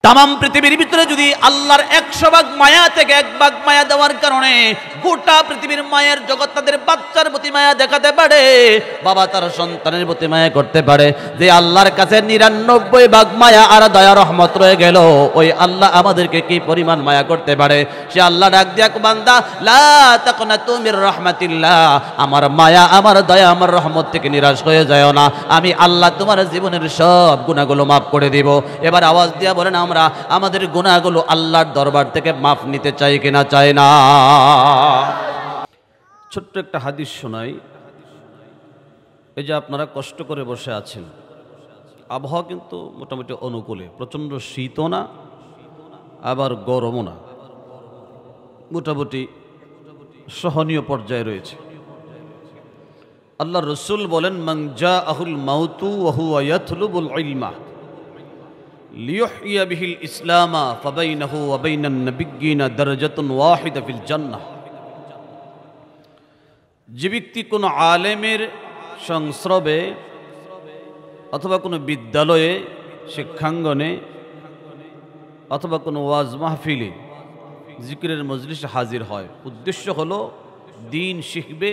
তামাম পৃথিবীর ভিতরে যদি আল্লাহর 100 ভাগ মায়া থেকে 1 ভাগ মায়া দেওয়ার কারণে গোটা পৃথিবীর মায়ের জগৎ তাদের বাচ্চার প্রতি মায়া দেখাতে পারে, বাবা তার সন্তানের প্রতি মায়া করতে পারে, যে আল্লাহর কাছে 99 ভাগ মায়া আর দয়া রহমত রয়ে গেল, ওই আল্লাহ আমাদেরকে কি পরিমাণ মায়া করতে পারে। সে আল্লাহ ডাক দিয়া, বান্দা লা তাকনাতু মির রাহমাতিল্লাহ, আমার মায়া আমার দয়া আমার রহমত থেকে নিরাশ হয়ে যায় না, আমি আল্লাহ তোমার জীবনের সব গুনাহগুলো মাফ করে দিব। এবার আওয়াজ দিয়া বলেন, আমরা আমাদের গুনাহগুলো আল্লাহর দরবার থেকে মাফ নিতে চাই কিনা চাই না? ছোট্ট একটা হাদিস শোনাই। এই যে আপনারা কষ্ট করে বসে আছেন, আবহাওয়া কিন্তু মোটামুটি অনুকূলে, প্রচণ্ড শীতও না আবার গরমও না, মোটামুটি সহনীয় পর্যায়ে রয়েছে। আল্লাহর রাসূল বলেন, মান জাআহুল মাউতু ওয়া হুয়া ইয়াতলুবুল ইলমা লিয়ুহইয়া বিহিল ইসলামা ফাবাইনাহু ওয়া বাইনান নাবিয়্যিনা দারাজাতুন ওয়াহিদা ফিল জান্নাহ। যে ব্যক্তি কোনো আলেমের সংস্রবে অথবা কোনো বিদ্যালয়ে, শিক্ষাঙ্গনে অথবা কোনো ওয়াজ মাহফিলে, জিকিরের মজলিসে হাজির হয়, উদ্দেশ্য হলো দ্বীন শিখবে,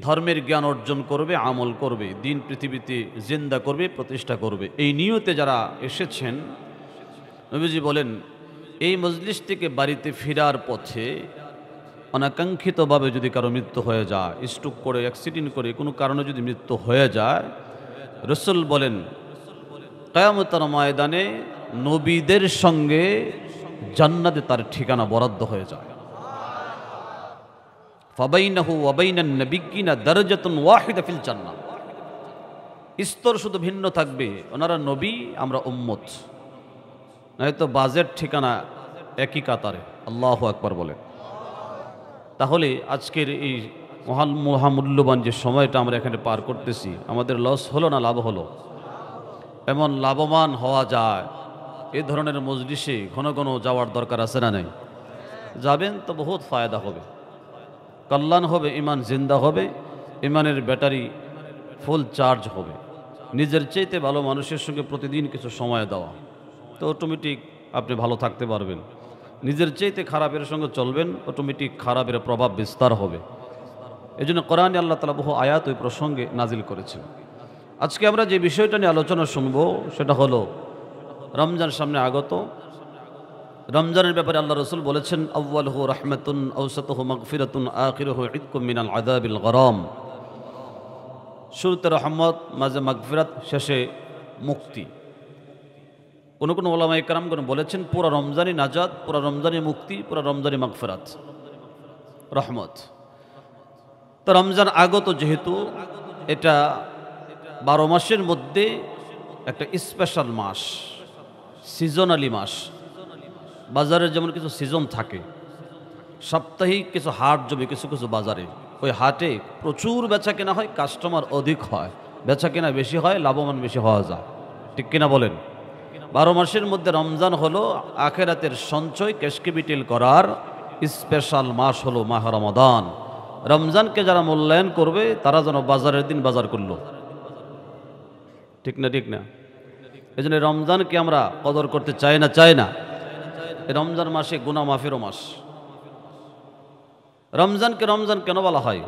ধর্মের জ্ঞান অর্জন করবে, আমল করবে, দ্বীন পৃথিবীতে জিন্দা করবে, প্রতিষ্ঠা করবে, এই নিয়তে যারা এসেছেন, নবীজি বলেন এই মজলিস থেকে বাড়িতে ফেরার পথে অনাকাঙ্ক্ষিতভাবে যদি কারো মৃত্যু হয়ে যায়, স্ট্রোক করে, অ্যাক্সিডেন্ট করে কোনো কারণে যদি মৃত্যু হয়ে যায়, রাসূল বলেন কিয়ামতের ময়দানে নবীদের সঙ্গে জান্নাতে তার ঠিকানা বরাদ্দ হয়ে যায়। ফাবাইনাহু ওয়া বাইনান নাবিয়্যিনা দারাজাতুন ওয়াহিদা ফিল জান্নাহ, স্তর শুধু ভিন্ন থাকবে, ওনারা নবী আমরা উম্মত, নয়তো বাজেট ঠিকানা একই কাতারে। আল্লাহু আকবার বলেন। তাহলে আজকের এই মহামূল্যবান যে সময়টা আমরা এখানে পার করতেছি, আমাদের লস হলো না লাভ হলো? এমন লাভবান হওয়া যায় এ ধরনের মজলিসে ঘন ঘন যাওয়ার দরকার আছে না নাই? যাবেন তো বহুত ফায়দা হবে, কল্যাণ হবে, ইমান জিন্দা হবে, ইমানের ব্যাটারি ফুল চার্জ হবে। নিজের চাইতে ভালো মানুষের সঙ্গে প্রতিদিন কিছু সময় দেওয়া, তো অটোমেটিক আপনি ভালো থাকতে পারবেন। নিজের চাইতে খারাপের সঙ্গে চলবেন, অটোমেটিক খারাপের প্রভাব বিস্তার হবে। এই জন্য কোরআনে আল্লাহ তাআলা বহু আয়াত ওই প্রসঙ্গে নাজিল করেছেন। আজকে আমরা যে বিষয়টা নিয়ে আলোচনা শুনবো সেটা হলো রমজান সামনে আগত। রমজানের ব্যাপারে আল্লাহ রাসূল বলেছেন, আউয়ালুহু রাহমাতুন আওসাতুহু মাগফিরাতুন আখিরুহু ইতকুম মিনাল আযাবিল গরাম। শুরুতে রহমত, মাঝে মাগফিরাত, শেষে মুক্তি। কোন কোন উলামায়ে কেরামগণ বলেছেন পুরা রমজানই নাজাত, পুরা রমজানই মুক্তি, পুরা রমজানই মাগফিরাত, রহমত। তো রমজান আগত যেহেতু, এটা 12 মাসের মধ্যে একটা স্পেশাল মাস, সিজনালি মাস। বাজারে যেমন কিছু সিজন থাকে, সাপ্তাহিক কিছু হাট জমে কিছু কিছু বাজারে, ওই হাটে প্রচুর বেচা কেনা হয়, কাস্টমার অধিক হয়, বেচা কেনা বেশি হয়, লাভবান বেশি হওয়া যায়, ঠিক কিনা বলেন? 12 মাসের মধ্যে রমজান হলো আখেরাতের সঞ্চয় ক্যাশকেপিটাল করার স্পেশাল মাস, হলো মাহ রমাদান। রমজানকে যারা মূল্যায়ন করবে তারা যেন বাজারের দিন বাজার করলো, ঠিক না? ঠিক না? এই জন্য রমজানকে আমরা কদর করতে চাই না, চাই না? রমজান মাসে গুনাহ মাফেরও মাস। রমজানকে রমজান কেন বলা হয়?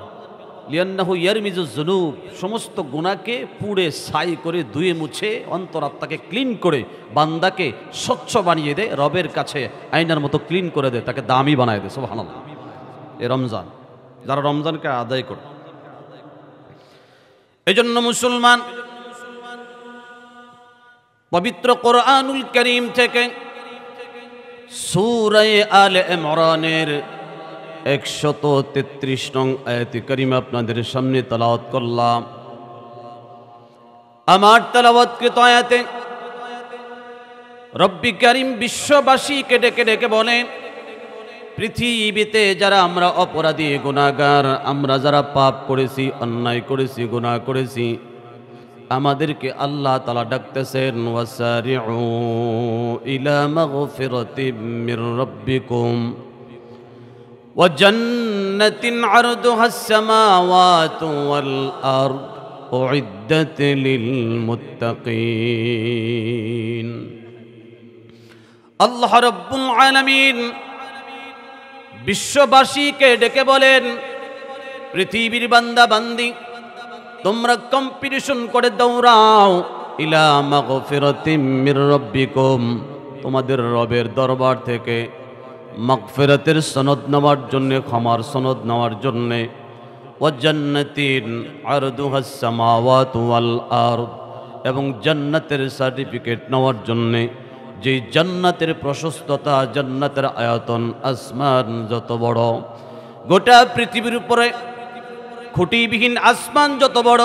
লিয়ান্নাহু ইয়ারমিজুজ যুনুব, সমস্ত গুনাহকে পুড়ে ছাই করে, ধুয়ে মুছে, অন্তরাত্মাকে ক্লিন করে, বান্দাকে স্বচ্ছ বানিয়ে দেয়, রবের কাছে আয়নার মতো ক্লিন করে দেয়, তাকে দামি বানায় দেয়। সুবহানাল্লাহ। এই রমজান, যারা রমজানকে আদায় করে, এই জন্য মুসলমান পবিত্র কোরআনুল কারীম থেকে সূরা আলে ইমরানের 133 নং আয়াতে কারিমা আপনাদের সামনে তেলাওয়াত করলাম। আমার তেলাওয়াতকৃত আয়াতে রব্বি কারীম বিশ্ববাসীকে ডেকে ডেকে বলেন, পৃথিবীতে যারা আমরা অপরাধী, গুনাহগার, আমরা যারা পাপ করেছি, অন্যায় করেছি, গুনাহ করেছি, আমাদেরকে আল্লাহ তাআলা ডাকতেছেন, ওয়াসারিউ ইলা মাগফিরাতিম মির রাব্বিকুম ওয়া জান্নাতিন আরদুহাস সামাওয়াতু ওয়াল আরদ উইদ্দাত লিল মুত্তাকিন। আল্লাহ রাব্বুল আলামিন বিশ্ববাসীকে ডেকে বলেন, পৃথিবীর বান্দা বান্দি তোমরা কম্পিটিশন করে দৌড়াও ইলা মাগফিরাতিম মির রাব্বিকুম, তোমাদের রবের দরবার থেকে মাগফিরাতের সনদ নেওয়ার জন্য, ক্ষমার সনদ নেওয়ার জন্য, ওয়া জান্নাতিন আরদুহাস সামাওয়াতু ওয়াল আরদ, এবং জান্নাতের সার্টিফিকেট নেওয়ার জন্য, যে জান্নাতের প্রশস্ততা, জান্নাতের আয়তন আসমান যত বড়, গোটা পৃথিবীর উপরে খুঁটিবিহীন আসমান যত বড়,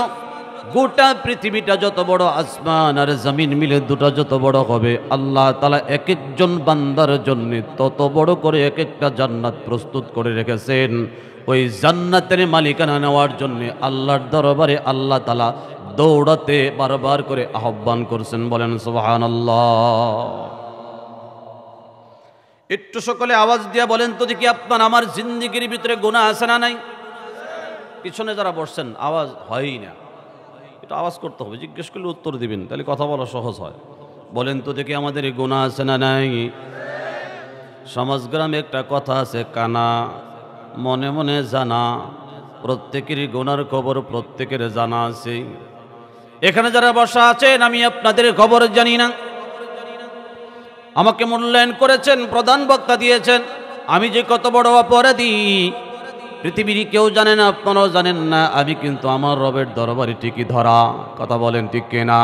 গোটা পৃথিবীটা যত বড়, আসমান আর জমিন মিলে দুটা যত বড় হবে, আল্লাহ তাআলা এক একজন বান্দার জন্য তত বড় করে এক একটা জান্নাত প্রস্তুত করে রেখেছেন। ওই জান্নাতের মালিকানা নেওয়ার জন্য আল্লাহর দরবারে আল্লাহ তাআলা দৌড়াতে বারবার করে আহ্বান করছেন। বলেন সুবহানাল্লাহ। একটু সকলে আওয়াজ দিয়া বলেন তো দেখি, আপনার আমার জিন্দেগির ভিতরে গুনাহ আছে না নাই? পিছনে যারা বসছেন আওয়াজ হয়ই না, একটু আওয়াজ করতে হবে, জিজ্ঞেস করলে উত্তর দিবেন, তাহলে কথা বলা সহজ হয়। বলেন তো দেখি আমাদের এই গুনাহ আছে না নাই? সমাজগ্রামে একটা কথা আছে, কানা মনে মনে জানা। প্রত্যেকেরই গুনার খবর প্রত্যেকের জানা আছে। এখানে যারা বসা আছেন আমি আপনাদের খবর জানি না, আমাকে মূল্যায়ন করেছেন, প্রধান বক্তা দিয়েছেন, আমি যে কত বড় অপরাধী পৃথিবীর কেউ জানে না, আপনারাও জানেন না। আমি কিন্তু আমার রবের দরবারে ঠিকই ধরা। কথা বলেন ঠিক কিনা?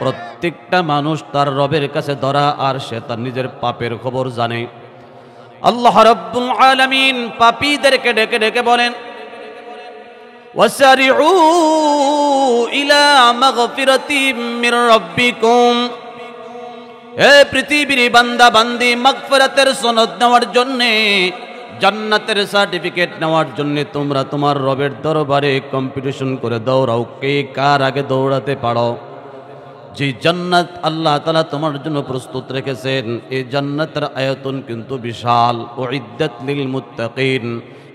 প্রত্যেকটা মানুষ তার রবের কাছে ধরা, আর সে তার নিজের পাপের খবর জানে। আল্লাহ রাব্বুল আলামিন পাপীদেরকে ডেকে ডেকে বলেন, ওয়াসারিউ ইলা মাগফিরাতিম মির রাব্বিকুম, হে পৃথিবীর বান্দা বান্দি, মাগফিরাতের সনদ নেওয়ার জন্যে, জান্নাতের সার্টিফিকেট নেওয়ার জন্য তোমরা তোমার রবের দরবারে কম্পিটিশন করে দৌড়াও, কে কার আগে দৌড়াতে পারো। যে জান্নাত আল্লাহ তাআলা তোমার জন্য প্রস্তুত রেখেছেন, এই জান্নাতের আয়তন কিন্তু বিশাল। উইদ্দাত লিল মুত্তাকিন,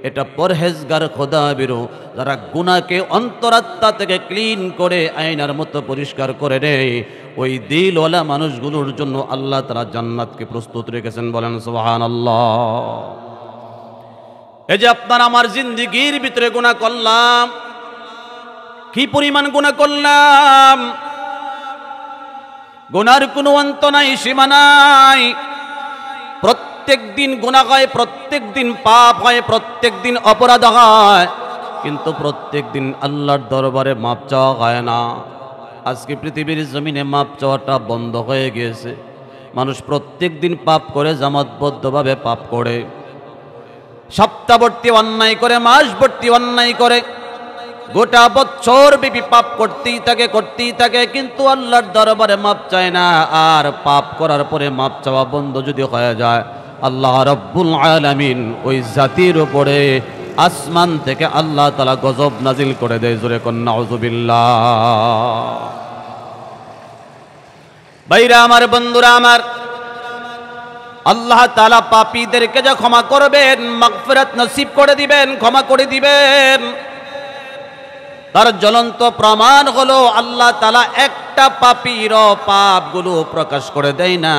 এটা পরহেজগার খোদাবিরু, যারা গুনাহকে অন্তরাত্মা থেকে ক্লিন করে আয়নার মতো পরিষ্কার করে নেয়, ওই দিলওয়ালা মানুষগুলোর জন্য আল্লাহ তাআলা জান্নাতকে প্রস্তুত রেখেছেন। বলেন সুবহানাল্লাহ। এই যে আপনার আমার জিন্দেগির ভিতরে গুনাহ করলাম, কি পরিমাণ গুনাহ করলাম, গুনার কোনো অন্ত নাই, সীমা নাই। প্রত্যেক দিন গুনাহ হয়, প্রত্যেক দিন পাপ হয়, প্রত্যেক দিন অপরাধ হয়, কিন্তু প্রত্যেক দিন আল্লাহর দরবারে মাপ চাওয়া হয় না। আজকে পৃথিবীর জমিনে মাপ চাওয়াটা বন্ধ হয়ে গিয়েছে। মানুষ প্রত্যেক দিন পাপ করে, জামাতবদ্ধভাবে পাপ করে, সপ্তাহবর্তী অন্যায় করে, মাসবর্তী অন্যায় করে, গোটা বছর ব্যাপী পাপ করতেই থাকে, কিন্তু আল্লাহর দরবারে মাপ চায় না। আর পাপ করার পরে মাপ চাওয়া বন্ধ যদি হয়ে যায়, আল্লাহ রাব্বুল আলামিন ওই জাতির উপরে আসমান থেকে আল্লাহ তাআলা গজব নাজিল করে দেয়। জোরে কোন নাউযুবিল্লাহ। ভাইরা আমার, বন্ধুরা আমার, আল্লাহ তাআলা পাপীদেরকে যা ক্ষমা করবেন, মাগফিরাত নসিব করে দিবেন, ক্ষমা করে দিবেন, তার জ্বলন্ত প্রমাণ হলো আল্লাহ তাআলা একটা পাপীর পাপগুলো প্রকাশ করে দেয় না।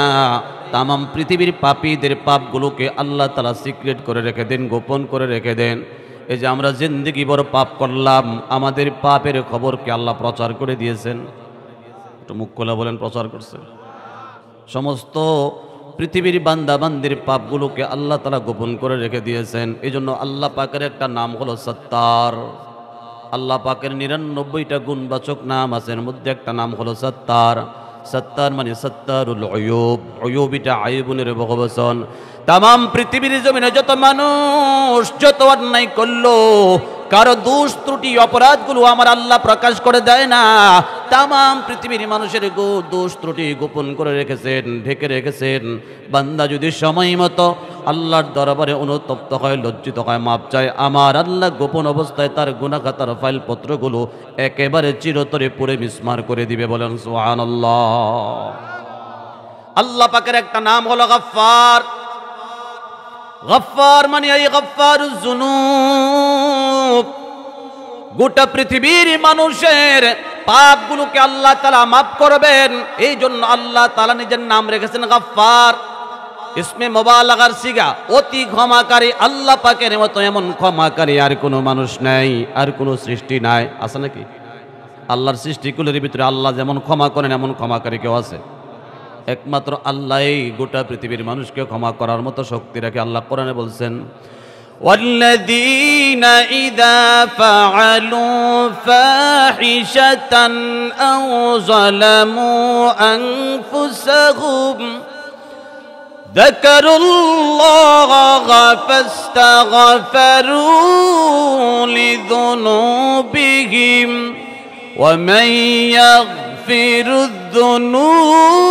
তামাম পৃথিবীর পাপীদের পাপগুলোকে আল্লাহ তাআলা সিক্রেট করে রেখে দেন, গোপন করে রেখে দেন। এই যে আমরা জিন্দেগি বড় পাপ করলাম, আমাদের পাপের খবরকে আল্লাহ প্রচার করে দিয়েছেন। একটু মুখ খোলা বলেন, প্রচার করছেন। সমস্ত পৃথিবীর বান্দা বান্দির পাপগুলোকে আল্লাহ তাআলা গোপন করে রেখে দিয়েছেন। এই জন্য আল্লাহ পাকের একটা নাম হলো সত্তার। আল্লাহ পাকের ৯৯টা গুণবাচক নাম আছে, এর মধ্যে একটা নাম হলো সত্তার। সত্তার মানে সত্তারুল উয়ুব, উয়ুব এটা আইবুনের বহুবচন। তামাম পৃথিবীর জমিনে যত মানুষ যত অন্যায় করলো, কারো দোষ ত্রুটি অপরাধগুলো আমার আল্লাহ প্রকাশ করে দেয় না। তামাম পৃথিবীর মানুষের দোষ ত্রুটি গোপন করে রেখেছেন, ঢেকে রেখেছেন। বান্দা যদি সময় মতো আল্লাহর দরবারে অনুতপ্ত হয়, লজ্জিত হয়, মাপ চায়, আমার আল্লাহ গোপন অবস্থায় তার গুনাহগাতার ফাইল পত্রগুলো একেবারে চিরতরে পুড়ে মিসমার করে দিবে। বলেন সুবহানাল্লাহ। আল্লাহ পাকের একটা নাম হলো গফফার। গফফার মানে এই গফফারুজ যুনুব, গোটা পৃথিবীর মানুষের পাপগুলোকে আল্লাহ তাআলা মাফ করবেন। এই জন্য আল্লাহ তাআলা নিজের নাম রেখেছেন গফফার। ইসমে মুবালাগার সিগা, অতি ক্ষমাকারী। আল্লাহ পাকের মতো এমন ক্ষমাকারী আর কোনো মানুষ নাই, আর কোনো সৃষ্টি নাই। আছে নাকি? আল্লাহর সৃষ্টিকুলের ভিতরে আল্লাহ যেমন ক্ষমা করেন এমন ক্ষমাকারী কেউ আছে? একমাত্র আল্লাহই গোটা পৃথিবীর মানুষকে ক্ষমা করার মতো শক্তি রাখে। আল্লাহ কোরআনে বলছেন, والذين إذا فعلوا فاحشة أو ظلموا أنفسهم ذكروا الله فاستغفروا لذنوبهم ومن يغفر الذنوب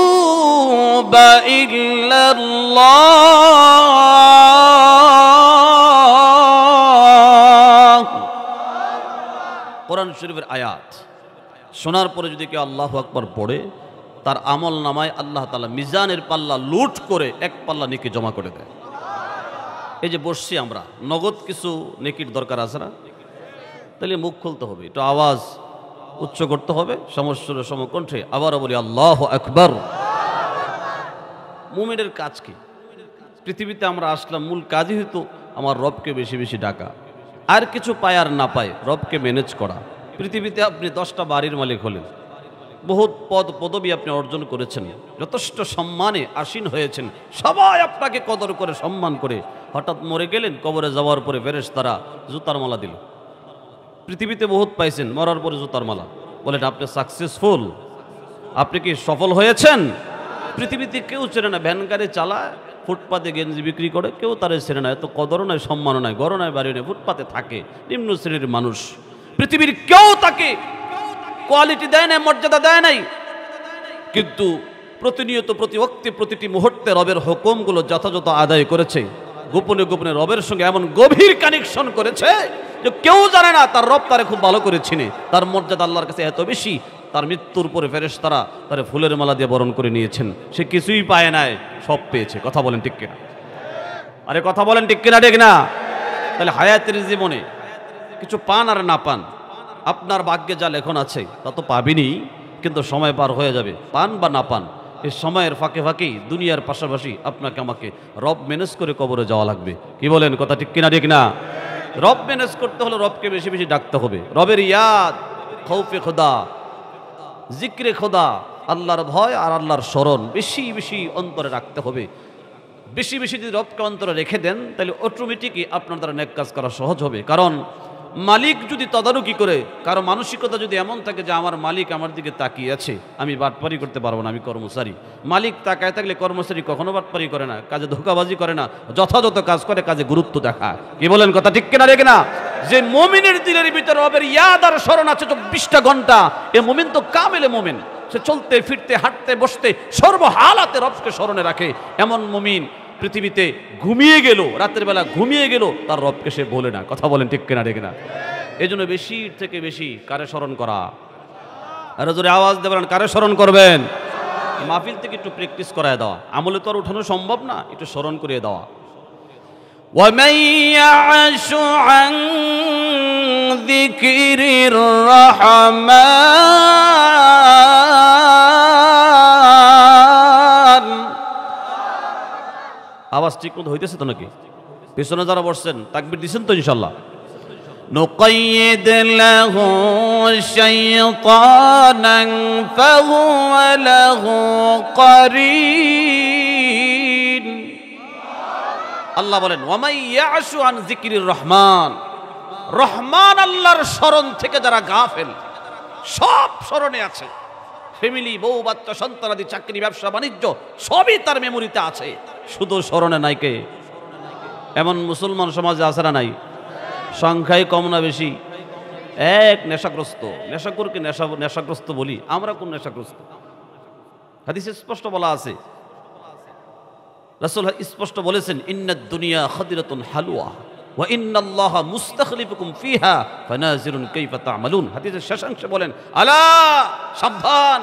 إلا الله। কোরআন শরীফের আয়াত শোনার পরে যদি কেউ আল্লাহু আকবার পড়ে, তার আমল নামায় আল্লাহ তাআলা মিজানের পাল্লা লুট করে এক পাল্লা নেকি জমা করে দেয়। এই যে বসছি আমরা, নগদ কিছু নেকির দরকার আছে না? তাহলে মুখ খুলতে হবে, একটু আওয়াজ উচ্চ করতে হবে, সমস্যার সমকণ্ঠে আবারও বলি আল্লাহু আকবার। মুমিনের কাজ কি? পৃথিবীতে আমরা আসলাম, মূল কাজই হতো আমার রবকে বেশি বেশি ডাকা, আর কিছু পায় আর না পায় রবকে ম্যানেজ করা। পৃথিবীতে আপনি 10টা বাড়ির মালিক হলেন, বহুত পদ পদবি আপনি অর্জন করেছেন, যথেষ্ট সম্মানে আসীন হয়েছেন, সবাই আপনাকে কদর করে সম্মান করে, হঠাৎ মরে গেলেন, কবরে যাওয়ার পরে ফেরেশতারা জুতার মালা দিল। পৃথিবীতে বহুত পাইছেন, মরার পরে জুতার মালা। বলেন আপনি সাকসেসফুল? আপনি কি সফল হয়েছেন? পৃথিবীতে কেউ চেনে না, ভ্যান গাড়ি চালায়, ফুটপাতে গেঞ্জি বিক্রি করে, কেউ তার চেনে না, এত কদরও নাই, সম্মানও নাই, গড় নাই, বাড়ি নেই, ফুটপাতে থাকে, নিম্ন শ্রেণীর মানুষ। পৃথিবীর কেউ তাকে কোয়ালিটি দেয় নাই, মর্যাদা দেয় নাই। কিন্তু প্রতিনিয়ত, প্রতি ওয়াক্তে, প্রতিটি মুহূর্তে রবের হুকুমগুলো যথাযথ আদায় করেছে। গোপনে গোপনে রবের সঙ্গে এমন গভীর কানেকশন করেছে যে কেউ জানে না তার রব তারে খুব ভালো করে চিনে। তার মর্যাদা আল্লাহর কাছে এত বেশি, তার মৃত্যুর পরে ফেরেশতারা তারে ফুলের মালা দিয়ে বরণ করে নিয়েছেন। সে কিছুই পায় নাই, সব পেয়েছে। কথা বলেন ঠিক কিনা? আরে কথা বলেন ঠিক কিনা? ঠিক না? তাহলে হায়াতের জীবনে কিছু পান আর না পান, আপনার ভাগ্যে যা লেখন আছে তা তো পাবিনি, কিন্তু সময় পার হয়ে যাবে। পান বা না পান, এই সময়ের ফাঁকে ফাঁকেই দুনিয়ার পাশাপাশি আপনাকে আমাকে রব ম্যানেজ করে কবরে যাওয়া লাগবে। কি বলেন? কথা ঠিক কিনা? ঠিক না? রব ম্যানেজ করতে হলে রবকে বেশি বেশি ডাকতে হবে। রবের ইয়াদ, খৌফে খোদা, জিক্রে খোদা, আল্লাহর ভয় আর আল্লাহর স্মরণ বেশি বেশি অন্তরে রাখতে হবে। বেশি বেশি যদি রবকে অন্তরে রেখে দেন, তাহলে অটোমেটিকই আপনার দ্বারা নেক কাজ করা সহজ হবে। কারণ মালিক যদি তদারকি করে, কারো মানসিকতা যদি এমন থাকে যে আমার মালিক আমার দিকে তাকিয়ে আছে, আমি বাটপারি করতে পারবো না, আমি কর্মচারী। মালিক তাকায় থাকলে কর্মচারী কখনো বাটপারি করে না, কাজে ধোঁকাবাজি করে না, যথাযথ কাজ করে, কাজে গুরুত্ব দেখা। কি বলেন? কথা ঠিক কিনা? ঠিক না? যে মুমিনের দিলের ভিতরে রবের ইয়াদ আর স্মরণ আছে 24টা ঘন্টা, এ মুমিন তো কামেলে মুমিন। সে চলতে ফিরতে, হাঁটতে বসতে, সর্বহালাতে রবকে স্মরণে রাখে। এমন মুমিন পৃথিবীতে ঘুমিয়ে গেল, রাতের বেলা ঘুমিয়ে গেল, তার রবকে সে বলে না। কথা বলেন ঠিক কিনা? ঠিক না? এই জন্য বেশি থেকে বেশি কারে স্মরণ করা, আর জোরে আওয়াজ দেবেন, কারে স্মরণ করবেন? মাহফিল থেকে একটু প্র্যাকটিস করায় দেওয়া, আমলে তো আর উঠানো সম্ভব না, একটু স্মরণ করিয়ে দেওয়া। وَمَن يَعْشُ عَن ذِكْرِ الرَّحْمَنِ, আওয়াজ ঠিক মতো হইতেছে তো নাকি? পিছনে যারা বসছেন তাকবীর দিচ্ছেন তো ইনশাল্লাহ? نُقَيِّدْ لَهُ شَيْطَانًا فَهُوَ لَهُ قَرِينٌ। আল্লাহ বলেন ওয়ামাই ইয়াশু আন যিকরির রহমান, রহমান আল্লাহর স্মরণ থেকে যারা গাফেল, সব স্মরণে আছে, ফ্যামিলি, বউ বাচ্চা, সন্তানাদি, চাকরি, ব্যবসা বাণিজ্য সবই তার মেমোরিতে আছে, শুধু স্মরণে নাই। কে? এমন মুসলমান সমাজে আছে না নাই? সংখ্যায় কম না বেশি? এক নেশাগ্রস্ত, নেশাকুরকে নেশাগ্রস্ত বলি আমরা। কোন নেশাগ্রস্ত? হাদিসে স্পষ্ট বলা আছে, রাসূল স্পষ্ট বলেছেন, ইন্নাদ দুনিয়া খাদিরাতুন হালওয়া ওয়া ইন্নাল্লাহা মুস্তাখলিফুকুম ফিহা ফানাজিরুন কাইফা তা'মালুন। হাদিসের শেষাংশে বলেন, আলা, সাবধান,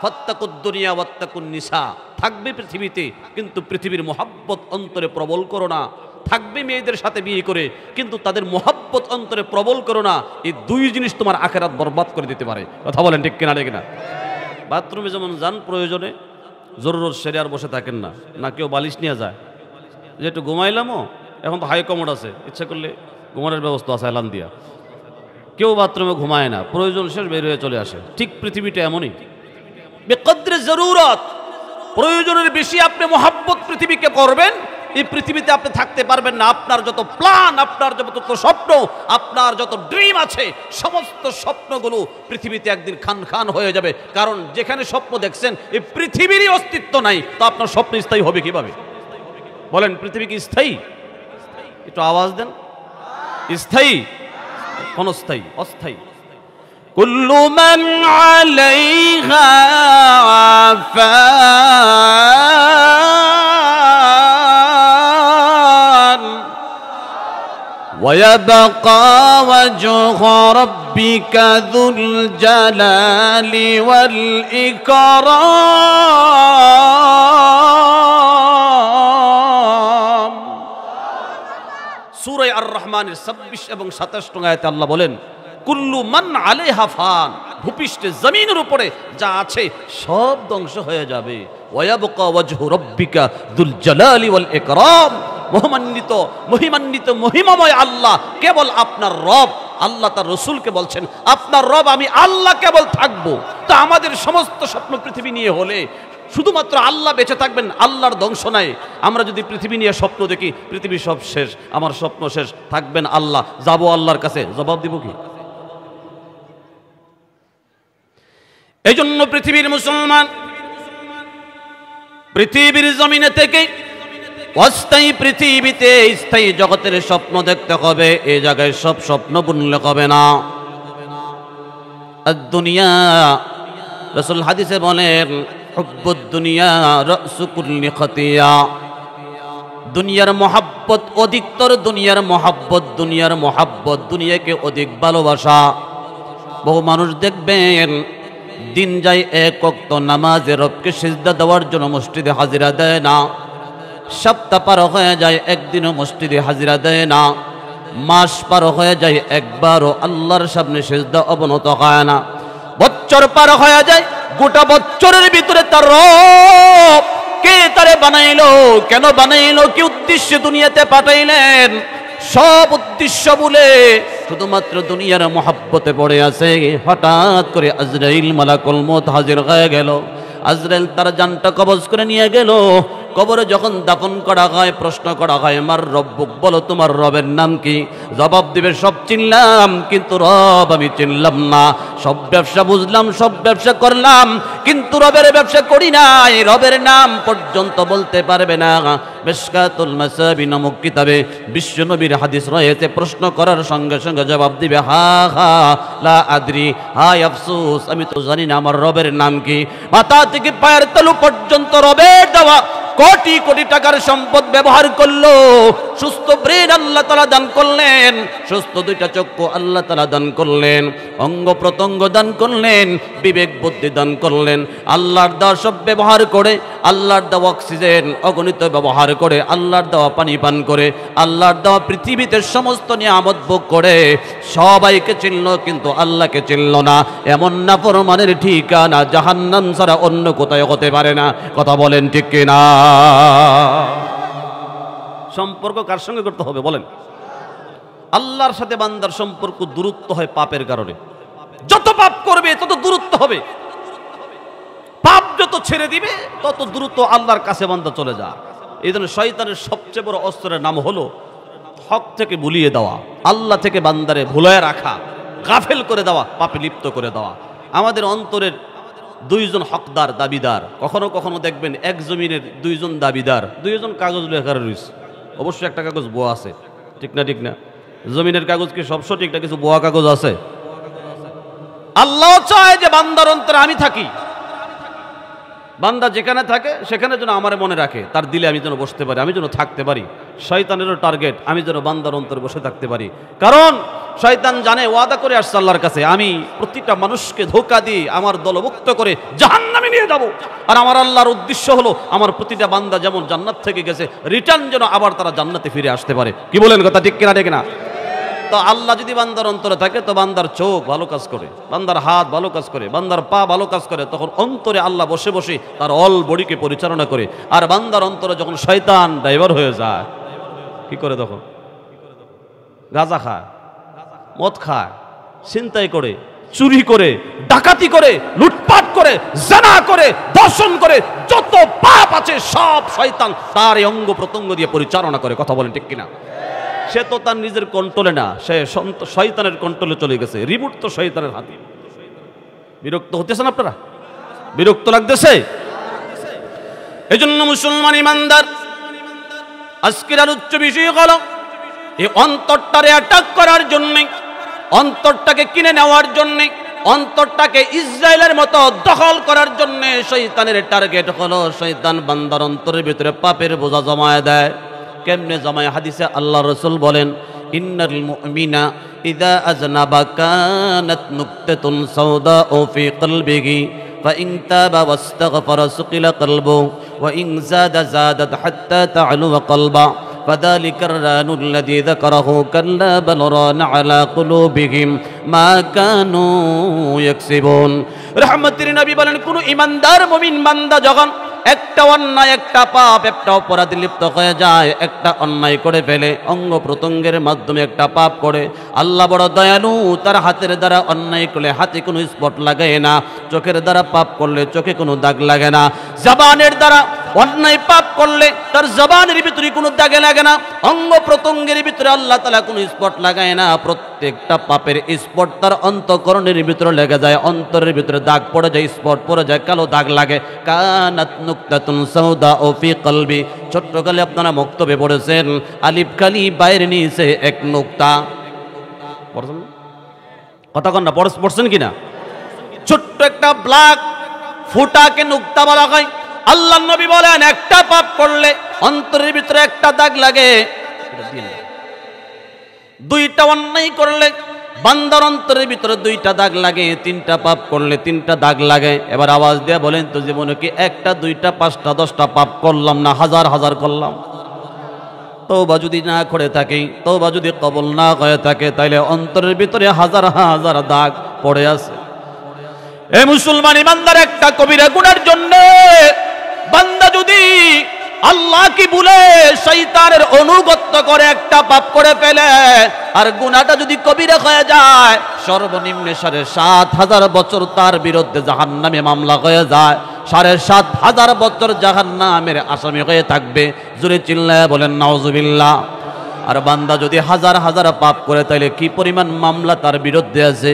ফাত্তাকুদ দুনিয়া ওয়াত্তাকুন নিসা। থাকবে পৃথিবীতে, কিন্তু পৃথিবীর মোহাব্বত অন্তরে প্রবল করো না। থাকবে মেয়েদের সাথে বিয়ে করে, কিন্তু তাদের মোহাব্বত অন্তরে প্রবল করো না। এই দুই জিনিস তোমার আখিরাত বরবাদ করে দিতে পারে। কথা বলেন ঠিক কিনা? ঠিক না? বাথরুমে যেমন যান প্রয়োজনে, জরুরত সেরে আর বসে থাকেন না, না কেউ বালিশ নিয়ে যায় যে একটু ঘুমাইলামও, এখন তো হাই কমোড আছে, ইচ্ছা করলে ঘুমানোর ব্যবস্থা আছে এলান দিয়া। কেউ বাথরুমে ঘুমায় না, প্রয়োজন শেষ বের হয়ে চলে আসে। ঠিক পৃথিবীটা এমনই, বেকদ্রে জরুরত, প্রয়োজনের বেশি আপনি মহাব্বত পৃথিবীকে করবেন, এই পৃথিবীতে আপনি থাকতে পারবেন না। আপনার যত প্ল্যান, আপনার যত স্বপ্ন, আপনার যত ড্রিম আছে, সমস্ত স্বপ্নগুলো পৃথিবীতে একদিন খান খান হয়ে যাবে। কারণ যেখানে স্বপ্ন দেখছেন এই পৃথিবীরই অস্তিত্ব নাই, তো আপনার স্বপ্ন স্থায়ী হবে কিভাবে? বলেন, পৃথিবী কি স্থায়ী? একটু আওয়াজ দেন। স্থায়ী? ক্ষণস্থায়ী, অস্থায়ী। কুল্লু মান আলাইহা ফান ওয়া ইয়াবকা ওয়াজহু রাব্বিকা যুল জালালি ওয়াল ইকরাম। সূরা আর-রহমানের 26 এবং 27 নং আয়াতে আল্লাহ বলেন, কুল্লু মান আলাইহা ফান, ভূপৃষ্ঠে জমিনের উপরে যা আছে সব ধ্বংস হয়ে যাবে। ওয়ায়াবকা ওয়াজহু রাব্বিকা যুল জালালি ওয়াল ইকরাম, মহিমান্বিত মহিমান্বিত মহিমাময় আল্লাহ কেবল আপনার রব। আল্লাহ তার রাসূলকে বলছেন, আপনার রব আমি আল্লাহ কেবল থাকবো। তো আমাদের সমস্ত স্বপ্ন পৃথিবী নিয়ে হলে শুধুমাত্র আল্লাহ বেঁচে থাকবেন, আল্লাহর ধ্বংস নাই। আমরা যদি পৃথিবী নিয়ে স্বপ্ন দেখি, পৃথিবী সব শেষ, আমার স্বপ্ন শেষ, থাকবেন আল্লাহ, যাব আল্লাহর কাছে, জবাব দিব কি? এই জন্য পৃথিবীর মুসলমান পৃথিবীর জমিনে থেকে অস্থায়ী পৃথিবীতে স্থায়ী জগতের স্বপ্ন দেখতে হবে। এই জায়গায় সব স্বপ্ন বুনলে হবে না। দুনিয়া, রাসূল হাদিসে বলেন, হুব্বুদ দুনিয়া রাসু কুল্লি খাতিয়া, দুনিয়ার মহাব্বত অধিকতর, দুনিয়ার মহাব্বত, দুনিয়ার মহাব্বত, দুনিয়াকে অধিক ভালোবাসা। বহু মানুষ দেখবেন দিন যায় এক ওয়াক্ত নামাজে রবকে সিজদা দেওয়ার জন্য মসজিদে হাজিরা দেয় না, সপ্তাহ পার হয়ে যায় একদিনও মসজিদে হাজিরা দেয় না, মাস পার হয়ে যায় একবারও আল্লাহর সামনে সিজদা অবনত হয় না, বছর পার হয়ে যায়, গোটা বছরের ভিতরে তার রব কে তারে বানাইলো, কেন বানাইলো, কি উদ্দেশ্যে দুনিয়াতে পাঠাইলেন, সব উদ্দেশ্য বলে শুধুমাত্র দুনিয়ার মহাব্বতে পড়ে আছে। হঠাৎ করে আজরাইল মালাকুল মউত হাজির হয়ে গেল। আজরাইল তার জানটা কবজ করে নিয়ে গেল। কবরে যখন দাফন করা হয়, প্রশ্ন করা হয়, মার রব্বুক, বলো তোমার রবের নাম কি? জবাব দিবে, সব চিনলাম কিন্তু রব আমি চিনলাম না। সব ব্যবসা বুঝলাম, সব ব্যবসা করলাম, কিন্তু রবের ব্যবসা করি নাই, রবের নাম পর্যন্ত বলতে পারবে না। মিশকাতুল মাসাবি নামক কিতাবে বিশ্বনবীর হাদিস রয়েছে। প্রশ্ন করার সঙ্গে সঙ্গে জবাব দিবে, হা হা লা আদরি, হায় আফসোস, আমি তো জানি না আমার রবের নাম কি। মাথা থেকে পায়ের তালু পর্যন্ত রবের দেওয়া কোটি কোটি টাকার সম্পদ ব্যবহার করলো, সুস্থ ব্রেন আল্লাহ তাআলা দান করলেন, সুস্থ দুইটা চক্ষু আল্লাহ তাআলা দান করলেন, অঙ্গ প্রত্যঙ্গ দান করলেন, বিবেক বুদ্ধি দান করলেন। আল্লাহর দেওয়া সব ব্যবহার করে, আল্লাহর দেওয়া অক্সিজেন অগণিত ব্যবহার করে, আল্লাহর দেওয়া পানি পান করে, আল্লাহর দেওয়া পৃথিবীতে সমস্ত নিয়ামত ভোগ করে সবাইকে চিনল, কিন্তু আল্লাহকে চিনল না। এমন নাফরমানের ঠিকানা জাহান্নাম ছাড়া অন্য কোথায় হতে পারে না। কথা বলেন ঠিক কিনা? সম্পর্ক কার সঙ্গে করতে হবে বলেন? আল্লাহর সাথে বান্দার সম্পর্ক দূরত্ব হয় পাপের কারণে। যত পাপ করবে তত দূরত্ব হবে, পাপ যত ছেড়ে দিবে তত দ্রুত আল্লাহর কাছে বান্দা চলে যায়। এই জন্য শয়তানের সবচেয়ে বড় অস্ত্রের নাম হলো হক থেকে ভুলিয়ে দেওয়া, আল্লাহ থেকে বান্দারে ভুলায় রাখা, গাফেল করে দেওয়া, পাপে লিপ্ত করে দেওয়া। আমাদের অন্তরের দুইজন হকদার দাবিদার, কখনো কখনো দেখবেন এক জমিনের দুইজন দাবিদার, দুইজন কাগজ লেখা রয়েছে, অবশ্যই একটা কাগজ বোয়া আছে, ঠিক না? ঠিক না? জমিনের কাগজ কি সব সঠিক না? কিছু বোয়া কাগজ আছে। আল্লাহ চায় যে বান্দার অন্তরে আমি থাকি, বান্দা যেখানে থাকে সেখানে যেন আমার মনে রাখে, তার দিলে আমি যেন বসতে পারি, আমি যেন থাকতে পারি। শয়তানেরও টার্গেট আমি যেন বান্দার অন্তরে বসে থাকতে পারি, কারণ শয়তান জানে, ওয়াদা করে আসছে আল্লাহর কাছে, আমি প্রতিটা মানুষকে ধোঁকা দিয়ে আমার দলভুক্ত করে জাহান্নামে নিয়ে যাব। আর আমার আল্লাহর উদ্দেশ্য হলো আমার প্রতিটা বান্দা যেমন জান্নাত থেকে গেছে, রিটার্ন যেন আবার তারা জান্নাতে ফিরে আসতে পারে। কি বলেন? কথা ঠিক কিনা? ঠিক না? তো আল্লাহ যদি বান্দার অন্তরে থাকে তো বান্দার চোখ ভালো কাজ করে, বান্দার হাত ভালো কাজ করে, বান্দার পা ভালো কাজ করে, তখন অন্তরে আল্লাহ বসে বসে তার অল বডিকে পরিচালনা করে। আর বান্দার অন্তরে যখন শয়তান ড্রাইভার হয়ে যায়, কি করে তখন? গাঁজা খায়, মদ খায়, ছিনতাই করে, চুরি করে, ডাকাতি করে, লুটপাট করে, জানা করে, দর্শন করে, যত পাপ আছে সব শয়তান তার এই অঙ্গ প্রত্যঙ্গ দিয়ে পরিচালনা করে। কথা বলেন ঠিক কিনা? সে তো তার নিজের কন্ট্রোলে না, সে শয়তানের কন্ট্রোলে চলে গেছে। রিমোট তো শয়তানের হাতে। বিরক্ত হতেছেন আপনারা? বিরক্ত লাগতেছে? এই জন্য মুসলমান ইমানদার আজকের আলোচ্য বিষয় হলো এই অন্তরটারে অ্যাটাক করার জন্যে, অন্তরটাকে কিনে নেওয়ার জন্যে, অন্তরটাকে ইসরায়েলের মতো দখল করার জন্যে শয়তানের টার্গেট হলো শয়তান বান্দার অন্তরের ভিতরে পাপের বোঝা জমায় দেয়। কেমনে জমায়? হাদিসে আল্লাহ রাসূল বলেন, ইন্নাল মুমিনা ইযা আযনাবা কানাত নুকতাতুন সাওদাউ ফি কলবিহি فإن تاب واستغفر سقل قلبه وإن زاد زادت حتى تعلو قلبه فذلك الران الذي ذكره كلا بل ران على قلوبهم ما كانوا يكسبون। রহমতের নবী বলেন, কোন ইমানদার মুমিন বান্দা যখন একটা অন্যায়, একটা পাপ, একটা অপরাধে লিপ্ত হয়ে যায়, একটা অন্যায় করে ফেলে, অঙ্গ প্রত্যঙ্গের মাধ্যমে একটা পাপ করে, আল্লাহ বড় দয়ালু, তার হাতের দ্বারা অন্যায় করলে হাতে কোনো স্পট লাগে না, চোখের দ্বারা পাপ করলে চোখে কোনো দাগ লাগে না, জবানের দ্বারা অন্যায় পাপ করলে তার জবানের ভিতরে কোনো দাগে লাগে না, অঙ্গ প্রত্যঙ্গের ভিতরে আল্লাহ তাআলা কোনো স্পট লাগায় না। প্রত্যেকটা পাপের স্পট তার অন্তঃকরণের ভিতরে লেগে যায়, অন্তরের ভিতরে দাগ পড়ে যায়, স্পট পড়ে যায়, কালো দাগ লাগে। কানাত নুকতাতুন সাওদাউ ফি কলবি। ছোট্টকালে আপনারা মক্তবে পড়েছেন, আলিফ খালি বাইরে নিচে এক নুকতা। পড়ছেন? কথা কন না, পড়ছেন কিনা? ছোট্ট একটা ব্ল্যাক ফুটাকে নুকতা বলা হয়। আল্লাহ নবী বলেন, একটা পাপ করলে অন্তরের ভিতরে একটা দাগ লাগে, দুইটা অন্যায় করলে বান্দার অন্তরের ভিতরে দুইটা দাগ লাগে, তিনটা পাপ করলে তিনটা দাগ লাগে। এবার আওয়াজ দিয়ে বলেন তো, জীবনে কি একটা, দুইটা, পাঁচটা, 10টা পাপ করলাম না হাজার হাজার করলাম? তওবা যদি না করে থাকি, তওবা যদি কবুল না হয়ে থাকে, তাইলে অন্তরের ভিতরে হাজার হাজার দাগ পড়ে আছে। এই মুসলমান ইমানদার একটা কবিরা গুনার জন্য বান্দা যদি আল্লাহ কি ভুলে শয়তানের অনুগত্য করে একটা পাপ করে ফেলে, আর গুনাহটা যদি কবিরা হয়ে যায়, সর্বনিম্ন 7,500 বছর তার বিরুদ্ধে জাহান্নামে মামলা হয়ে যায়, 7,500 বছর জাহান্নামের আসামি হয়ে থাকবে। জোরে চিল্লায় বলেন নাউজুবিল্লাহ। আর বান্দা যদি হাজার হাজার পাপ করে, তাইলে কি পরিমাণ মামলা তার বিরুদ্ধে আছে।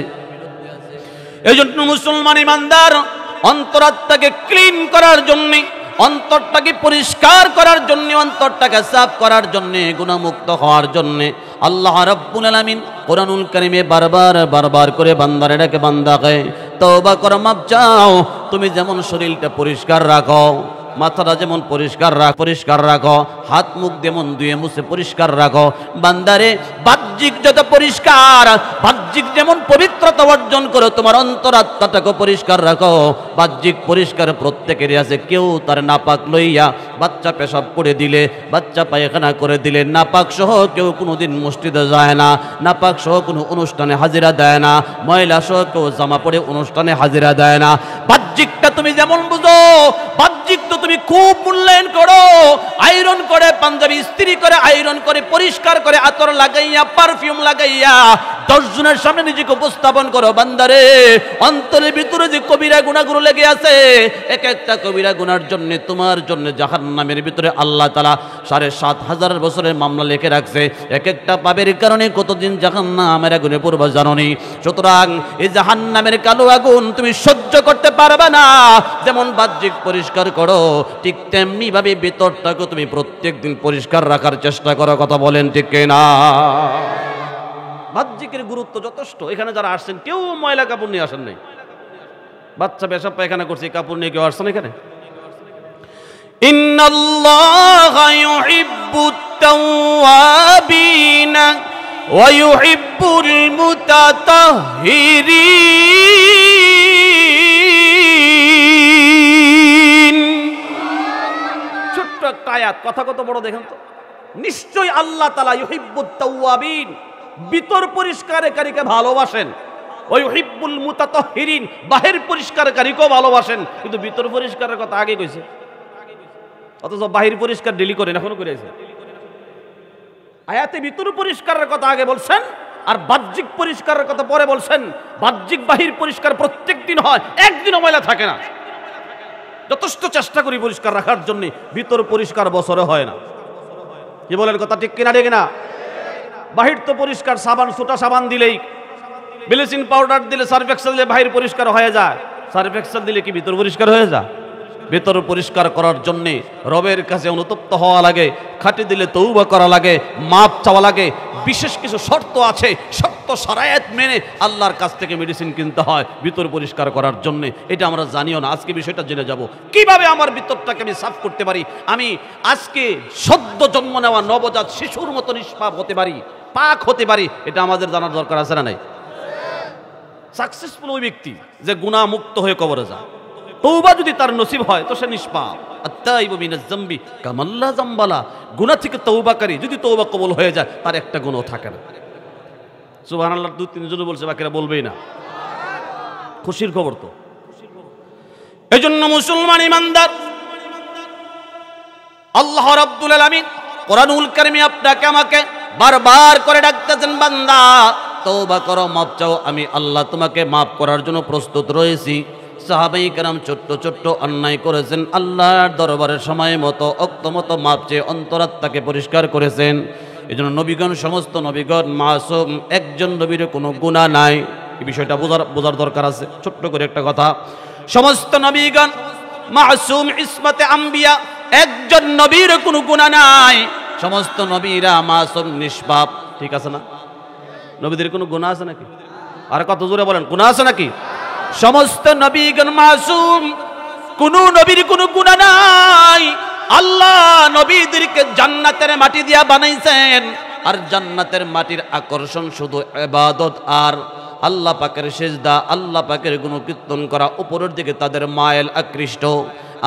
এই জন্য মুসলমান ইমানদার অন্তরাত্মাকে ক্লিন করার জন্য, অন্তরটাকে পরিষ্কার করার জন্য, অন্তরটাকে সাফ করার জন্য, গুনাহমুক্ত হওয়ার জন্য আল্লাহ রাব্বুল আলামিন কোরআনুল কারীমে বারবার বারবার করে বান্দারে ডাকে, বান্দাকে তওবা করো, মাপ চাও। তুমি যেমন শরীরটা পরিষ্কার রাখো, মাথাটা যেমন পরিষ্কার রাখো, হাত মুখ যেমন ধুয়ে মুছে পরিষ্কার রাখো, বান্দারে বাহ্যিক যত পরিষ্কার, বাহ্যিক যেমন পবিত্রতা অর্জন করো, তোমার অন্তরাত্মাটাকে পরিষ্কার রাখো। বাহ্যিক পরিষ্কার প্রত্যেকেরই আছে। কেউ তার নাপাক লইয়া বাচ্চা পেশাব করে দিলে, বাচ্চা পায়খানা করে দিলে, নাপাক সহ কেউ কোনোদিন মসজিদে যায় না, নাপাক সহ কোনো অনুষ্ঠানে হাজিরা দেয় না, ময়লা সহ কেউ জামা পরে অনুষ্ঠানে হাজিরা দেয় না। বাহ্যিকটা তুমি যেমন বুঝো, বাহ্যিক তো তুমি খুব মূল্যায়ন করো, আয়রন করে, পাঞ্জাবি ইস্ত্রি করে, আয়রন করে, পরিষ্কার করে, আতর লাগাইয়া, পারফিউম লাগাইয়া 10 জনের সামনে নিজেকে উপস্থাপন করো। বান্দারে অন্তরের ভিতরে যে কবিরা গুনাহগুলো লেগে আছে, এক একটা কবিরা গুনার জন্য তোমার জন্য জাহান্নামের ভিতরে আল্লাহ তাআলা 7,500 বছরের মামলা লিখে রাখছে। এক একটা পাপের কারণে কতদিন জাহান্নামের আগুনে পড়বা জানোনি? সুতরাং এই জাহান্নামের কালো আগুন তুমি সহ্য করতে পারবে না। যেমন বাহ্যিক পরিষ্কার করো, ঠিক তেমনি ভাবে ভিতরটাকে তুমি প্রত্যেকদিন পরিষ্কার রাখার চেষ্টা করো। কথা বলেন ঠিক কিনা? বাহ্যিকের গুরুত্ব যথেষ্ট। এখানে যারা আসছেন কেউ ময়লা কাপড় নিয়ে আসেন নাই, বাচ্চা পেশাব পায়খানা করছে, কাপড় নিয়ে কেউ আসছেন এখানে? ইন্নাল্লাহা ইউহিব্বুত তাওয়াবিনা ওয়া ইউহিব্বুল মুতাতাহহিরিন। ছোট্ট একটা আয়াত, কথা কত বড় দেখেন তো। নিশ্চয়ই আল্লাহ তাআলা ইউহিব্বুত তাওয়াবিন, ভিতর পরিষ্কারকারীকে ভালোবাসেন, ওই হিব্বুল মুতাতাহহিরিন বাহির পরিষ্কারকারীকেও ভালোবাসেন, কিন্তু ভিতর পরিষ্কারের কথা আগে কইছে, অথচ বাহির পরিষ্কার ডেলি করেন, এখনো করেছে। আয়াতে ভিতর পরিষ্কারের কথা আগে বলছেন আর বাহ্যিক পরিষ্কারের কথা পরে বলছেন। বাহ্যিক বাহির পরিষ্কার প্রত্যেক দিন হয়, একদিনও ময়লা থাকে না। যথেষ্ট চেষ্টা করি পরিষ্কার রাখার জন্য, ভিতর পরিষ্কার বছরে হয় না। কি বলেন, কথা ঠিক কিনা ঠিক না? বাহির তো পরিষ্কার, সাবান ছোটা সাবান দিলেই, ব্লিচিং পাউডার দিলে, সার্ফ এক্সেল দিলে বাহির পরিষ্কার হয়ে যায়। সার্ফ এক্সেল দিলে কি ভিতর পরিষ্কার হয়ে যায়? ভিতর পরিষ্কার করার জন্য রবের কাছে অনুতপ্ত হওয়া লাগে, খাঁটি দিলে তৌবা করা লাগে, মাপ চাওয়া লাগে। বিশেষ কিছু শর্ত আছে, শর্ত শরায়াত মেনে আল্লাহর কাছ থেকে মেডিসিন কিনতে হয় ভিতর পরিষ্কার করার জন্য। এটা আমরা জানিও না, আজকে বিষয়টা জেনে যাব। কিভাবে আমার ভিতরটাকে আমি সাফ করতে পারি, আমি আজকে সদ্য জন্ম নেওয়া নবজাত শিশুর মতো নিষ্পাপ হতে পারি, পাক হতে পারি, এটা আমাদের জানার দরকার আছে না নাই? সাকসেসফুল ওই ব্যক্তি যে গুনাহ মুক্ত হয়ে কবরে যায়। তওবা যদি তার নসিব হয় তো সে নিষ্পাপ। আত্তাইবু মিনাজ যামবি কামাল্লা যামবালা, গুনাহ থেকে তওবাকারী যদি তওবা কবুল হয়ে যায় তার একটা গুনাহ থাকে না। সুবহানাল্লাহ, দুই তিনজন বলছে, বাকিরা বলবেই না। খুশির খবর তো। এজন্য মুসলমান ইমানদার, আল্লাহ রাব্বুল আলামিন কোরআনুল কারীমে আপনাকে আমাকে বারবার করে ডাকতেছেন, বান্দা তওবা করো, মাপ চাও, আমি আল্লাহ তোমাকে মাফ করার জন্য প্রস্তুত রয়েছি। সাহাবায়ে কেরাম ছোট্ট ছোট্ট অন্যায় করেছেন, আল্লাহর দরবারে সময় মতো অক্ত মতো মাপ চেয়ে অন্তরাত্মাকে পরিষ্কার করেছেন। এই জন্য নবীগণ, সমস্ত নবীগণ মাসুম, একজন নবীর কোনো গুনাহ নাই। এই বিষয়টা বোঝার দরকার আছে। ছোট্ট করে একটা কথা, সমস্ত নবীগণ মাসুম, ইসমাতে আম্বিয়া, একজন নবীর কোনো গুনাহ নাই। সমস্ত নবীরা মাসুম, নিষ্পাপ, ঠিক আছে না? নবীদের কোনো গুনাহ আছে নাকি? আর কত জোরে বলেন, গুনাহ আছে নাকি? সমস্ত নবীগণ মাসুম, কোন নবীর কোনো গুনাহ নাই। আল্লাহ নবীদেরকে জান্নাতের মাটি দিয়া বানাইছেন, আর জান্নাতের মাটির আকর্ষণ শুধু ইবাদত আর আল্লাহ পাকের সিজদা, আল্লাহ পাকের গুণকীর্তন করা, উপরের দিকে তাদের মাইল আকৃষ্ট।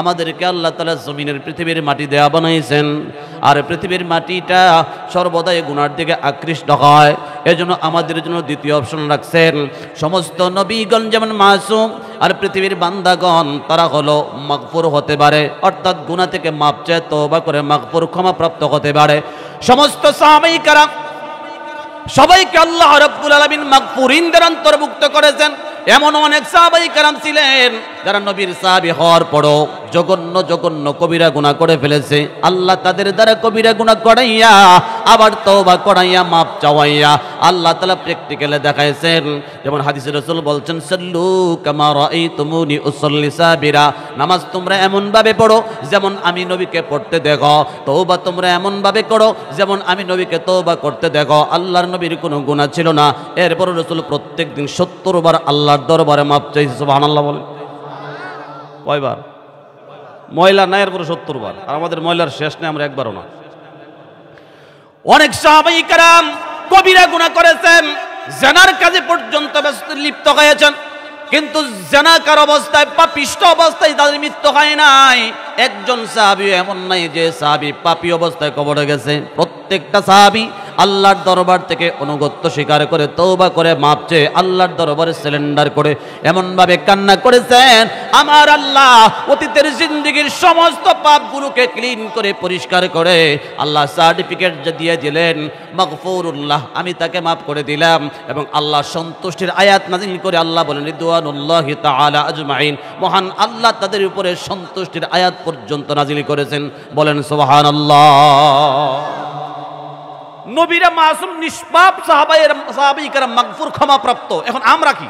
আমাদেরকে আল্লাহ তাআলা জমিনের পৃথিবীর মাটি দেয়া বানাইছেন, আর পৃথিবীর মাটিটা সর্বদাই গুনার দিকে আকৃষ্ট হয়। এজন্য আমাদের জন্য দ্বিতীয় অপশন রাখছেন, সমস্ত নবীগণ যেমন মাসুম, আর পৃথিবীর বান্দাগণ তারা হলো মাগফুর হতে পারে, অর্থাৎ গুনাহ থেকে মাপ চেয়ে তওবা করে মাগফুর, ক্ষমাপ্রাপ্ত হতে পারে। সমস্ত সাহাবায়ে কেরাম সবাইকে আল্লাহ রাব্বুল আলামিন মাগফুরিনদের অন্তর্ভুক্ত করেছেন। এমন অনেক সাহাবায়ে কেরাম ছিলেন যারা নবীর সাহাবী হওয়ার পরও জঘন্য জঘন্য কবিরা গুনাহ করে ফেলেছে। আল্লাহ তাদের দ্বারা কবিরা গুনাহ করাইয়া আবার তওবা করাইয়া মাপ চাওয়াইয়া আল্লাহ তাআলা প্র্যাকটিক্যালে দেখাইছেন। যেমন হাদিসে রাসূল বলছেন, সাল্লু কামা রাআইতুমুনি উসাল্লি সাবিরা, নামাজ তোমরা এমন ভাবে পড়ো যেমন আমি নবীকে পড়তে দেখো, তওবা তোমরা এমন ভাবে করো যেমন আমি নবীকে তওবা করতে দেখো। আল্লাহর নবীর কোনো গুনাহ ছিল না, এরপর রাসূল প্রত্যেকদিন 70 বার আল্লাহর দরবারে মাপ চাইছে। সুবহানাল্লাহ বলে। কয়বার? ময়লা নাই, এরপরে 70 বার। আর আমাদের ময়লার শেষ নেই, আমরা একবারও না। অনেক সাহাবায়ে কেরাম কবিরা গুনাহ করেছেন, জিনার কাজে পর্যন্ত লিপ্ত হয়েছেন, কিন্তু জিনাকার অবস্থায়, পাপিষ্ঠ অবস্থায় তাদের মৃত্যু হয় নাই। একজন সাহাবী এমন নাই যে সাহাবী পাপী অবস্থায় কবরে গেছে। প্রত্যেকটা সাহাবী আল্লাহর দরবার থেকে অনুগত্য স্বীকার করে তওবা করে মাপ চেয়ে আল্লাহর দরবারে সিলিন্ডার করে এমনভাবে কান্না করেছেন, আমার আল্লাহ অতীতের জিন্দেগীর সমস্ত পাপগুলোকে ক্লিন করে পরিষ্কার করে আল্লাহ সার্টিফিকেট দিয়ে দিলেন, মাগফুরুল্লাহ, আমি তাকে মাফ করে দিলাম। এবং আল্লাহ সন্তুষ্টির আয়াত নাযিল করে আল্লাহ বলেন, রিদওয়ানুল্লাহি তাআলা আজমাইন, মহান আল্লাহ তাদের উপরে সন্তুষ্টির আয়াত পর্যন্ত নাযিল করেছেন। বলেন সুবহানাল্লাহ। নবীরা মাসুম, নিষ্পাপ, সাহাবায়ে কেরাম মাগফুর, ক্ষমাপ্রাপ্ত। এখন আমরা কি?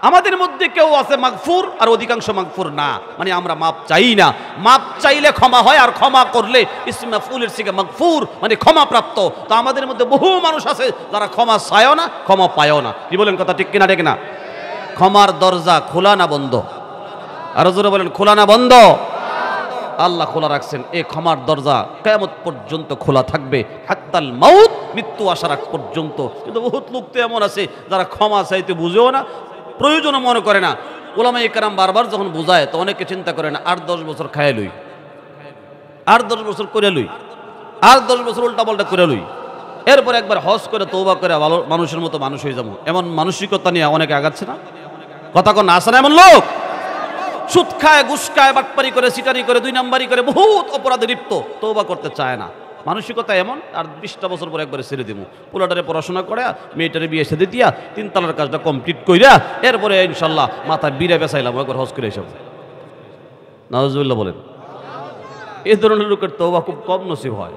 আমাদের মধ্যে কেউ আছে মাগফুর আর অধিকাংশ মাগফুর না, মানে আমরা মাপ চাই না। মাপ চাইলে ক্ষমা হয়, আর ক্ষমা করলে ইসমে মাফউলের সিগা মাগফুর, মানে ক্ষমাপ্রাপ্ত। তো আমাদের মধ্যে বহু মানুষ আছে যারা ক্ষমা চায়ও না, ক্ষমা পায়ও না। কি বলেন, কথা ঠিক কিনা ঠিক না? ক্ষমার দরজা খোলা না বন্ধ? আরো জোরে বলেন, খোলা না বন্ধ? আল্লাহ খোলা রাখছেন। এই ক্ষমার দরজা কিয়ামত পর্যন্ত খোলা থাকবে, হাত্তাল মাউত, মৃত্যু আসার আগ পর্যন্ত। কিন্তু বহুত লোক তো এমন আছে যারা ক্ষমা চাইতে বুঝেও না, প্রয়োজনও মনে করে না। উলামায়ে কেরাম বারবার যখন বুঝায় তো অনেকে চিন্তা করে না, 8-10 বছর খায় লই, 8-10 বছর করে লই, 8-10 বছর উল্টা পাল্টা করে লই। এরপর একবার হজ করে তওবা করে ভালো মানুষের মতো মানুষ হয়ে যাবো, এমন মানসিকতা নিয়ে অনেকে আগাচ্ছে না? কথা কোন আসে না? এমন লোক সুদ খায়, ঘুষ খায়, বাটপারি করে, সিটারি করে, 2 নাম্বারি করে, বহুত অপরাধে লিপ্ত, তওবা করতে চায় না। মানসিকতা এমন, আর 20টা বছর পর একবারে ছেড়ে দিব, পোলাটারে পড়াশোনা করে, মেয়েটারে বিয়ে সাথে দিয়া 3 তালার কাজটা কমপ্লিট কইরা এরপরে ইনশাল্লাহ মাথা বিড়ে বেসাইলাম, একবার হজ করে এসব। নাউজুবিল্লাহ বলেন। এই ধরনের লোকের তওবা খুব কম নসিব হয়।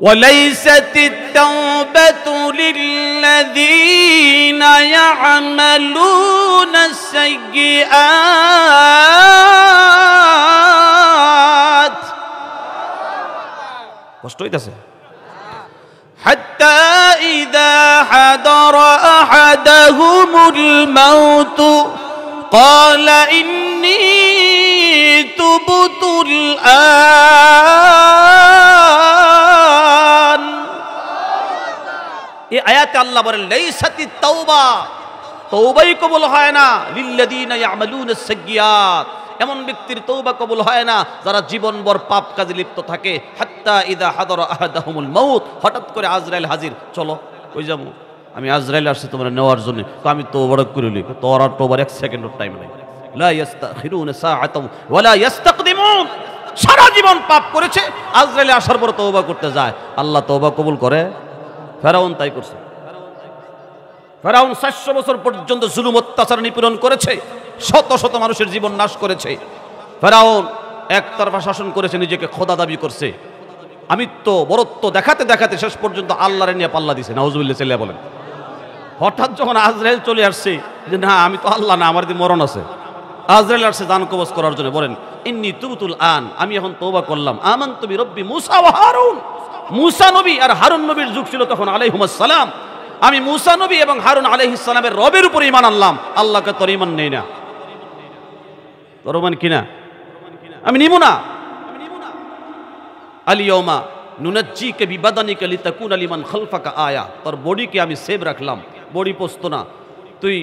وليست التوبة للذين يعملون السيئات কষ্ট হইতাছে। حتى إذا حضر أحدهم الموت قال إني تبت الآن। এই আয়াতে আল্লাহ বলেন লাইসাতিত তাওবা, তওবাই কবুল হয় না লিল্লাযিনা ইয়ামালুনাস সাইয়্যাত, এমন ব্যক্তির তওবা কবুল হয় না যারা জীবনভর পাপ কাজে লিপ্ত থাকে। হাত্তা ইযা হাদারা আহাদাহুমুল মাউত, হঠাৎ করে আজরাইল হাজির, চলো কই যাবো, আমি আজরাইল আসছে তোমার নেওয়ার জন্য, আমি তওবা করিলি, তোর আর তওবার 1 সেকেন্ডের টাইম নাই। লা ইস্তাখিরুনা সাআতাও ওয়ালা ইস্তাকদিমুন, সারা জীবন পাপ করেছে, আজরাইল আসার পর তওবা করতে যায়, আল্লাহ তওবা কবুল করে? ফেরাউন তাই করছে। ফেরাউন 400 বছর পর্যন্ত জুলুম, অত্যাচার, নিপীড়ন করেছে, শত শত মানুষের জীবন নাশ করেছে। ফেরাউন একতরফা শাসন করেছে, নিজেকে খোদা দাবি করছে, আমিত্ব বরত্ব দেখাতে দেখাতে শেষ পর্যন্ত আল্লাহরে নিয়ে পাল্লা দিছে। নাউজুবিল্লাহ ছেলে বলেন। হঠাৎ যখন আজরাইল চলে আসছে যে না আমি তো আল্লাহ না, আমার দিন মরণ আছে, আজরাইল আসছে জান কবজ করার জন্য, বলেন ইন্নী তুবতুল আন, আমি এখন তওবা করলাম, আমানতু বিরব্বি মুসা ওয়া হারুন, মুসা নবী আর হারুন নবীর যুগ ছিল তখন আলাইহিমুস সালাম, আমি মুসা নবী এবং হারুন আলাইহিস সালামের রবের উপর ঈমান আনলাম, আল্লাহকে তোর ঈমান নেই না, তোর ঈমান কিনা আমি নিব না। আলিয়াউমা নুনাজ্জিকা বিবাদানিকা লিতাকুনা লিমান খালফাকা আয়া, তোর বডিকে আমি সেভ রাখলাম, বডি পোস্ত না, তুই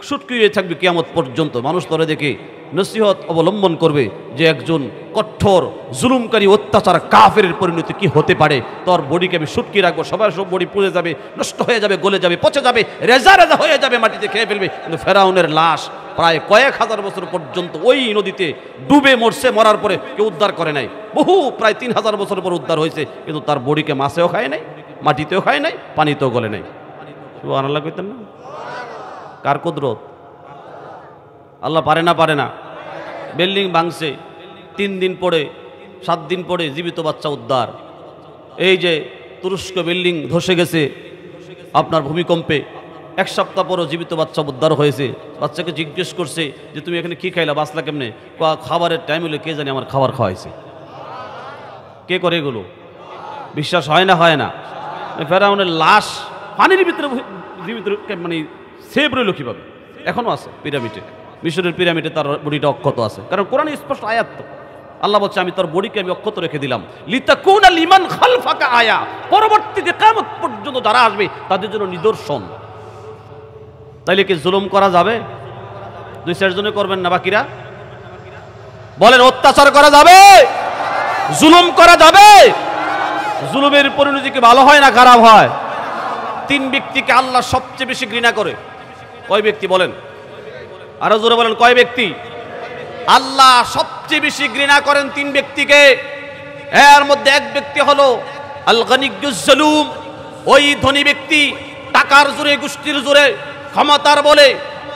শুটকি হয়ে থাকবি কিয়ামত পর্যন্ত। মানুষ তোরে দেখে নসিহত অবলম্বন করবে যে একজন কঠোর জুলুমকারী অত্যাচার কাফেরের পরিণতি কি হতে পারে, তোর বডিকে আমি শুটকি রাখবো, সবার সব বডি পুড়ে যাবে, নষ্ট হয়ে যাবে, গলে যাবে, পচে যাবে, রেজা রেজা হয়ে যাবে, মাটিতে খেয়ে ফেলবে। কিন্তু ফেরাউনের লাশ প্রায় কয়েক হাজার বছর পর্যন্ত ওই নদীতে ডুবে মরছে, মরার পরে কেউ উদ্ধার করে নাই, বহু প্রায় 3000 বছর পর উদ্ধার হয়েছে, কিন্তু তার বডিকে মাছেও খায় নাই, মাটিতেও খায় নাই, পানিতেও গলে নাই। সুবহানাল্লাহ কইতেন না? কার কুদরত? আল্লাহ পারে না, পারে না। বিল্ডিং ভাঙছে, 3 দিন পরে 7 দিন পরে জীবিত বাচ্চা উদ্ধার। এই যে তুরস্ক বিল্ডিং ধসে গেছে আপনার ভূমিকম্পে, 1 সপ্তাহ পরও জীবিত বাচ্চা উদ্ধার হয়েছে। বাচ্চাকে জিজ্ঞেস করছে যে তুমি এখানে কি খাইলা, বাঁচলা কেমনে? খাবারের টাইম হলে কে জানে আমার খাবার খাওয়াইছে। কে করে এগুলো? বিশ্বাস হয় না? হয় না? ফেরাউনের লাশ পানির ভিতরে জীবিত মানে সেভ রইল কিভাবে? এখনো আছে পিরামিডে, মিশরের পিরামিডে তার বডিটা অক্ষত আছে, কারণ কোরআনে স্পষ্ট আয়াত তো। আল্লাহ বলছে আমি তোর বডিকে আমি অক্ষত রেখে দিলাম, লিতাকুনা লিমান খালফাকা আয়া, পরবর্তীতে কিয়ামত পর্যন্ত যারা আসবে তাদের জন্য নিদর্শন। তাইলে কি জুলুম করা যাবে? 2-4 জনে করবেন না, বাকিরা বলেন অত্যাচার করা যাবে? জুলুম করা যাবে? জুলুমের পরিণতি কি ভালো হয় না খারাপ হয়? 3 ব্যক্তিকে আল্লাহ সবচেয়ে বেশি ঘৃণা করে। কয় ব্যক্তি বলেন? আরো জোরে বলেন, কয় ব্যক্তি আল্লাহ সবচেয়ে বেশি ঘৃণা করেন? 3 ব্যক্তিকে। এর মধ্যে এক ব্যক্তি হলো আল গনিয়ুজ জালুম, ওই ধনী ব্যক্তি, টাকার জোরে, গোষ্ঠীর জোরে, ক্ষমতার বলে,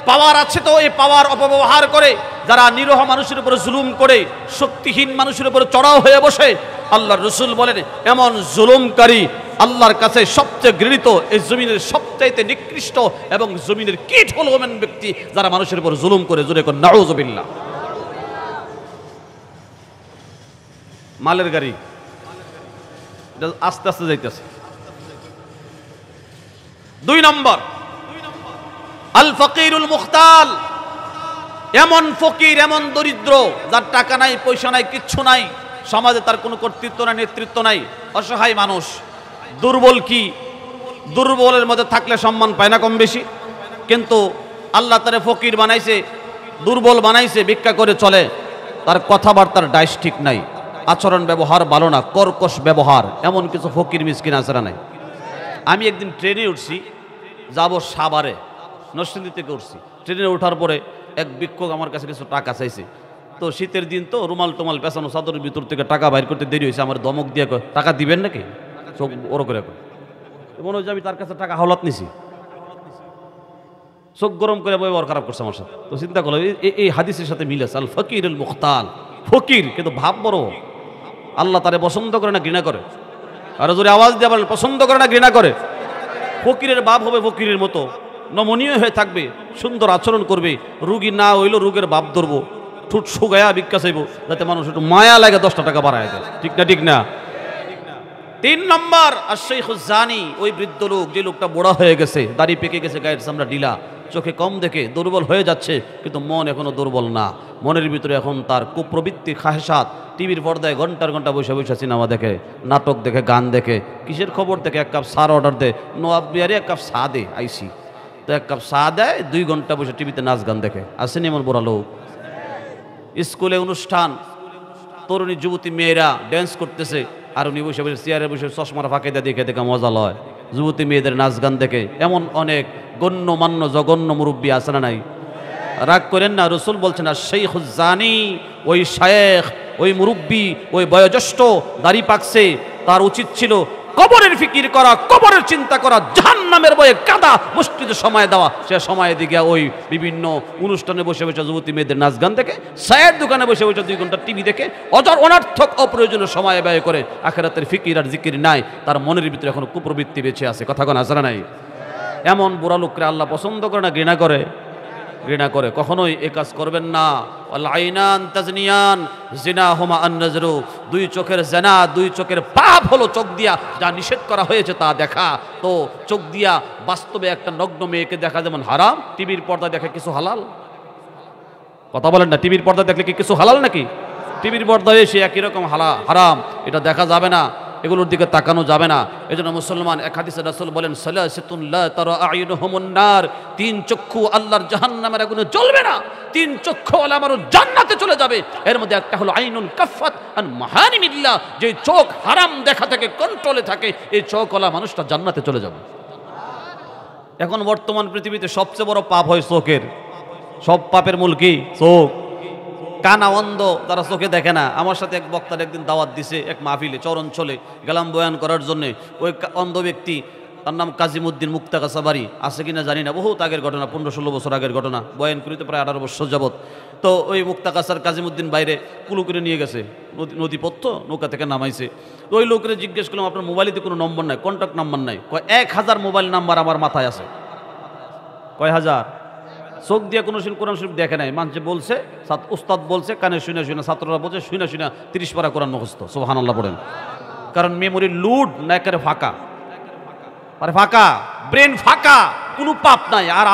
পাওয়ার আছে তো এই পাওয়ার অপব্যবহার করে যারা নিরীহ মানুষের উপর জুলুম করে, শক্তিহীন মানুষের উপর চড়াও হয়ে বসে। আল্লাহর রাসূল বলেন এমন জুলুমকারী আল্লাহর কাছে সবচেয়ে ঘৃণিত, এই জমিনের সবচাইতে নিকৃষ্ট এবং জমিনের কীট হলো এমন ব্যক্তি যারা মানুষের উপর জুলুম করে। জোরে করে নাউযুবিল্লাহ। মালের গাড়ি এটা আস্তে আস্তে যাইতেছে। 2 নম্বর আল ফকিরুল মুখতাল, এমন ফকির, এমন দরিদ্র যার টাকা নাই, পয়সা নাই, কিচ্ছু নাই, সমাজে তার কোনো কর্তৃত্ব নাই, নেতৃত্ব নাই, অসহায় মানুষ। দুর্বল কি? দুর্বলের মধ্যে থাকলে সম্মান পায় না কম বেশি? কিন্তু আল্লাহ তারে ফকির বানাইছে, দুর্বল বানাইছে, ভিক্ষা করে চলে, তার কথাবার্তার ডাইস ঠিক নাই, আচরণ ব্যবহার ভালো না, কর্কশ ব্যবহার। এমন কিছু ফকির মিসকিন আছে না নাই? আমি একদিন ট্রেনে উঠছি, যাব সাভারে, নরসিংদী থেকে উঠছি। ট্রেনে ওঠার পরে এক ভিক্ষুক আমার কাছে কিছু টাকা চাইছে। তো শীতের দিন তো রুমাল টুমাল পেছানো চাদরের ভিতর থেকে টাকা বাইর করতে দেরি হয়েছে। আমার ধমক দিয়ে কয়, টাকা দিবেন নাকি? চোখ ওর করে মনে হয় যে আমি তার কাছে টাকা হাওলাত নিছি। চোখ গরম করে ব্যবহার খারাপ করছে আমার সাথে। তো চিন্তা করলাম এই হাদিসের সাথে মিলেছে, আল ফকির আল মুখতাল, ফকির কিন্তু ভাব বড়। আল্লাহ তারে পছন্দ করে না ঘৃণা করে? আর যদি আওয়াজ দিয়ে বলেন, পছন্দ করে না ঘৃণা করে? ফকিরের বাপ হবে ফকিরের মতো, নমনীয় হয়ে থাকবে, সুন্দর আচরণ করবে, রুগী না হইলেও রোগের বাপ ধরবো, ঠুট শুগায়া ভিক্ষা চাইবো, যাতে মানুষ একটু মায়া লাগে 10টা টাকা বাড়ায় দেয়। ঠিক না ঠিক না? 3 নম্বর আর শেখুজ জানি, ওই বৃদ্ধ লোক, যে লোকটা বুড়া হয়ে গেছে, দাড়ি পেকে গেছে, গায়ের চামড়া ঢিলা, চোখে কম দেখে, দুর্বল হয়ে যাচ্ছে, কিন্তু মন এখনো দুর্বল না। মনের ভিতরে এখন তার কুপ্রবৃত্তি, খাহেসাত, টিভির পর্দায় ঘন্টার ঘন্টা বসে বসে সিনেমা দেখে, নাটক দেখে, গান দেখে, কিসের খবর দেখে, 1 কাপ চার অর্ডার দেয়, নবাব বিহারি 1 কাপ চা দে আইসি, তো 1 কাপ চা দেয়, 2 ঘন্টা বসে টিভিতে নাচ গান দেখে। আসেনি এমন বুড়া লোক? স্কুলে অনুষ্ঠান, তরুণী যুবতী মেয়েরা ড্যান্স করতেছে, আর উনি বসে বসে চেয়ারে বসে চশমার ফাঁকে দিয়ে দেখে দেখে মজা লয়, যুবতী মেয়েদের নাচ গান দেখে। এমন অনেক গণ্যমান্য জঘন্য মুরব্বী আছে না নাই? রাগ করেন না, রসুল বলছেন আর শেখুজ জানি, ওই শায়েখ, ওই মুরব্বী, ওই বয়োজ্যেষ্ঠ দাড়ি পাকছে, তার উচিত ছিল কবরের ফিকির করা, কবরের চিন্তা করা, জাহান্নামের ভয়ে কাদা মসজিদে সময় দেওয়া। সে সময় দিকে ওই বিভিন্ন অনুষ্ঠানে বসে বসে যুবতী মেয়েদের নাচ গান দেখে, চায়ের দোকানে বসে বসে 2 ঘন্টা টিভি দেখে, অনর্থক অপ্রয়োজনীয় সময় ব্যয় করে। আখিরাতের ফিকির আর জিকির নাই, তার মনের ভিতরে এখন কুপ্রবৃত্তি বেঁচে আছে। কথা কোন আসারা নাই? এমন বুড়া লোককে আল্লাহ পছন্দ করে না ঘৃণা করে? ঘৃণা করে। কখনোই এ কাজ করবেন না। আইনান তাজনিয়ান জিনাহুমা আন-নাজরু, 2 চোখের জিনা, 2 চোখের পাপ হলো চোখ দিয়া যা নিষেধ করা হয়েছে তা দেখা। তো চোখ দিয়া বাস্তবে একটা নগ্ন মেয়েকে দেখা যেমন হারাম, টিভির পর্দা দেখে কিছু হালাল? কথা বলেন না, টিভির পর্দা দেখলে কি কিছু হালাল নাকি? টিভির পর্দায় এসে একই রকম হারাম, এটা দেখা যাবে না, এগুলোর দিকে তাকানো যাবে না। এজন্য মুসলমান, এক হাদিসে রাসূল বলেন, সালাসাতুন লা তারা আয়ুনুহুমুন নার, 3 চক্ষু আল্লাহর জাহান্নামের আগুনে জ্বলবে না, 3 চক্ষু ওয়ালা মানুষ জান্নাতে চলে যাবে। এর মধ্যে একটা হলো আইনুন কাফাত আন মাহারিমিল্লাহ, যে চোখ হারাম দেখা থেকে কন্ট্রোলে থাকে, এই চোখওয়ালা মানুষটা জান্নাতে চলে যাবে। এখন বর্তমান পৃথিবীতে সবচেয়ে বড় পাপ হয় চোখের। সব পাপের মূল কি? চোখ। কানা অন্ধ, তারা চোখে দেখে না। আমার সাথে এক বক্তার একদিন দাওয়াত দিছে এক মাহফিলে, চর অঞ্চলে গেলাম বয়ান করার জন্যে। ওই অন্ধ ব্যক্তি, তার নাম কাজিমুদ্দিন, মুক্তাগাছা বাড়ি, আছে কিনা জানি না, বহুত আগের ঘটনা, 15-16 বছর আগের ঘটনা, বয়ান করিতে প্রায় 18 বছর যাবত। তো ওই মুক্তাগাছার কাজিমুদ্দিন বাইরে কুলু করে নিয়ে গেছে, নদী পথ্য, নৌকা থেকে নামাইছে। তো ওই লোকের জিজ্ঞেস করলাম, আপনার মোবাইলেতে কোনো নম্বর নাই, কন্ট্যাক্ট নাম্বার নাই? কয় 1000 মোবাইল নাম্বার আমার মাথায় আছে। কয় হাজার? চোখ দিয়ে কোনো কোরআন শরীফ দেখে নাই, মানুষে বলছে, উস্তাদ বলছে, কানে শুনে শুনে, ছাত্ররা বলছে, শুনে শুনে 30 পারা কোরআন মুখস্থ। সুবহানাল্লাহ পড়েন। কারণ মেমোরি লুড না, একেবারে ফাঁকা, আরে ফাঁকা, ব্রেন ফাঁকা, কোনো পাপ নাই। আর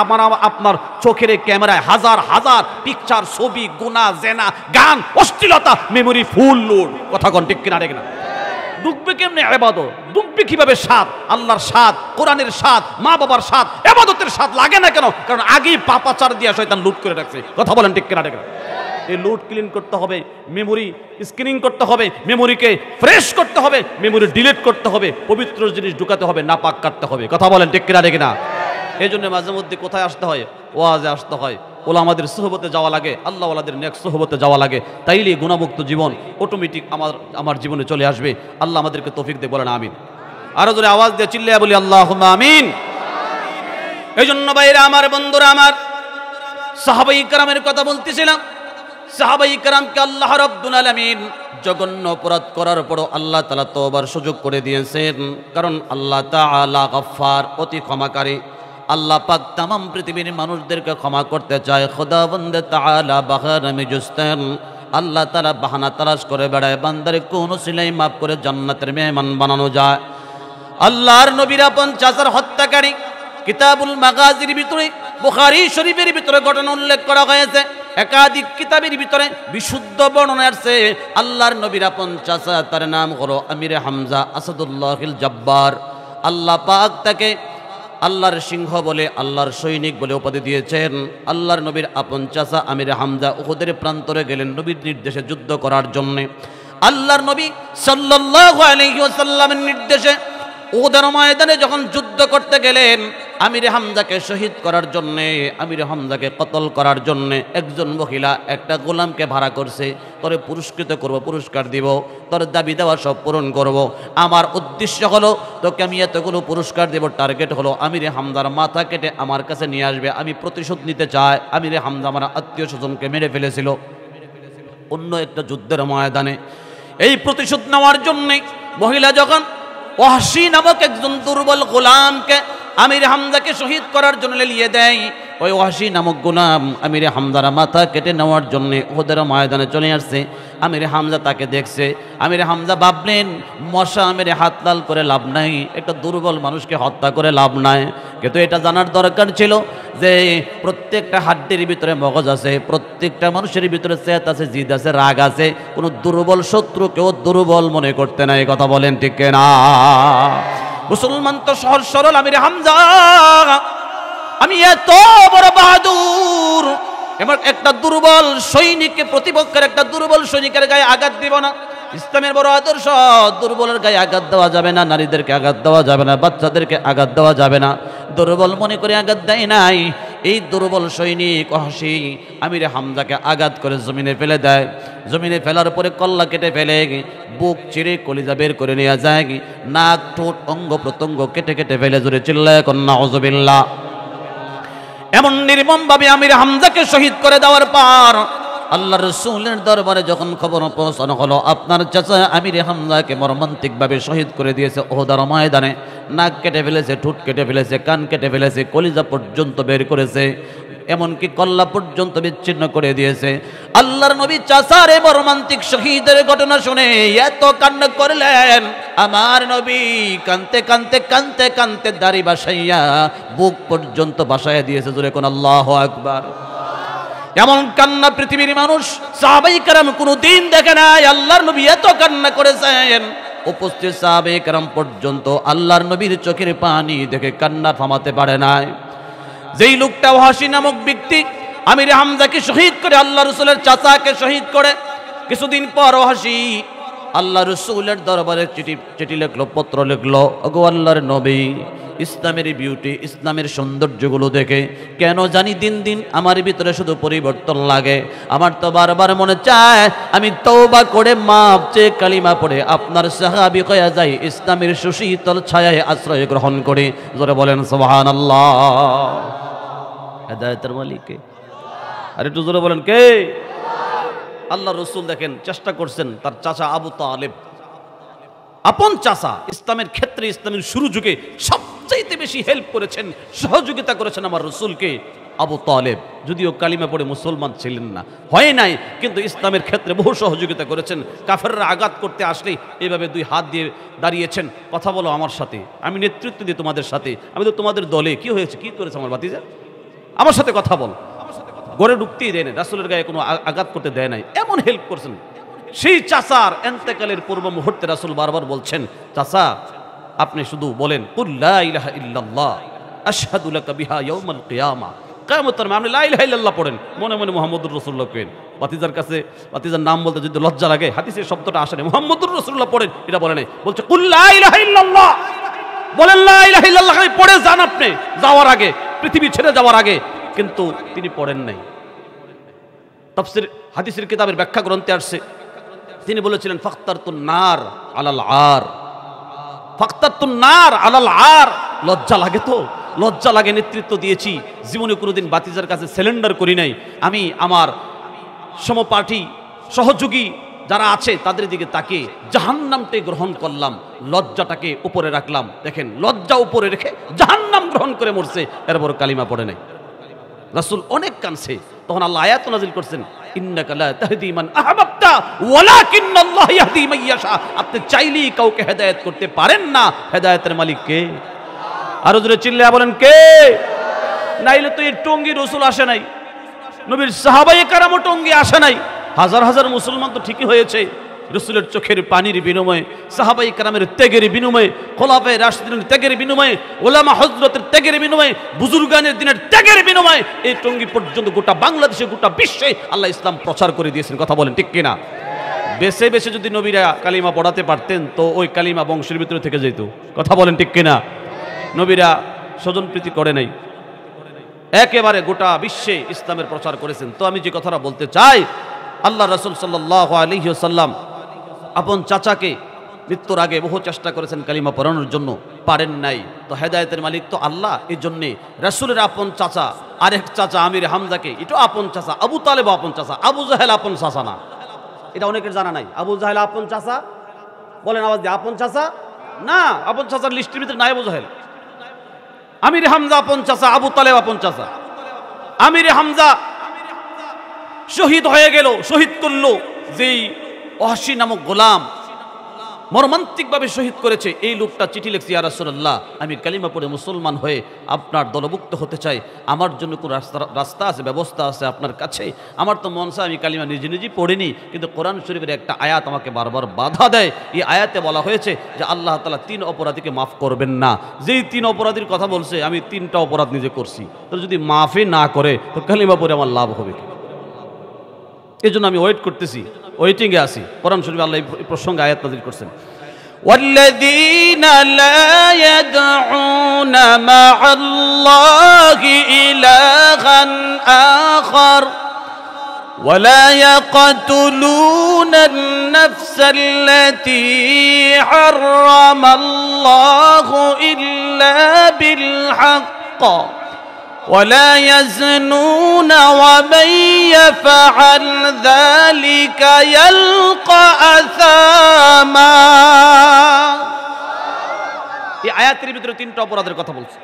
আপনার চোখের ক্যামেরায় হাজার হাজার পিকচার, ছবি, গুনাহ, জেনা, গান, অশ্লীলতা, মেমোরি ফুল লোড। কথা কোন ঠিক কিনা? ঠিক না? ঢুকবে কেমনে ইবাদত? ঢুকবে কিভাবে? স্বাদ, আল্লাহর স্বাদ, কোরআনের স্বাদ, মা বাবার স্বাদ, ইবাদতের স্বাদ লাগে না কেন? কারণ আগেই পাপাচার দিয়া শয়তান লুট করে রাখছে। কথা বলেন ঠিক কিনা? ঠিক না? এই লুট ক্লিন করতে হবে, মেমোরি স্ক্রিনিং করতে হবে, মেমোরিকে ফ্রেশ করতে হবে, মেমোরি ডিলিট করতে হবে, পবিত্র জিনিস ঢুকাতে হবে, নাপাক কাটতে হবে। কথা বলেন ঠিক কিনা? ঠিক না? এই জন্য মাঝে মধ্যে কোথায় আসতে হয়? ওয়াজে আসতে হয়, ওলামাদের সোহবতে যাওয়া লাগে, আল্লাহ ওয়ালাদের নেক সোহবতে যাওয়া লাগে। তাইলে গুণামুক্ত জীবন অটোমেটিক আমার জীবনে চলে আসবে। আল্লাহ আমাদেরকে তৌফিক দিয়ে বলেন আমিন। আরো জোরে আওয়াজ দিয়ে চিল্লায়া বলি আল্লাহুম্মা আমিন। এই জন্য ভাইরা আমার, বন্ধুরা আমার, সাহাবায়ে কেরামের কথা বলতেছিলাম। সাহাবায়ে কেরামকে আল্লাহ রাব্বুল আলামিন জঘন্য অপরাধ করার পরও আল্লাহ তাআলা তওবার সুযোগ করে দিয়েছেন। কারণ আল্লাহ তাআলা গফফার, অতি ক্ষমাকারী। আল্লাহ পাক তামাম পৃথিবীর মানুষদেরকে ক্ষমা করতে চায়। খোদাবন্দ তাআলা বাহারামি জুস্তান, আল্লাহ তাআলা বাহানা তালাশ করে বেড়ায় বান্দারে কোন সিলাই মাফ করে জান্নাতের মেহমান বানানো যায়। আল্লাহর নবীর আপন চাচার হত্যাকারী, কিতাবুল মাগাজির ভিতরে, বুখারী শরীফের ভিতরে ঘটনা উল্লেখ করা হয়েছে। একাধিক কিতাবের ভিতরে বিশুদ্ধ বর্ণনা আছে। আল্লাহর নবীর আপন চাচা, তার নাম হলো আমির হামজা আসাদুল্লাহিল জব্বার। আল্লাহ পাক তাকে আল্লাহর সিংহ বলে, আল্লাহর সৈনিক বলে উপাধি দিয়েছেন। আল্লাহর নবীর আপন চাচা আমির হামজা উহুদের প্রান্তরে গেলেন নবীর নির্দেশে যুদ্ধ করার জন্য। আল্লাহর নবী সাল্লাল্লাহু আলাইহি ওয়াসাল্লামের নির্দেশে উহুদের ময়দানে যখন যুদ্ধ করতে গেলেন, আমির হামজাকে শহীদ করার জন্যে, আমির হামজাকে কতল করার জন্যে একজন মহিলা একটা গোলামকে ভাড়া করছে, তোরে পুরস্কৃত করব, পুরস্কার দিব, তোর দাবি দেওয়া সব পূরণ করব। আমার উদ্দেশ্য হলো তোকে আমি এতগুলো পুরস্কার দেব, টার্গেট হলো আমির হামজার মাথা কেটে আমার কাছে নিয়ে আসবে। আমি প্রতিশোধ নিতে চাই। আমির হামজা আমার আত্মীয় স্বজনকে মেরে ফেলেছিল অন্য একটা যুদ্ধের ময়দানে। এই প্রতিশোধ নেওয়ার জন্যে মহিলা যখন ওয়াহশী নামক একজন দুর্বল গোলামকে আমির হামজাকে শহীদ করার জন্য লিয়ে দেয়, ওই ওয়াহশী নামক গোলাম আমির হামজার মাথা কেটে নেওয়ার জন্য উহুদের ময়দানে চলে আসছে। আমির হামজা তাকে দেখছে। আমির হামজা ভাবলেন, মশা মেরে হাত লাল করে লাভ নাই, একটা দুর্বল মানুষকে হত্যা করে লাভ নাই। কিন্তু এটা জানার দরকার ছিল যে প্রত্যেকটা হাড্ডির ভিতরে মগজ আছে, প্রত্যেকটা মানুষের ভিতরে চেত আছে, জিদ আছে, রাগ আছে। কোনো দুর্বল শত্রুকেও দুর্বল মনে করতে নাই। কথা বলেন ঠিক না? মুসলমান তো সহজ সরল। আমির হামজা, আমি এত বড় বাহাদুর, এবার একটা দুর্বল সৈনিককে, প্রতিপক্ষের একটা দুর্বল সৈনিকের গায়ে আঘাত দিব না। ইসলামের বড় আদর্শ, দুর্বলের গায়ে আঘাত দেওয়া যাবে না, নারীদেরকে আঘাত দেওয়া যাবে না, বাচ্চাদেরকে আঘাত দেওয়া যাবে না। দুর্বল মনে করে আঘাত দেয় নাই। এই দুর্বল সৈনিক ওয়াহশী আমির হামজাকে আঘাত করে জমিনে ফেলে দেয়। জমিনে ফেলার পরে কল্লা কেটে ফেলে, বুক চিরে কলিজা বের করে নিয়ে যায়, নাক ঠোঁট অঙ্গ প্রত্যঙ্গ কেটে কেটে ফেলে, জোরে চিল্লায় কন্যা নাউযুবিল্লাহ। এমন নির্মমভাবে আমির হামজাকে শহীদ করে দেওয়ার পর আল্লাহ রাসূলের দরবারে যখন খবর পৌঁছানো হলো আপনার চাচা আমির হামজাকে মর্মান্তিকভাবে শহীদ করে দিয়েছে উহুদের ময়দানে, নাক কেটে ফেলেছে, ঠোঁট কেটে ফেলেছে, কান কেটে ফেলেছে, কলিজা পর্যন্ত বের করেছে, এমনকি কল্লা পর্যন্ত বিচ্ছিন্ন করে দিয়েছে। আল্লাহর নবী চাচার এই মর্মান্তিক শহীদের ঘটনা শুনে এত কান্না করলেন, আমার নবী কানতে কানতে কানতে কানতে দাড়ি বাসাইয়া বুক পর্যন্ত বাসাইয়া দিয়েছে। জোরে কোন আল্লাহু আকবার। এমন কান্না পৃথিবীর মানুষ সাহাবায়ে কেরাম কোনোদিন দেখে নাই। আল্লাহর নবী এত কান্না করেছেন, উপস্থিত সাহাবায়ে কেরাম পর্যন্ত আল্লাহর নবীর চোখের পানি দেখে কান্না থামাতে পারে নাই। যেই লোকটা ওয়াহশী নামক ব্যক্তি আমির হামজাকে শহীদ করে, আল্লাহ রাসূলের চাচাকে শহীদ করে, কিছুদিন পর ওয়াহশী আল্লাহ রাসূলের দরবারে চিঠি লিখলো, পত্র লিখলো, ওগো আল্লাহর নবী, ইসলামের বিউটি, ইসলামের সৌন্দর্যগুলো দেখে কেন জানি দিন দিন আমার ভিতরে শুধু পরিবর্তন লাগে। আমার তো বারবার মনে চায় আমি তওবা করে মাপ চেয়ে কালিমা পড়ে আপনার সাহাবী হয়ে যাই, ইসলামের সুশীতল ছায়ায় আশ্রয় গ্রহণ করে। জোরে বলেন সুবহানাল্লাহ। হেদায়েতের মালিক কে? আর একটু জোরে বলেন কে? আল্লাহ রাসূল দেখেন চেষ্টা করছেন তার চাচা আবু তালেব, আপন চাচা, ইসলামের ক্ষেত্রে ইসলামের শুরু যুগে সবচাইতে বেশি হেল্প করেছেন, সহযোগিতা করেছেন আমার রাসূলকে আবু তালেব। যদিও কালিমা পড়ে মুসলমান ছিলেন না, হয় নাই, কিন্তু ইসলামের ক্ষেত্রে বহু সহযোগিতা করেছেন। কাফেররা আঘাত করতে আসলে এইভাবে দুই হাত দিয়ে দাঁড়িয়েছেন, কথা বলো আমার সাথে, আমি নেতৃত্ব দিই তোমাদের সাথে, আমি তো তোমাদের দলে। কি হয়েছে, কি করেছে আমার ভাতিজা, আমার সাথে কথা বল। ঘরে ঢুকতেই দেয় না, রাসূলের গায়ে কোনো আঘাত করতে দেয় নাই, এমন হেল্প করছেন। সেই চাচার এন্তেকালের পূর্ব মুহূর্তে রাসূল বারবার বলছেন, চাচা আপনি শুধু বলেন কুল লা ইলাহা ইল্লাল্লাহ আশহাদু লাকা বিহা ইয়াউমাল কিয়ামা, কিয়ামতের মামে লা ইলাহা ইল্লাল্লাহ পড়েন, মনে মনে মুহাম্মদুর রাসূলুল্লাহ কইেন। ভাতিজার কাছে ভাতিজার নাম বলতে যদি লজ্জা লাগে, হাদিসে শব্দটা আসে না, মুহাম্মদুর রাসূলুল্লাহ পড়েন, এটা বলে নাই, বলছে কুল লা ইলাহা ইল্লাল্লাহ, বলেন লা ইলাহা ইল্লাল্লাহ, পড়ে যান আপনি যাওয়ার আগে, পৃথিবী ছেড়ে যাওয়ার আগে। কিন্তু তিনি পড়েন নাই। তাফসীর হাদিসের কিতাবের ব্যাখ্যা গ্রন্থে আসছে, তিনি বলেছিলেন ফাখতারতুন নার আলাল আর, ফাখতারতুন নার আলাল আর। লজ্জা লাগে তো, লজ্জা লাগে, নেতৃত্ব দিয়েছি, জীবনে কোনোদিন বাতিজার কাছে সিলিন্ডার করি নাই, আমি আমার সমপাঠী সহযোগী যারা আছে তাদের দিকে তাকিয়ে জাহান্নামটাই গ্রহণ করলাম, লজ্জাটাকে উপরে রাখলাম। দেখেন, লজ্জা উপরে রেখে জাহান্নাম গ্রহণ করে মরছে, এরপর কালিমা পড়ে নাই। রাসূল অনেক কাঁদছে, তখন আল্লাহ আয়াত নাযিল করছেন, ইন্নাকা লা তাহদি মান আহবাবতা ওয়ালাকিন্নাল্লাহ ইয়াহদি মান ইয়াশা। আপনি চাইলেই কাউকে হেদায়েত করতে পারেন না, হেদায়েতের মালিক কে? আরো জোরে চিল্লায়া বলেন কে? নাইলে তো এই টঙ্গী রাসূল আসে নাই, নবীর সাহাবায়ে কেরামও টঙ্গী আসে নাই। হাজার হাজার মুসলমান তো ঠিকই হয়েছে, রাসূলের চোখের পানির বিনিময়ে, সাহাবায়ে কেরামের ত্যাগের বিনিময়ে, খোলাফায়ে রাশিদিনের ত্যাগের বিনিময়ে, উলামা হযরতের ত্যাগের বিনিময়ে, বুজুর্গানের দিনের ত্যাগের বিনিময়ে এই টঙ্গী পর্যন্ত গোটা বাংলাদেশে, গোটা বিশ্বে আল্লাহ ইসলাম প্রচার করে দিয়েছেন। কথা বলেন ঠিক কিনা? বেছে বেছে যদি নবীরা কালিমা পড়াতে পারতেন তো ওই কালিমা বংশের ভিতরে থেকে যেত। কথা বলেন ঠিক কিনা? নবীরা স্বজনপ্রীতি করে নাই, একেবারে গোটা বিশ্বে ইসলামের প্রচার করেছেন। তো আমি যে কথাটা বলতে চাই, আল্লাহ রাসূল সাল্লাল্লাহু আলাইহি ওয়াসাল্লাম আপন চাচাকে মৃত্যুর আগে বহু চেষ্টা করেছেন কালিমা পড়ানোর জন্য, পারেন নাই। তো হেদায়েতের মালিক তো আল্লাহ, এই জন্যে রাসূলের আপন চাচা আরেক চাচা আমির হামজাকে, এটা আপন চাচা, আবু তালেব আপন চাচা, আবু জাহেল আপন চাচা না। এটা অনেকের জানা নাই। আবু জাহেল আপন চাচা, বলেন আওয়াজ দিয়ে, আপন চাচা না, আপন চাচার লিস্টের ভিতরে নাই আবু জাহেল। আমির হামজা আপন চাচা, আবু তালেব আপন চাচা। আমির হামজা শহীদ হয়ে গেল, শহীদ করলো যেই ওয়াহশী নামক গোলাম, মর্মান্তিকভাবে শহীদ করেছে। এই লোকটা চিঠি লিখছে, ইয়া রাসূলুল্লাহ, আমি কালিমা পড়ে মুসলমান হয়ে আপনার দলভুক্ত হতে চাই, আমার জন্য কোনো রাস্তা আছে, ব্যবস্থা আছে আপনার কাছে? আমার তো মন চায় আমি কালিমা নিজে নিজেই পড়িনি, কিন্তু কোরআন শরীফের একটা আয়াত আমাকে বারবার বাধা দেয়। এই আয়াতে বলা হয়েছে যে আল্লাহ তাআলা 3 অপরাধীকে মাফ করবেন না। যেই 3 অপরাধীর কথা বলছে, আমি 3টা অপরাধ নিজে করছি, তো যদি মাফই না করে তো কালিমা পড়ে আমার লাভ হবে কি? এই জন্য আমি ওয়েট করতেছি, ওয়েটিংয়ে আছি। কোরআন শরীফে আল্লাহ এই প্রসঙ্গে আয়াত নাযিল করছেন, والذين لا يدعون مع الله إلها آخر ولا يقتلون النفس التي حرم الله إلا بالحق ولا يزنون ومن يفعل ذلك يلقى أثاما। এই আয়াতের ভিতরে 3টা অপরাধের কথা বলছে।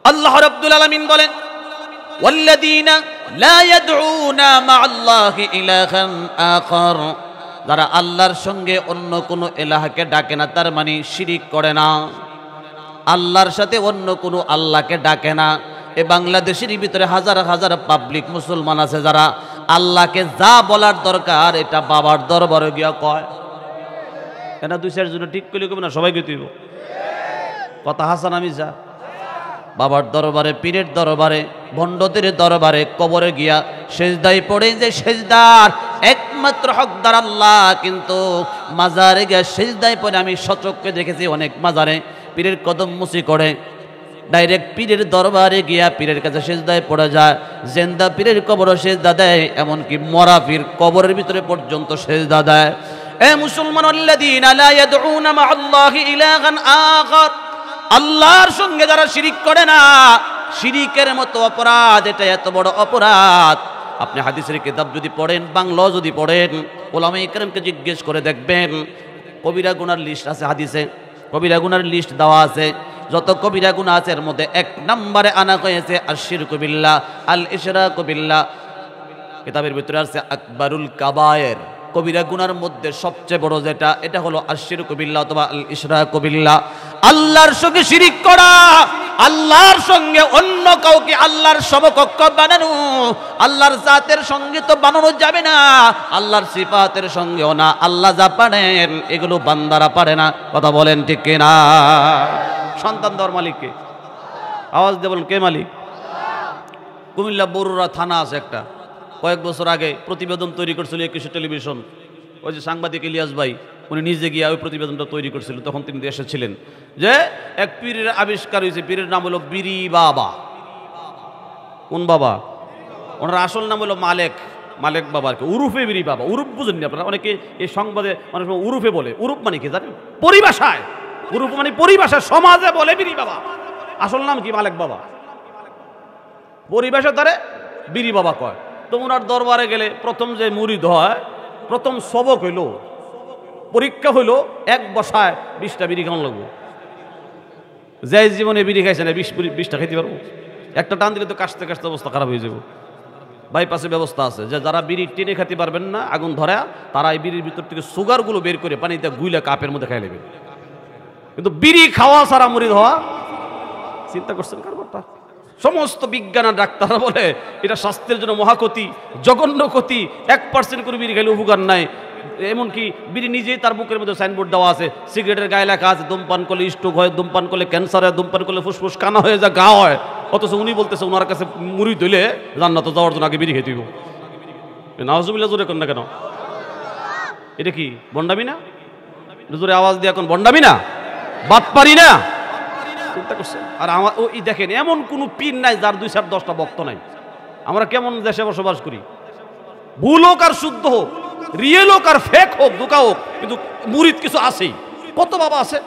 আল্লাহ রাব্বুল আলামিন বলেন, ওয়াল্লাযীনা লা ইয়াদউনা মা'আল্লাহি ইলাহান আখার, যারা আল্লাহর সঙ্গে অন্য কোনো ইলাহকে ডাকে না, তার মানে শিরিক করে না, আল্লাহর সাথে অন্য কোনো আল্লাহকে ডাকে না। এই বাংলাদেশের ভিতরে হাজার হাজার পাবলিক মুসলমান আছে যারা আল্লাহকে যা বলার দরকার এটা বাবার দরবারে গিয়া কয়। এটা 2-4 জন ঠিক করলে কবে না, সবাইকে তুইব কথা হাসান আমি যা বাবার দরবারে, পীরের দরবারে, ভণ্ডদের দরবারে, কবরে গিয়া সেজদায় পড়ে, যে সেজদার একমাত্র হকদার আল্লাহ, কিন্তু মাজারে গিয়া সেজদায় পড়ে আমি সচক্ষে দেখেছি অনেক মাজারে পীরের কদম মুসি করে, ডাইরেক্ট পীরের দরবারে গিয়া পীরের কাছে সেজদায় পড়ে যায়, জিন্দা পীরের কবরও সেজদা দেয়, এমনকি মরা পীর কবরের ভিতরে পর্যন্ত সেজদা দেয়। এ মুসলমান, আল্লাযীনা লা ইয়াদউনা মা'আল্লাহি ইলাহান আখার, আল্লাহর সঙ্গে যারা শিরিক করে না, শিরিকের মতো অপরাধ, এটা এত বড় অপরাধ। আপনি হাদিসের কিতাব যদি পড়েন, বাংলা যদি পড়েন, উলামায়ে কেরামকে জিজ্ঞেস করে দেখবেন, কবিরা গুনার লিস্ট আছে হাদিসে, কবিরা গুনার লিস্ট দেওয়া আছে। যত কবিরা গুনাহ আছে এর মধ্যে 1 নম্বরে আনা হয়েছে আশরিকু বিল্লাহ, আল ইশরাকু বিল্লাহ। কিতাবের ভিতরে আছে আকবারুল কাবায়ের, কবিরা গুনার মধ্যে সবচেয়ে বড় যেটা, এটা হলো আশরিকু বিল্লাহ অথবা আল ইশরাকু বিল্লাহ, আল্লাহর সঙ্গে শিরিক করা, আল্লাহর সঙ্গে অন্য কাউকে আল্লাহর সমকক্ষ বানানো। আল্লাহর জাতের সঙ্গে তো বানানো যাবে না, আল্লাহর সিফাতের সঙ্গেও না। আল্লাহ যা পারেন এগুলো বান্দারা পারে না। কথা বলেন ঠিক কিনা? সন্তান দেওয়ার মালিক কে? আওয়াজ দিয়ে বলেন, কে মালিক? কুমিল্লা বরুড়া থানা আছে একটা, কয়েক বছর আগে প্রতিবেদন তৈরি করছিল একুশে টেলিভিশন, ওই যে সাংবাদিক ইলিয়াস ভাই, উনি নিজে গিয়ে ওই প্রতিবেদনটা তৈরি করছিল, তখন তিনি দেশে ছিলেন, যে এক পীরের আবিষ্কার হয়েছে। পীরের নাম হলো বিরি বাবা। কোন বাবা? ওনার আসল নাম হলো মালেক, মালেক বাবা আর কি, উরুফে বিরি বাবা। উরুপ বুঝেননি আপনারা? অনেকে এই সংবাদে অনেক সময় উরুফে বলে। উরুপ মানে কি জানেন? পরিভাষায় উরুপ মানে পরিভাষায় সমাজে বলে বিরি বাবা, আসল নাম কি মালেক বাবা, পরিভাষা তারে বিরি বাবা কয়। তো ওনার দরবারে গেলে প্রথম যে মুরিদ হয়, প্রথম সবক হইল, পরীক্ষা হইল, 1 বসায় 20টা বিড়ি খাওয়ান লাগবো। যে জীবনে বিড়ি খাইছে না 20টা খাইতে পারবো? একটা টান দিলে তো কাশতে কাশতে অবস্থা খারাপ হয়ে যাবো। বাইপাসের ব্যবস্থা আছে, যে যারা বিড়ি টেনে খাইতে পারবেন না, আগুন ধরা, তারা এই বিড়ির ভিতর থেকে সুগারগুলো বের করে পানিতে গুইলা কাপের মধ্যে খাই নেবে। কিন্তু বিড়ি খাওয়া ছাড়া মুরিদ হওয়া, চিন্তা করছেন কারবারটা? সমস্ত বিজ্ঞান আর ডাক্তাররা বলে এটা স্বাস্থ্যের জন্য মহাক্ষতি, জঘন্য ক্ষতি, 1% করে বিড়ি খাইলে উপকার নাই। এমনকি বিড়ি নিজেই তার বুকের মধ্যে সাইনবোর্ড দেওয়া আছে, সিগারেটের গায়ে লেখা আছে ধূমপান করলে স্ট্রোক হয়, ধূমপান করলে ক্যান্সার হয়, ধূমপান করলে ফুসফুস কানা হয়ে যায়, গা হয়। অথচ উনি বলতেছে ওনার কাছে মুড়ি ধুইলে জান্নাতে যাওয়ার জন্য আগে বিড়ি খেতে দিব। নাউজুবিল্লাহ, জোরে কর না কেন? এটা কি বন্ডামি না? জোরে আওয়াজ দিয়ে এখন বন্ডামি না, বাদ পারি না, চিন্তা করছে। আর আমার ওই দেখেন এমন কোনো পীর নাই যার 2-10টা ভক্ত নাই। আমরা কেমন দেশে বসবাস করি, ভুল হোক আর শুদ্ধ হোক, রিয়েল হোক আর ফেক হোক, দুকা হোক, কিন্তু মুরিদ কিছু আছেই। কত বাবা আছে,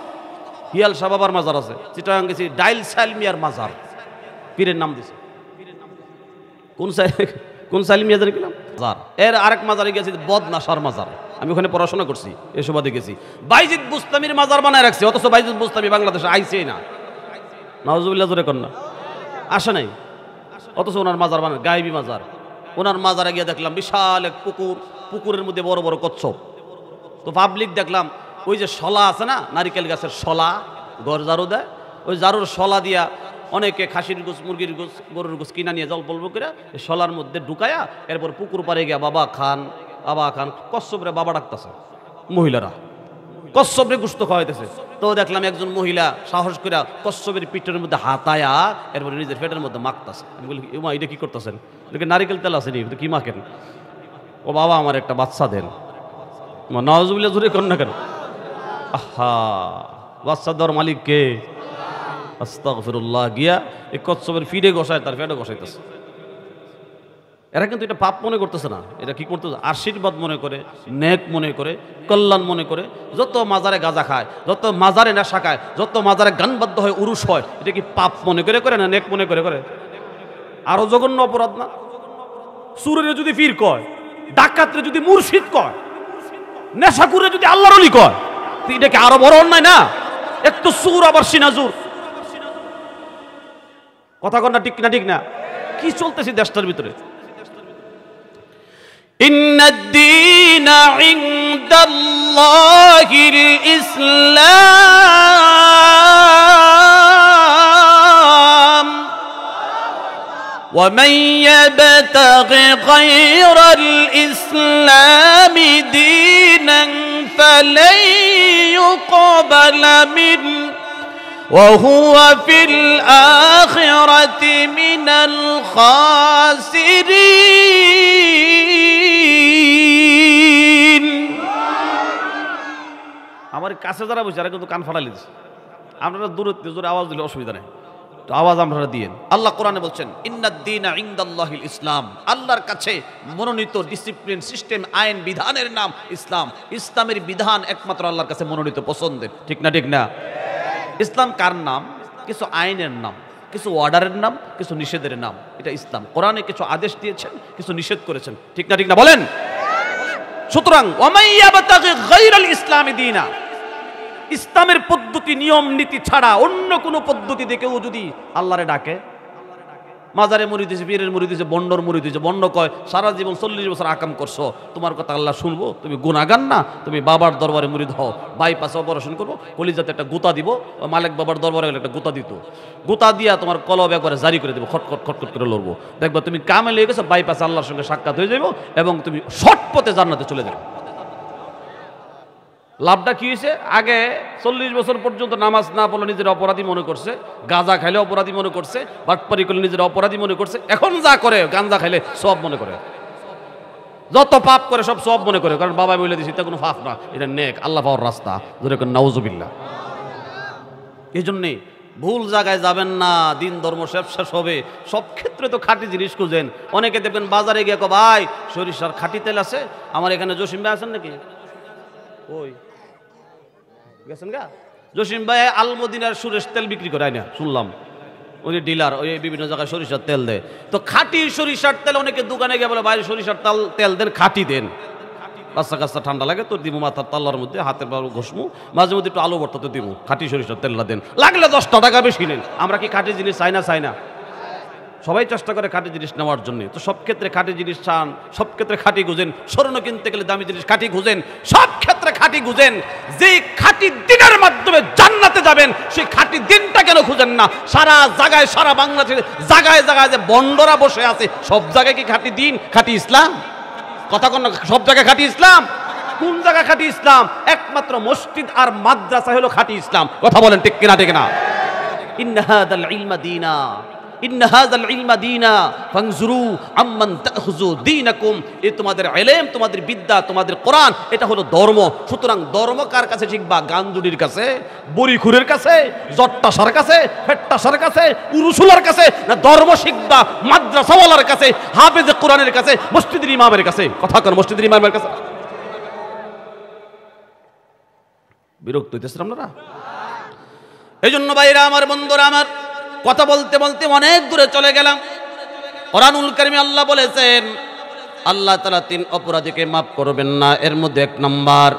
হিয়াল শাহ বাবার মাজার আছে, চিটাগাং গেছি, ডাইল সালমিয়ার মাজার, পীরের নাম দিছে। কোন সালমিয়া জানি কিলাম মাজার। এর আরেক মাজারে গেছি বদনাশার মাজার, আমি ওখানে পড়াশোনা করছি, এসব দেখেছি। বাইজিদ বুস্তামির মাজার বানায় রাখছে, অথচ বাইজিদ বুস্তামি বাংলাদেশে আইছেই না। নাউজুবিল্লাহ জোরে কর না, আসে নাই, অথচ ওনার মাজার বানায়, গায়েবী মাজার। ওনার মাজারে গিয়ে দেখলাম বিশাল এক পুকুর, পুকুরের মধ্যে বড় বড় কচ্ছপ। তো পাবলিক দেখলাম ওই যে শলা আছে না, নারিকেল গাছের শলা, ঘর ঝাড়ু দেয়, ওই ঝাড়ুর শলা দিয়া অনেকে খাসির গোস, মুরগির গোস, গরুর গোস কিনা নিয়ে জল বলবো করে শলার মধ্যে ঢুকায়া এরপর পুকুর পাড়ে গিয়া বাবা খান কচ্ছপরে বাবা ডাকতেছে, মহিলারা কচ্ছপরে গুস্ত খাওয়াইতেছে। তো দেখলাম একজন মহিলা সাহস করে কচ্ছপের পিঠের মধ্যে হাতায়া এরপরে নিজের পেটের মধ্যে মাখতেছে। আমি বলি মা এটা কি করতেছেন? নারিকেল তেল আছে নি, কি মাখেন? ও বাবা আমার একটা বাচ্চা দেন। নাউজুবিল্লাহ জোরে কর না কেন? আহা, বাচ্চা দেওয়ার মালিক কে? আস্তাগফিরুল্লাহ। গিয়া এই কচ্ছপের ফিডে বসায়, তার পেটে বসাইতেছে। এরা কিন্তু এটা পাপ মনে করতেছে না, এটা কি করতেছে? আশীর্বাদ মনে করে, নেক মনে করে, কল্যাণ মনে করে। যত মাজারে গাঁজা খায়, যত মাজারে নেশা খায়, যত মাজারে গানবাদ্য হয়, উরুষ হয়, এটা কি পাপ মনে করে করে না নেক মনে করে করে? আরো জঘন্য অপরাধ না? সুরের যদি পীর কয়, ডাকাতরে যদি মুর্শিদ কয়, নেশাকুরে যদি আল্লাহর ওলি কয়, এটা কি আরো বড় অন্যায় না? একটু সুর আবার সিনাজুর, কথা কন না, ঠিক না? ঠিক না? কি চলতেছে দেশটার ভিতরে? ইন্নাদ-দীনা ইনদাল্লাহিল ইসলাম ওয়া মান ইয়াবতাগি গায়রাল ইসলামি দীনান ফালাই ইউকবালা মিনহু وهو في الآخرة من الخاسرين। আমার কাছে যারা বসে আর কিন্তু কান ফাটালি দিচ্ছে, আপনারা দূরে জোরে আওয়াজ দিলে অসুবিধা নেই, তো আওয়াজ আপনারা দিয়েন। আল্লাহ কোরআনে বলছেন ইন্নাদ-দীনা ইনদাল্লাহিল ইসলাম, আল্লাহর কাছে মনোনীত ডিসিপ্লিন, সিস্টেম, আইন বিধানের নাম ইসলাম। ইসলামের বিধান একমাত্র আল্লাহর কাছে মনোনীত, পছন্দের। ঠিক না? ঠিক না? ইসলাম কার নাম? কিছু আইনের নাম, কিছু অর্ডারের নাম, কিছু নিষেধের নাম। এটা ইসলাম। কোরআনে কিছু আদেশ দিয়েছেন, কিছু নিষেধ করেছেন। ঠিক না? ঠিক না? বলেন। সুতরাং ওয়ামাইয়াবতাগি গায়রাল ইসলামি দীনা, ইসলামের পদ্ধতি, নিয়ম নীতি ছাড়া অন্য কোনো পদ্ধতি দেখেও যদি আল্লাহরে ডাকে, মাজারে মুরিদ হয়েছে, পীরের মুরিদ হয়েছে, বন্ডর মুরিদ হয়েছে, বন্ড কয় সারা জীবন 40 বছর আকাম করছো, তোমার কথা আল্লাহ শুনবো? তুমি গুনাহগার না? তুমি বাবার দরবারে মুরিদ হও, বাইপাসে অপারেশন করবো, কলিজাতে একটা গুতা দিব, মালিক বাবার দরবারে একটা গুতা দিত, গুতা দিয়া তোমার কলব একবারে জারি করে দেবো, খটখট খটখট করে লড়বো, দেখবো তুমি কামে লেগে গেছো, বাইপাসে আল্লাহর সঙ্গে সাক্ষাৎ হয়ে যাবো এবং তুমি শর্ট পথে জান্নাতে চলে যাবে। লাভটা কি হয়েছে? আগে 40 বছর পর্যন্ত নামাজ না পড়লে নিজের অপরাধী মনে করছে, গাঁজা খাইলে অপরাধী মনে করছে, বাটপারি করলে নিজের অপরাধী মনে করছে। এখন যা করে, গাঁজা খাইলে সব মনে করে, যত পাপ করে সব সব মনে করে, কারণ বাবা বলে দিয়েছে এটা কোনো পাপ না, এটা নেক, আল্লাহ পাওয়ার রাস্তা। যেরকম নাউজুবিল্লাহ। এই জন্যে ভুল জায়গায় যাবেন না, দিন ধর্ম শেষ হবে। সব ক্ষেত্রে তো খাঁটি জিনিস খুঁজেন। অনেকে দেখবেন বাজারে গিয়ে কো ভাই সরিষার খাঁটি তেল আছে? আমার এখানে জসিম ভাই আছেন নাকি? ওই গেছেন গা? জসিম ভাই আলমদিনার সুরেশ তেল বিক্রি করে না, শুনলাম ওই ডিলার, ওই বিভিন্ন জায়গায় সরিষার তেল দেয়। তো খাঁটি সরিষার তেল অনেকে দোকানে গিয়ে বলে ভাই সরিষার তেল দেন, খাঁটি দেন। বাচ্চা কাচ্চা ঠান্ডা লাগে তো দিব মাথার তাল্লার মধ্যে, হাতের বাবু ঘষমু, মাঝে মধ্যে একটু আলু ভর্তা তো দিব, খাঁটি সরিষার তেলটা দেন, লাগলে 10 টাকা বেশি নেন। আমরা কি খাঁটি জিনিস চাই না? চাই না? সবাই চেষ্টা করে খাঁটি জিনিস নেওয়ার জন্য। তো সব ক্ষেত্রে খাঁটি জিনিস চান, সব ক্ষেত্রে খাঁটি খুঁজেন। স্বর্ণ কিনতে গেলে দামি জিনিস খাঁটি খুঁজেন, সব ক্ষেত্রে খাঁটি খুঁজেন। যে খাঁটি দিনের মাধ্যমে জান্নাতে যাবেন, সেই খাঁটি দিনটা কেন খুঁজেন না? সারা জায়গায়, সারা বাংলাদেশে জায়গায় জায়গায় যে বন্ডরা বসে আছে, সব জায়গায় কি খাঁটি দিন, খাঁটি ইসলাম? কথা কোন? সব জায়গায় খাঁটি ইসলাম? কোন জায়গায় খাঁটি ইসলাম? একমাত্র মসজিদ আর মাদ্রাসা হলো খাঁটি ইসলাম। কথা বলেন ঠিক কিনা? ঠিক না? ইন্না হাদাল ইলমা দীনা, ইন্না হাযাল ইলমা দীনা ফানজুরু আম্মান তাখুযু দীনাকুম, এই তোমাদের ইলম, তোমাদের বিদ্যা, তোমাদের কোরআন, এটা হলো ধর্ম। সুতরাং ধর্ম কার কাছে শিখবা? গাঞ্জুরির কাছে, বড়িখুরের কাছে, জট্টাসার কাছে, ফেট্টাসার কাছে, উরুসুলার কাছে? না ধর্ম শিখবা মাদ্রাসাওয়ালার কাছে, হাফেজে কোরআনের কাছে, মসজিদের ইমামের কাছে? কথা কর, মসজিদের ইমামের কাছে। বিরক্ত হইতেছেন আপনারা? এই জন্য ভাইরা আমার, বন্ধুরা আমার, কথা বলতে বলতে অনেক দূরে চলে গেলাম। কোরআনুল কারীমে আল্লাহ বলেছেন, আল্লাহ তাআলা 3 অপরাধীকে মাফ করবেন না। এর মধ্যে 1 নাম্বার,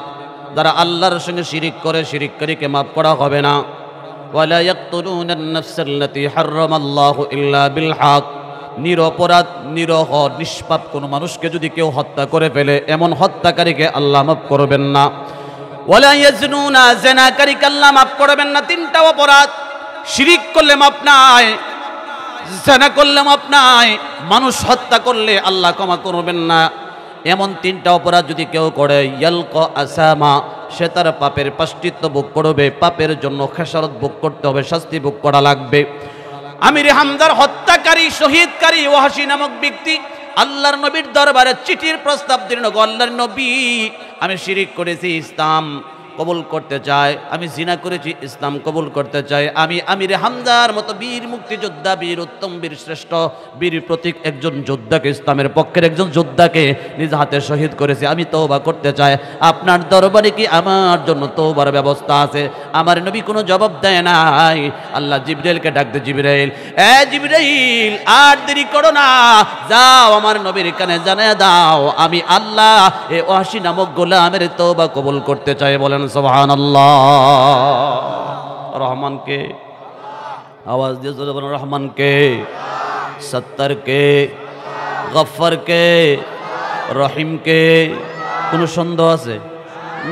যারা আল্লাহর সঙ্গে শিরিক করে, শিরিককারীকে মাফ করা হবে না। ওয়ালা ইয়াকতুলুনান নাফসাল্লাতী হারামাল্লাহু ইল্লা বিল হক, নিরপরাধ, নিরহ, নিষ্পাপ কোন মানুষকে যদি কেউ হত্যা করে ফেলে, এমন হত্যাকারীকে আল্লাহ মাফ করবেন না। ওয়ালা ইয়াজনুনা, জিনাকারীকে আল্লাহ মাফ করবেন না। 3টা অপরাধ, শিরিক করলে মাফ নাই, জিনা করলে মাফ নাই, মানুষ হত্যা করলে আল্লাহ ক্ষমা করবেন না। এমন 3টা অপরাধ যদি কেউ করে, ইয়ালকা আসামা, সে তার পাপের প্রায়শ্চিত্ত ভোগ করবে, পাপের জন্য খেসারত ভোগ করতে হবে, শাস্তি ভোগ করা লাগবে। আমির হামজার হত্যাকারী, শহীদকারী ওয়াহশী নামক ব্যক্তি আল্লাহর নবীর দরবারে চিঠির প্রস্তাব দিলেন, আল্লাহর নবী, আমি শিরিক করেছি, ইসলাম কবুল করতে চাই, আমি জিনা করেছি, ইসলাম কবুল করতে চাই, আমি আমির হামজার মতো বীর মুক্তিযোদ্ধা, বীর উত্তম, বীর শ্রেষ্ঠ, বীর প্রতীক একজন যোদ্ধাকে, ইসলামের পক্ষের একজন যোদ্ধাকে নিজ হাতে শহীদ করেছি, আমি তওবা করতে চাই, আপনার দরবারে কি আমার জন্য তওবার ব্যবস্থা আছে? আমার নবী কোনো জবাব দেয় নাই। আল্লাহ জিবরাইলকে ডাক দে, জিবরাইল, এ জিবরাইল, আর দেরি করো না, যাও আমার নবীর কানে জানিয়ে দাও, আমি আল্লাহ এ ওয়াহশী নামক গোলামের তওবা কবুল করতে চাই। বলেন সুবহানাল্লাহ। রহমান কে? আওয়াজ দিয়ে জোরে বলেন, রহমান কে? সত্তার কে? গফফার কে? রহিম কে? কোনো সন্দেহ আছে?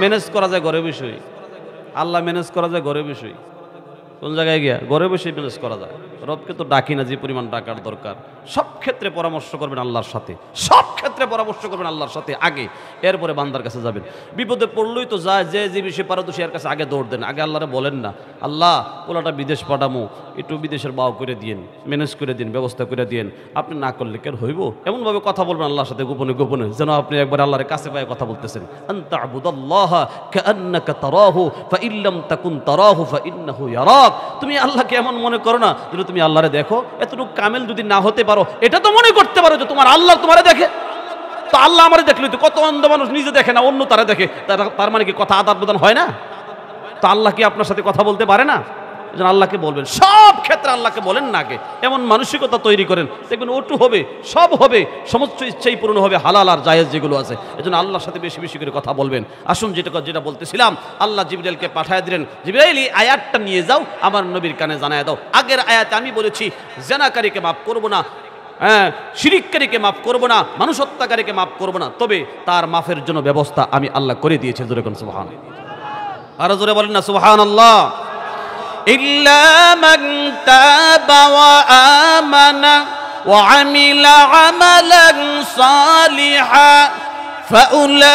ম্যানেজ করা যায় ঘরে বিষয়, আল্লাহ ম্যানেজ করা যায় ঘরে বিষয়। কোন জায়গায় গিয়া? ঘরে বসে ম্যানেজ করা যায়। রবকে তো ডাকি না যে পরিমাণ ডাকার দরকার। সব ক্ষেত্রে পরামর্শ করবেন আল্লাহর সাথে, সব ক্ষেত্রে পরামর্শ করবেন আল্লাহর সাথে আগে, এরপরে বান্দার কাছে যাবেন। বিপদে পড়লেই তো যায়, যে বিষয়ে পারদর্শী এর কাছে আগে দৌড় দেন, আগে আল্লাহরে বলেন না, আল্লাহ পোলাটা বিদেশ পাঠামো, একটু বিদেশের বাও করে দিন, ম্যানেজ করে দিন, ব্যবস্থা করে দিন। আপনি না করলে কেন হইব? এমনভাবে কথা বলবেন আল্লাহর সাথে গোপনে গোপনে, যেন আপনি একবার আল্লাহর কাছে পায়ে কথা বলতেছেন। আনতা আবুদাল্লাহা কাআন্নাকা তারাহু ফাইন লাম তাকুন তারাহু ফাইন্নাহু ইয়ারাক। তুমি আল্লাহকে এমন মনে করো না যদি তুমি আল্লাহরে দেখো। এতটুকু কামেল যদি না হতে পারো, এটা তো মনে করতে পারো যে তোমার আল্লাহ তোমারে দেখে। তো আল্লাহ আমারে দেখলে তো, কত অন্ধ মানুষ নিজে দেখে না, অন্য তারা দেখে, তার মানে কি কথা আদান প্রদান হয় না? তো আল্লাহ কি আপনার সাথে কথা বলতে পারে না? এজন্য আল্লাহকে বলবেন, সব ক্ষেত্রে আল্লাহকে বলেন না আগে, এমন মানসিকতা তৈরি করেন, দেখবেন ওটু হবে, সব হবে, সমস্ত ইচ্ছাই পূরণ হবে, হালাল আর জায়েজ যেগুলো আছে। এজন্য আল্লাহর সাথে বেশি বেশি করে কথা বলবেন। আসুন, যেটা বলতেছিলাম, আল্লাহ জিবরাইলকে পাঠিয়ে দিলেন, জিবরাইল এই আয়াতটা নিয়ে যাও, আমার নবীর কানে জানায় দাও। আগের আয়াতে আমি বলেছি জিনাকারীকে মাফ করব না, শিরিককারীকে মাফ করব না, মানুষ হত্যাকারীকে মাফ করব না, তবে তার মাফের জন্য ব্যবস্থা আমি আল্লাহ করে দিয়েছি। জোরে কোন সুবহান, আরো জোরে বলেন না সুবহানাল্লাহ। ইল্লা মান তাবা ওয়া আমানা ওয়া আমিলা আমালান সালিহা ফাউলাইকা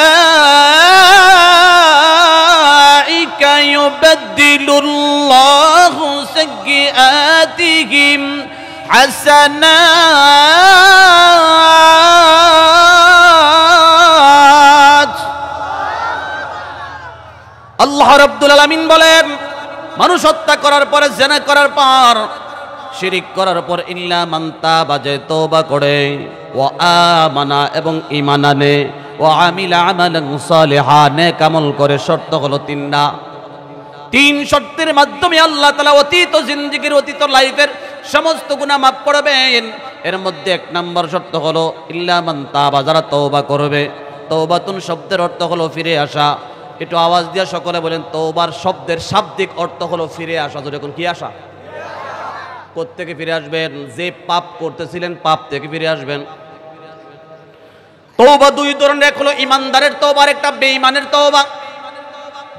ইউবাদদিলুল্লাহু সাইয়্যাতিহিম হাসানাত। আল্লাহ রাব্বুল আলামিন বলেন, মানুষ হত্যা করার পরে, জিনা করার পর, শিরিক করার পর, ইল্লা মান তাবা, যে তওবা করে, ওয়া আমানা, এবং ঈমান আনে, ওয়া আমিলা আমালান সালিহা, নেক আমল করে। শর্ত হলো 3টা। 3 শর্তের মাধ্যমে আল্লাহ তাআলা অতীত জিন্দেগীর, অতীত লাইফের সমস্ত গুনাহ মাফ করবেন। এর মধ্যে 1 নম্বর শর্ত হলো ইল্লা মান তাবা, যারা তওবা করবে। তওবাতুন শব্দের অর্থ হলো ফিরে আসা। একটু আওয়াজ দিয়ে সকলে বলেন, তওবার শব্দের শাব্দিক অর্থ হলো ফিরে আসা। যখন কি আসা? কোত্থেকে ফিরে আসবেন? যে পাপ করতেছিলেন, পাপ থেকে ফিরে আসবেন। তওবা 2 ধরনের, এক হলো ইমানদারের তওবা, একটা বেঈমানের তওবা।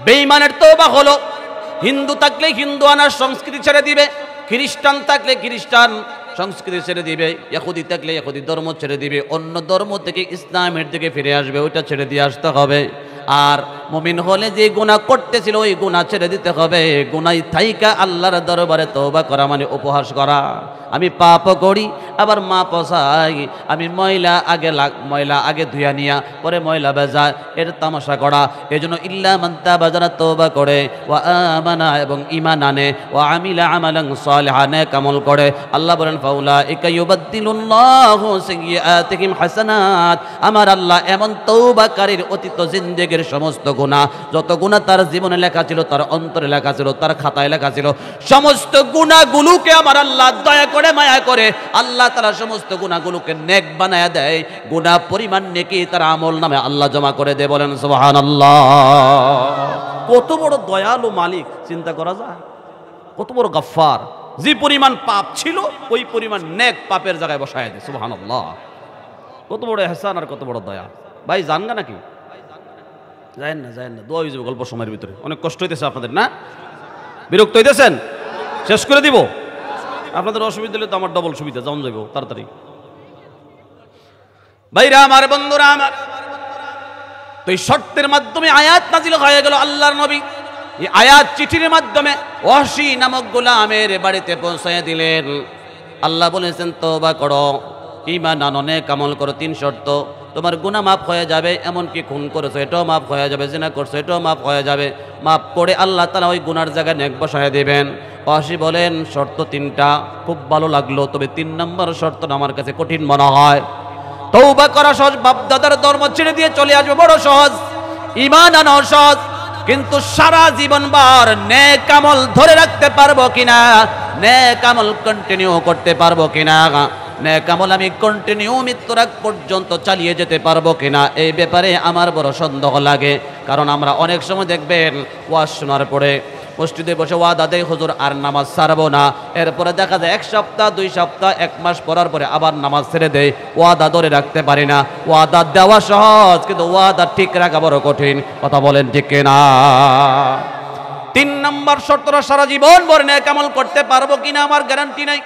বেঈমানের তওবা হলো হিন্দু থাকলে হিন্দু আনার সংস্কৃতি ছেড়ে দিবে, খ্রিস্টান থাকলে খ্রিস্টান সংস্কৃতি ছেড়ে দিবে, ইহুদি থাকলে ইহুদি ধর্ম ছেড়ে দিবে, অন্য ধর্ম থেকে ইসলামের দিকে ফিরে আসবে, ওইটা ছেড়ে দিয়ে আসতে হবে। আর মুমিন হলে যে গুনাহ করতেছিল ওই গুনাহ ছেড়ে দিতে হবে। গুনাহ থাইকা আল্লাহর দরবারে তওবা করা মানে উপহাস করা। আমি পাপও করি আবার মাপও চাই, আমি ময়লা আগে ধুইয়া নিয়া পরে ময়লা বেজা, এর তামাশা করা। এজন্য ইল্লা মান তাবা, যারা তওবা করে, ওয়া আমানা এবং ঈমান আনে, ওয়া আমিলা আমালান সালিহান, নেক আমল করে, আল্লাহ বলেন ফাউলাইকা ইউবাদদিলুল্লাহু সাইয়্যাতিহিম হাসানাত। আমার আল্লাহ এমন তওবাকারীর অতীত জিন্দেগীর সমস্ত গুনাহ, যত গুনাহ তার জীবনে লেখা ছিল, তার অন্তরে লেখা ছিল, তার খাতায় লেখা ছিল, সমস্ত গুনাহগুলোকে আমার আল্লাহ দয়া করে মায়া করে আল্লাহ তাআলা সমস্ত গুনাহগুলোকে নেক বানায়া দেয়। গুনাহ পরিমাণ নেকি তার আমল নামে আল্লাহ জমা করে দেয়। বলেন সুবহানাল্লাহ। কত বড় দয়ালু মালিক, চিন্তা করা যায়। কত বড় গফফার, যে পরিমাণ পাপ ছিল ওই পরিমাণ নেক পাপের জায়গায় বসায় দেয়। সুবহানাল্লাহ। কত বড় ইহসান আর কত বড় দয়া। ভাই জানগা নাকি? যায়েন না, দোয়া হয়ে যাবে গল্প সময়ের ভিতরে। অনেক কষ্ট হইতেছে আপনাদের না? বিরক্ত হইতেছেন? শেষ করে দিব? আপনাদের অসুবিধা হলে তো আমার ডবল সুবিধা, যাওন যাইব তাড়াতাড়ি। ভাইরা আমার, বন্ধুরা আমার, তো এই শর্তের মাধ্যমে আয়াত নাজিল হয়ে গেল। আল্লাহর নবী এই আয়াত চিঠির মাধ্যমে ওয়াহশী নামক গোলামের বাড়িতে পৌঁছায় দিলেন। আল্লাহ বলেছেন তওবা করো, ঈমান আনো, নেক আমল করো। 3 শর্ত, তোমার গুনাহ মাফ হয়ে যাবে, এমনকি খুন করেছো এটাও মাফ হয়ে যাবে, জিনা করছো এটাও মাফ হয়ে যাবে। মাফ করে আল্লাহ তাআলা ওই গুনার জায়গায় নেক বসায় দিবেন। ওয়াহশী বলেন শর্ত 3টা, খুব ভালো লাগলো, তবে 3 নম্বর শর্তটা আমার কাছে কঠিন মনে হয়। তওবা করা সহজ, বাপ দাদার ধর্ম ছেড়ে দিয়ে চলে আসবে বড় সহজ, ঈমান আনা সহজ, কিন্তু সারা জীবনভর নেক আমল ধরে রাখতে পারবো কিনা, নেক আমল কন্টিনিউ করতে পারবো কিনা, নেক আমল আমি কন্টিনিউ মৃত্যুর আগ পর্যন্ত চালিয়ে যেতে পারবো কিনা, এই ব্যাপারে আমার বড় সন্দেহ লাগে। কারণ আমরা অনেক সময় দেখবেন ওয়াজ শোনার পরে মসজিদে বসে ওয়াদা দেয় হুজুর আর নামাজ ছাড়বো না, এরপরে দেখা যায় 1 সপ্তাহ 2 সপ্তাহ 1 মাস পড়ার পরে আবার নামাজ ছেড়ে দেয়। ওয়াদা ধরে রাখতে পারি না। ওয়াদা দেওয়া সহজ, কিন্তু ওয়াদা ঠিক রাখা বড় কঠিন। কথা বলেন ঠিক কিনা? 3 নম্বর শর্তটা সারা জীবন ভর নেক আমল করতে পারবো কিনা আমার গ্যারান্টি নাই।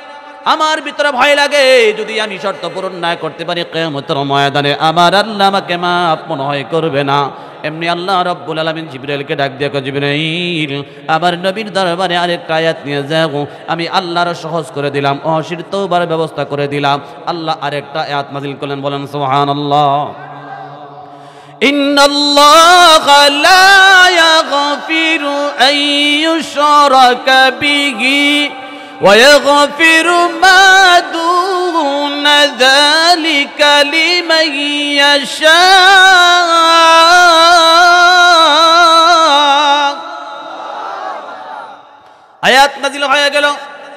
আমার ভিতরে ভয় লাগে, যদি আমি শর্ত পূরণ না করতে পারি কিয়ামতের ময়দানে আমার আল্লাহ আমাকে মাফ মনে হয় করবে না। এমনি আল্লাহ রাব্বুল আলামিন জিবরাইলকে ডাক দিয়ে কয়, জিবরাইল আমার নবীর দরবারে আরেকটা আয়াত নিয়ে যাও, আমি আল্লাহর সহজ করে দিলাম, ওয়াহশীর তওবার ব্যবস্থা করে দিলাম। আল্লাহ আরেকটা আয়াত নাযিল করলেন, বলেন সুবহানাল্লাহ। ইন্নাল্লাহা লা ইয়াগফিরু আন ইউশরাকা বিহি ويغفر ما دون ذلك لمن يشاء। আয়াত নাযিল হয়ে গেল,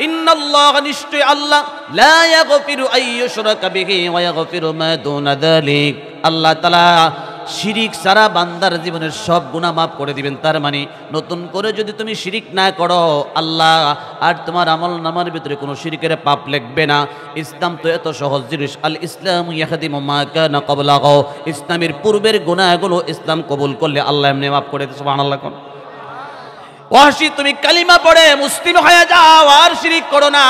ইন্নাল্লাহ নিশ্চয় আল্লাহ, লা ইয়াগফিরু আন ইউশরাকা বিহি ওয়া ইয়াগফিরু মা দুনা যালিক, আল্লাহ তাআলা শিরিক ছাড়া বান্দার জীবনের সব গুনাহ মাফ করে দিবেন। তার মানে নতুন করে যদি তুমি শিরিক না করো, আল্লাহ আর তোমার আমল নামার ভিতরে কোনো শিরিকের পাপ লিখবে না। ইসলাম তো এত সহজ জিনিস, আল ইসলামু ইয়াহদিমু মা কানা ক্বাবলাহু, ইসলামের পূর্বের গুনাহগুলো ইসলাম কবুল করলে আল্লাহ এমনি মাফ করে দেয়। সুবহানাল্লাহ। কোন ওয়াহশী তুমি কালিমা পড়ে মুসলিম হয়ে যাও, আর শিরিক করো না।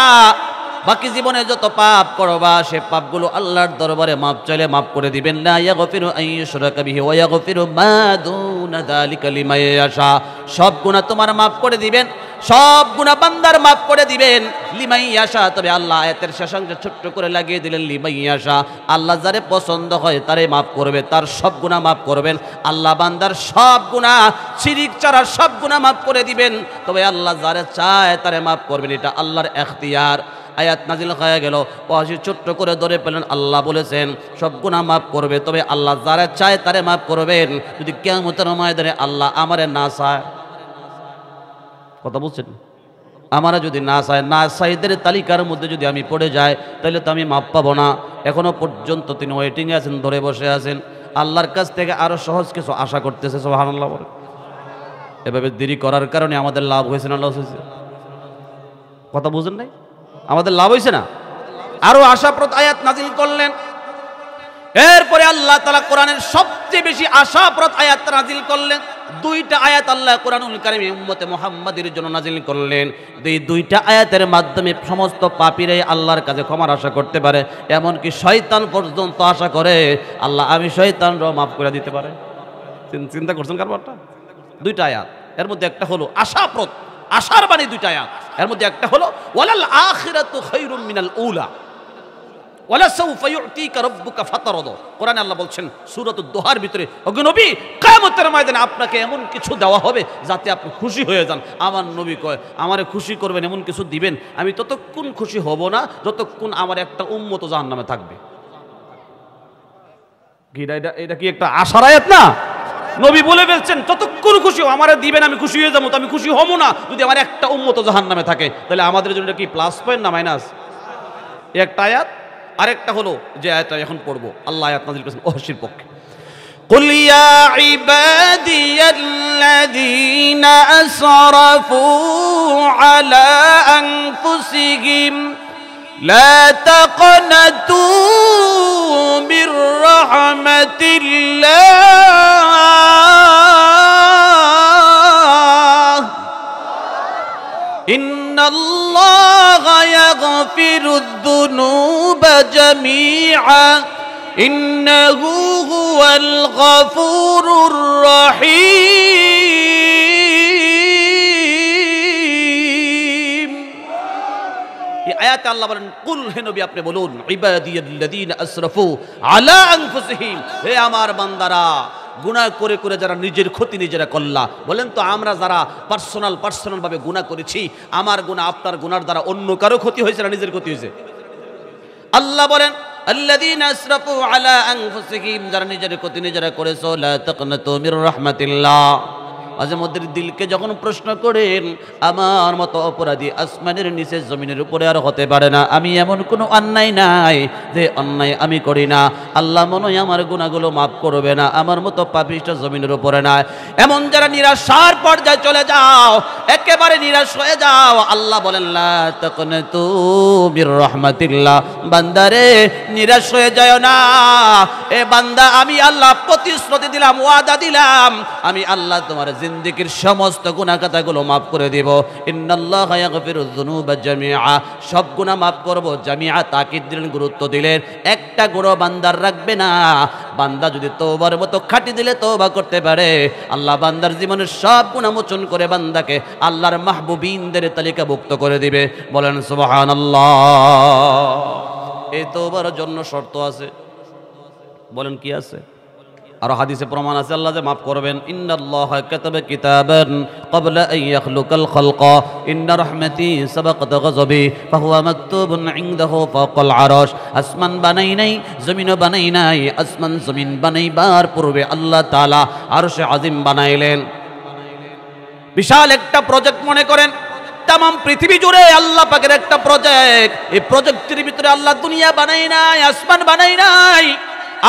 বাকি জীবনে যত পাপ করবা সে পাপগুলো আল্লাহর দরবারে মাপ চাইলে মাফ করে দিবেন। লা ইয়াগফিরু আন ইউশরাকা বিহি ওয়া ইয়াগফিরু মা দুনা যালিকা লিমান ইয়াশা, সব গুনাহ তোমার মাফ করে দিবেন, সব গুনাহ বান্দার মাফ করে দিবেন। লিমান ইয়াশা, তবে আল্লাহ আয়াতের শেষাংশে ছোট্ট করে লাগিয়ে দিলেন লিমান ইয়াশা, আল্লাহ যারে পছন্দ হয় তারে মাফ করবে, তার সব গুনাহ মাফ করবেন। আল্লাহ বান্দার সব গুনাহ শিরিক ছাড়া সব গুনাহ মাফ করে দিবেন, তবে আল্লাহ যারে চায় তারে মাফ করবেন। এটা আল্লাহর এখতিয়ার। আয়াত নাজিল হয়ে গেল, ওয়াহশী ছোট্ট করে ধরে পেলেন, আল্লাহ বলেছেন সব গুনাহ মাফ করবে, তবে আল্লাহ যারা চায় তারে মাফ করবেন। যদি কিয়ামতের ময়দানে আল্লাহ আমারে না চায়, কথা বলছেন, আমারা যদি না চায়, না চাইদের তালিকার মধ্যে যদি আমি পড়ে যাই, তাহলে তো আমি মাফ পাবো না। এখনো পর্যন্ত তিনি ওয়েটিংয়ে আছেন, ধরে বসে আছেন, আল্লাহর কাছ থেকে আরো সহজ কিছু আশা করতেছে। সুবহানাল্লাহ। এভাবে দেরি করার কারণে আমাদের লাভ হয়েছে না লস হয়েছে? কথা বুঝেন নাই? আমাদের লাভ হয়েছে না? আরো আশাপ্রদ আয়াত নাজিল করলেন। এরপরে আল্লাহ তাআলা কোরআনের সবচেয়ে বেশি আশাপ্রদ আয়াত নাজিল করলেন। 2টা আয়াত আল্লাহ কোরআনুল কারীমে উম্মতে মুহাম্মাদের জন্য নাজিল করলেন। এই 2টা আয়াতের মাধ্যমে সমস্ত পাপীরাই আল্লাহর কাছে ক্ষমার আশা করতে পারে, এমনকি শয়তান পর্যন্ত আশা করে আল্লাহ আমি শয়তানরাও মাফ করে দিতে পারে। চিন্তা করছেন কারবারটা? দুইটা আয়াত, এর মধ্যে একটা হলো আশাপ্রদ, আশার বাণী দুইটা আয়াত, এর মধ্যে একটা হলো ওয়ালাল আখিরাতু খায়রুম মিনাল উলা ওয়ালা সাউফা ইউতিকা রাব্বুকা ফাতারদা। কোরআনে আল্লাহ বলছেন সূরাতুদ দোহার ভিতরে, ওগো নবী কিয়ামতের ময়দানে আপনাকে এমন কিছু দেওয়া হবে যাতে আপনি খুশি হয়ে যান। আমার নবী কয় আমারে খুশি করবেন, এমন কিছু দিবেন আমি ততক্ষণ খুশি হব না যতক্ষণ আমার একটা উম্মত জাহান্নামে থাকবে। এটা কি একটা আশার আয়াত না? নবী বলে ফেলছেন যতক্ষণ খুশি আমারে দিবেন আমি খুশি হয়ে যাবো, তো আমি খুশি হব না যদি আমার একটা উম্মত জাহান্নামে থাকে। তাহলে আমাদের জন্য এটা কি প্লাস পয়েন্ট না মাইনাস? একটা আয়াত। আরেকটা হলো যে আয়াতটা এখন পড়বো, আল্লাহ আয়াত নাযিল করেছেন অহসির পক্ষে। قل يا عبادي الذين أسرفوا على أنفسهم لا تقنطوا من رحمة الله إن الله يغفر الذنوب جميعا إنه هو الغفور الرحيم। এই আয়াতে আল্লাহ বলেন কুল, হে নবী আপনি বলুন, ইবাদিয়াল্লাযীনা আসরাফু আলা আনফুসিহিম, হে আমার বান্দারা গুনাহ করে করে যারা নিজের ক্ষতি নিজেরা করলা। বলেন তো আমরা যারা পার্সোনাল ভাবে গুনাহ করেছি, আমার গুনাহ আপনার গুনার দ্বারা অন্য কারো ক্ষতি হয়েছে না নিজের ক্ষতি হয়েছে? আল্লাহ বলেন আল্লাযীনা আসরাফু আলা আনফুসিহিম, যারা নিজের ক্ষতি নিজেরা করেছো, লা তাকনাতু মির রাহমাতিল্লাহ। মাঝে মধ্যে দিলকে যখন প্রশ্ন করেন আমার মতো অপরাধী আসমানের নিচে জমিনের উপরে আর হতে পারে না, আমি এমন কোনো অন্যায় নাই যে অন্যায় আমি করি না, আল্লাহ মনে হয় আমার গুনাহগুলো মাফ করবে না, আমার মতো পাপিষ্ঠ জমিনের উপরে নাই। এমন যারা নিরাশার পর্যায়ে চলে যাও, একেবারে নিরাশ হয়ে যাও, আল্লাহ বলেন লা তাকনাতু মির রাহমাতিল্লাহ, বান্দারে নিরাশ হয়ে যায় না। এ বান্দা আমি আল্লাহ প্রতিশ্রুতি দিলাম, ওয়াদা দিলাম, আমি আল্লাহ তোমার জিন্দেগীর সমস্ত গুনাহ খাতাগুলো মাফ করে দেব। ইন্নাল্লাহা ইয়াগফিরুয যুনুবা জামিআ, সব গুনাহ মাফ করব। জামিআ তাকিদ দিলেন, গুরুত্ব দিলেন, একটা গুনাহ বান্দার রাখবে না। বান্দা যদি তওবার মতো খাঁটি দিলে তওবা করতে পারে, আল্লাহ বান্দার জীবনের সব গুনাহ মোচন করে বান্দাকে আল্লাহর মাহবুবিনদের তালিকাভুক্ত করে দিবে। বলেন সুবহানাল্লাহ। এই তওবার জন্য শর্ত আছে, বলেন কি আছে? আর হাদিসে প্রমাণ আছে আল্লাহ যে মাফ করবেন। ইন্নাল্লাহা কাতাবা কিতাবান ক্বাবলা আন ইয়াখলুকাল খালকা ইন্না রাহমাতি সাবাকাত গযবি ফাহুয়া মাকতুবুন ইনদাহু ফাওকাল আরশ। আসমান বানাই নাই, জমিনও বানাই নাই, আসমান জমিন বানাইবার পূর্বে আল্লাহ তাআলা আরশে আজিম বানাইলেন। বিশাল একটা প্রজেক্ট মনে করেন, তাম পৃথিবী জুড়ে আল্লাহ পাকের একটা প্রজেক্ট। এই প্রজেক্টের ভিতরে আল্লাহ দুনিয়া বানাই নাই, আসমান বানাই নাই,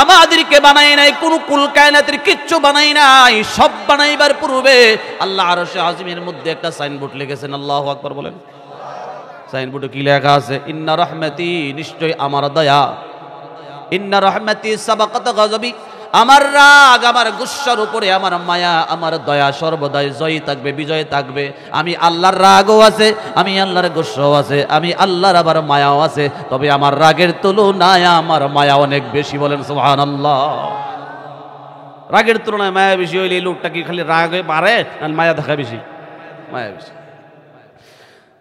আমাদেরকে বানাই নাই, কোন কুল কায়নাতের কিচ্ছু বানাই নাই। সব বানাইবার পূর্বে আল্লাহ আরশে আজিমের মধ্যে একটা সাইনবোর্ড লিখেছেন। আল্লাহু আকবার বলেন। সাইনবোর্ডে কি লেখা আছে? ইন্না রাহমাতি, নিশ্চয় আমার দয়া, ইন্না রাহমাতি সাবাকাত গযবি, আমার রাগ, আমার গুসার উপরে আমার মায়া, আমার দয়া সর্বদাই জয়ী থাকবে, বিজয় থাকবে। আমি আল্লাহর রাগও আছে, আমি আল্লাহর গুসাও আছে, আমি আল্লাহর আবার মায়াও আছে, তবে আমার রাগের তুলনায় আমার মায়া অনেক বেশি। বলেন সুবহানাল্লাহ। রাগের তুলনায় মায়া বেশি হইলে এই লোকটা কি খালি রাগে পারে না মায়া দেখা বেশি? মায়া বেশি।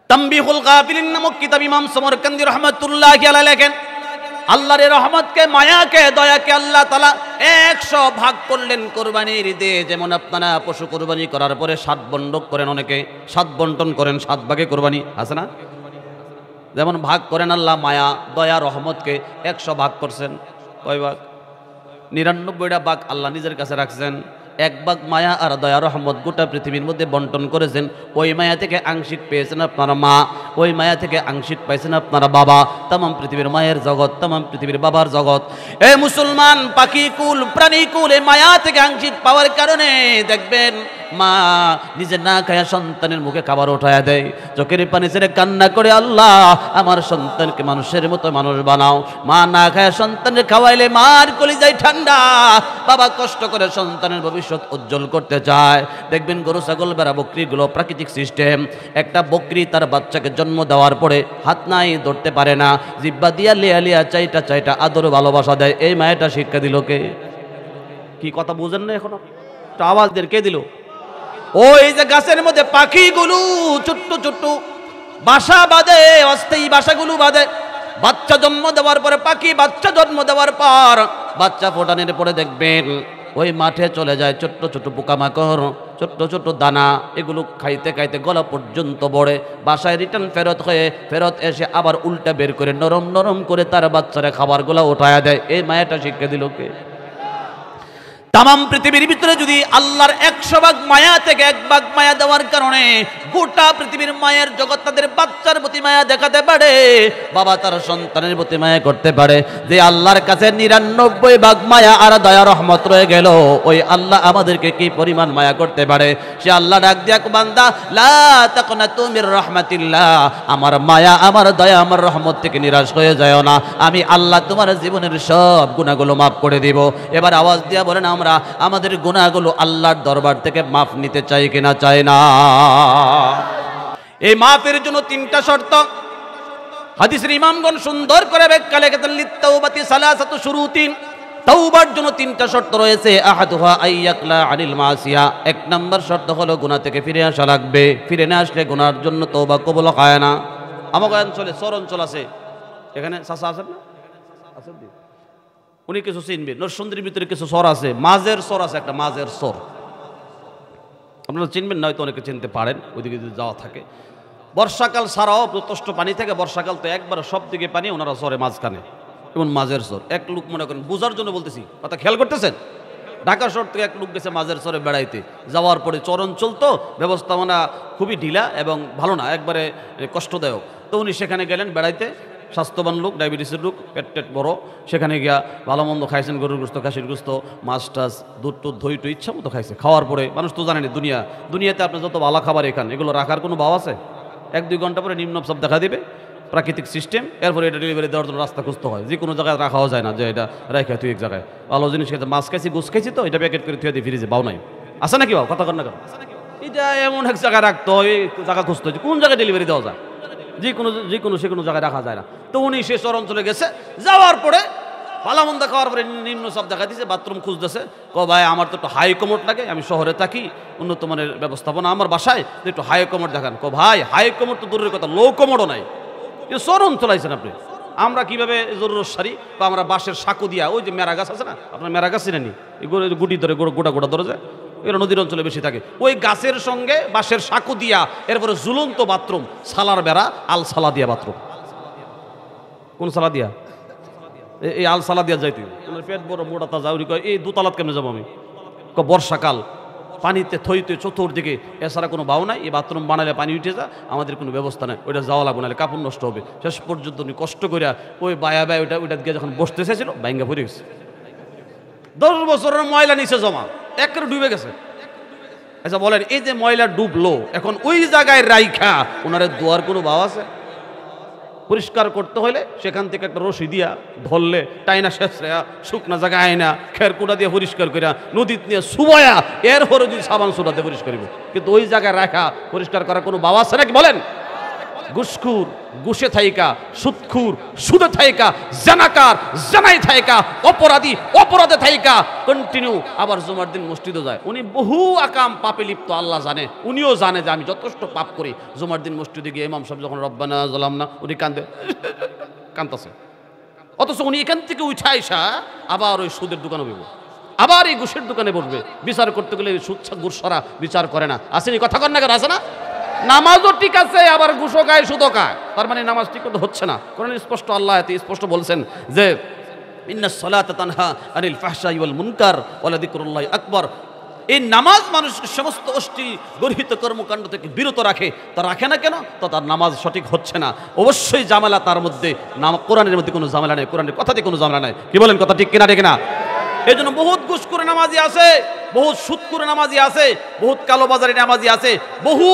তামবিহুল গাফিলিন নামক কিতাব ইমাম সমরকান্দি রাহমাতুল্লাহি আলাইহি লেখেন, আল্লাহর রহমতকে, মায়াকে, দয়াকে আল্লাহ তাআলা 100 ভাগ করলেন কোরবানির ঈদে। যেমন আপনারা পশু কোরবানি করার পরে 7 বন্টন করেন, অনেকে 7 বন্টন করেন, 7 ভাগে কোরবানি আছে না? যেমন ভাগ করেন আল্লাহ মায়া, দয়া, রহমতকে 100 ভাগ করছেন। কয় ভাগ? 99টা ভাগ আল্লাহ নিজের কাছে রাখছেন। 1 ভাগ মায়া আর দয়া রহমত গোটা পৃথিবীর মধ্যে বন্টন করেছেন। ওই মায়া থেকে আংশিক পেয়েছেন আপনারা মা, ওই মায়া থেকে আংশিক পাইছেন আপনারা বাবা। তাম পৃথিবীর মায়ের জগৎ, তাম পৃথিবীর বাবার জগৎ। এ মুসলমান, পাখি কুল, প্রাণী কুল, এই মায়া থেকে আংশিক পাওয়ার কারণে দেখবেন মা নিজে না খায়া সন্তানের মুখে খাবার উঠায়া দেয়, চোখের পানি ছেড়ে কান্না করে, আল্লাহ আমার সন্তানকে মানুষের মতো মানুষ বানাও। মা না খায়া সন্তানের খাওয়াইলে মার কলিজায় ঠান্ডা, বাবা কষ্ট করে সন্তানের ভবিষ্যৎ উজ্জ্বল করতে চায়। দেখবেন গরু, ছাগল, ভেড়া, বকরিগুলো প্রাকৃতিক সিস্টেম। একটা বকরি তার বাচ্চাকে জন্ম দেওয়ার পরে হাত নাই, ধরতে পারে না, জিব্বা দিয়া লিয়া লিয়া চাইটা চাইটা আদর ভালোবাসা দেয়। এই মায়েটা শিক্ষা দিল কে? কি কথা বুঝেন না এখনো? একটু আওয়াজ দেন, কে দিল? ওই যে গাছের মধ্যে পাখিগুলো ছোট্ট ছোট্ট বাসা বাঁধে, অস্থায়ী বাসাগুলো বাঁধে। বাচ্চা জন্ম দেওয়ার পরে পাখি বাচ্চা জন্ম দেওয়ার পর বাচ্চা ফোটানোর পরে দেখবেন ওই মাঠে চলে যায় ছোট্ট ছোট্ট পোকামাকড়, ছোট্ট ছোট্ট দানা, এগুলো খাইতে খাইতে গলা পর্যন্ত বড়ে, বাসায় রিটার্ন ফেরত এসে আবার উল্টা বের করে নরম নরম করে তার বাচ্চারা খাবারগুলো ওঠায়া দেয়। এই মায়াটা শিক্ষা দিল কে? তাম পৃথিবীর ভিতরে যদি আল্লাহর 100 ভাগ মায়া থেকে 1 ভাগ মায়া দেওয়ার কারণে গোটা পৃথিবীর মায়ের জগৎ তাদের বাচ্চার প্রতি মায়া দেখাতে পারে, বাবা তার সন্তানের প্রতি মায়া করতে পারে, যে আল্লাহর কাছে 99 ভাগ মায়া আর দয়া রহমত রয়ে গেল, ওই আল্লাহ আমাদেরকে কি পরিমাণ মায়া করতে পারে। সে আল্লাহ ডাক দিয়া বান্দা, লা তাকনাতু মির রাহমাতিল্লাহ, আমার মায়া আমার দয়া আমার রহমত থেকে নিরাশ হয়ে যায় না, আমি আল্লাহ তোমার জীবনের সব গুনাহগুলো মাফ করে দিব। এবার আওয়াজ দিয়া বলেন, আমরা আমাদের গুনাহগুলো আল্লাহর দরবার থেকে মাফ নিতে চাই কিনা চাই না? এই মাফের জন্য 3টা শর্ত হাদিসের ইমামগণ সুন্দর করে ব্যাখ্যা লিখেছেন। লিত্তাওবাতি সালাসাতু শুরুতিন, তাওবার জন্য 3টা শর্ত রয়েছে। আহাদুহা আইয়াকলা আনিল মাসিয়া, 1 নম্বর শর্ত হলো গুনাহ থেকে ফিরে আসা লাগবে, ফিরে না আসলে গুনার জন্য তওবা কবুল হয় না। আমাদের অঞ্চলে চর অঞ্চল আছে, এখানে চাচা আছেন না? আছেন, উনি কিছু চিনবেন। নরসিংদীর ভিতরে কিছু সর আছে, মাঝের সর আছে, একটা মাঝের সর, আপনারা চিনবেন না, হয়তো অনেকে চিনতে পারেন, ওইদিকে যদি যাওয়া থাকে। বর্ষাকাল ছাড়াও যথেষ্ট পানি থাকে, বর্ষাকাল তো একবার সব দিকে পানি, ওনারা সরে মাঝখানে, এবং মাঝের সর। এক লোক মনে করেন, বোঝার জন্য বলতেছি, কথা খেয়াল করতেছেন, ঢাকা শহর থেকে এক লোক গেছে মাঝের সরে বেড়াইতে, যাওয়ার পরে চর অঞ্চল তো ব্যবস্থাপনা খুবই ঢিলা এবং ভালো না, একবারে কষ্টদায়ক। তো উনি সেখানে গেলেন বেড়াইতে, স্বাস্থ্যবান লোক, ডায়াবেটিসের লোক, পেট বড়, সেখানে গিয়া ভালো মন্দ খাইছেন, গরুর গোস্ত, খাসির গোস্ত, মাছ টাছ, দুধ টুধ, দই টই ইচ্ছা মতো খাইছে। খাওয়ার পরে মানুষ তো জানেনি দুনিয়াতে আপনি যত ভালো খাবার এখান, এগুলো রাখার কোনো ভাব আছে? 1-2 ঘন্টা পরে নিম্ন সব দেখা দিবে, প্রাকৃতিক সিস্টেম। এরপরে এটা ডেলিভারি দেওয়ার জন্য রাস্তা খুঁজতে হয়, যে কোনো জায়গায় রাখাও যায় না, যে এটা রেখে তুই এক জায়গায় ভালো জিনিস খেতে, মাছ খাইছি, গোস খাইছি, তো এটা প্যাকেট করে তুই ফ্রিজে বাও নাই, আসে নাকি বাও? কথা কর না, এটা এমন এক জায়গায় রাখতে হয়, জায়গা খুঁজতে হয়, কোন জায়গায় ডেলিভারি দেওয়া যায়, যে কোনো জায়গায় রাখা যায় না। তো উনি সে শহর অঞ্চলে গেছে, যাওয়ার পরে ভালো মন্দ খাওয়ার পরে নিম্ন সব দেখা দিয়েছে, বাথরুম খুঁজতেছে। ভাই আমার তো একটু হাই কমোড লাগে, আমি শহরে থাকি, উন্নত মানের ব্যবস্থাপনা আমার বাসায়, একটু হাই কমোড দেখান। ভাই হাই কমোড তো দূরের কথা, লো কমোডও নাই, এ শহর অঞ্চল আইছেন আপনি। আমরা কিভাবে জরুরত সারি, বা আমরা বাঁশের সাঁকো দিয়া, ওই যে মেরা গাছ আছে না, আপনার মেরা গাছ চিনেনি, গুটি ধরে গোটা ধরে যায়, এরা নদীর অঞ্চলে বেশি থাকে, ওই গাছের সঙ্গে বাঁশের সাঁকো দিয়া, এরপরে ঝুলন্ত বাথরুম, সালার বেড়া, আল সালা দিয়া বাথরুম। কোন সালা দিয়া? এই আল সালা দিয়া যাইতে, পেট বড় মোটা তাজা, উনি কয় এই দোতলাত কেমনে যাবো আমি? বর্ষাকাল পানিতে থইতে চতুর্দিকে, এছাড়া কোনো বাউ নাই, এই বাথরুম বানালে পানি উঠে যা, আমাদের কোনো ব্যবস্থা নেই, ওইটা যাওয়া লাগবে, নাহলে কাপড় নষ্ট হবে। শেষ পর্যন্ত উনি কষ্ট করে ওই বায়া ওইটা গিয়ে যখন বসতে চাইছিল, বাইঙ্গা পড়ে গেছে। 10 বছরের ময়লা নিচে জমা, একেবারে ডুবে গেছে। আচ্ছা বলেন, এই যে ময়লা ডুবলো, এখন ওই জায়গায় রাইখা ওনারে দোয়ার কোনো ভাব আছে? পরিষ্কার করতে হলে সেখান থেকে একটা রশি দিয়া ধরলে, টাইনা শেষ রেয়া, শুকনা জায়গায় আয়না, খের কুটা দিয়ে পরিষ্কার করিয়া, নদীতে নিয়ে সুবায়া, এরপরে যদি সাবান সুরাতে পরিষ্কার করবে, কিন্তু ওই জায়গায় রাখা পরিষ্কার করার কোনো ভাব আছে নাকি বলেন? ঘুষখুর ঘুষে থাইকা, সুদখুর সুদে থাইকা, জানাকার জানাই থাইকা, অপরাধে থাইকা কন্টিনিউ আবার জুমার দিন মসজিদে যায়। উনি বহু আকাম পাপে লিপ্ত, আল্লাহ জানে, উনিও জানে যে আমি যথেষ্ট পাপ করি। জুমার দিন মসজিদে গিয়ে ইমাম সাহেব যখন রব্বানা জালামনা, উনি কান্দতেছে, অথচ উনি এখান থেকে উঠে আইসা আবার ওই সুদের দোকানে বসবে, আবার এই ঘুষের দোকানে বসবে। বিচার করতে গেলে সুদ ঘুষ সরা বিচার করে না, আসেনি? কথা কর না, আছে না? নামাজও ঠিক আছে, আবার ঘুষও খায়, সুদও খায়, তার মানে নামাজ ঠিক মতো হচ্ছে না। কোরআনে স্পষ্ট, আল্লাহ স্পষ্ট বলছেন যে ইন্নাস সালাতা তানহা আনিল ফাহশাই ওয়াল মুনকার ওয়া লাযিকরুল্লাহি আকবার। এই নামাজ মানুষকে সমস্ত অশ্লীল গর্হিত কর্মকাণ্ড থেকে বিরত রাখে। তা রাখে না কেন? তো তার নামাজ সঠিক হচ্ছে না। অবশ্যই ঝামেলা তার মধ্যে, কোরআনের মধ্যে কোনো ঝামেলা নেই, কোরআনের কথাতে কোনো ঝামেলা নেই। কি বলেন, কথা ঠিক কিনা? ঠিক না? এই জন্য বহুত ঘুষ করে নামাজি আছে, বহুত সুদ করে নামাজি আছে, বহুত কালোবাজারি নামাজি আছে, বহু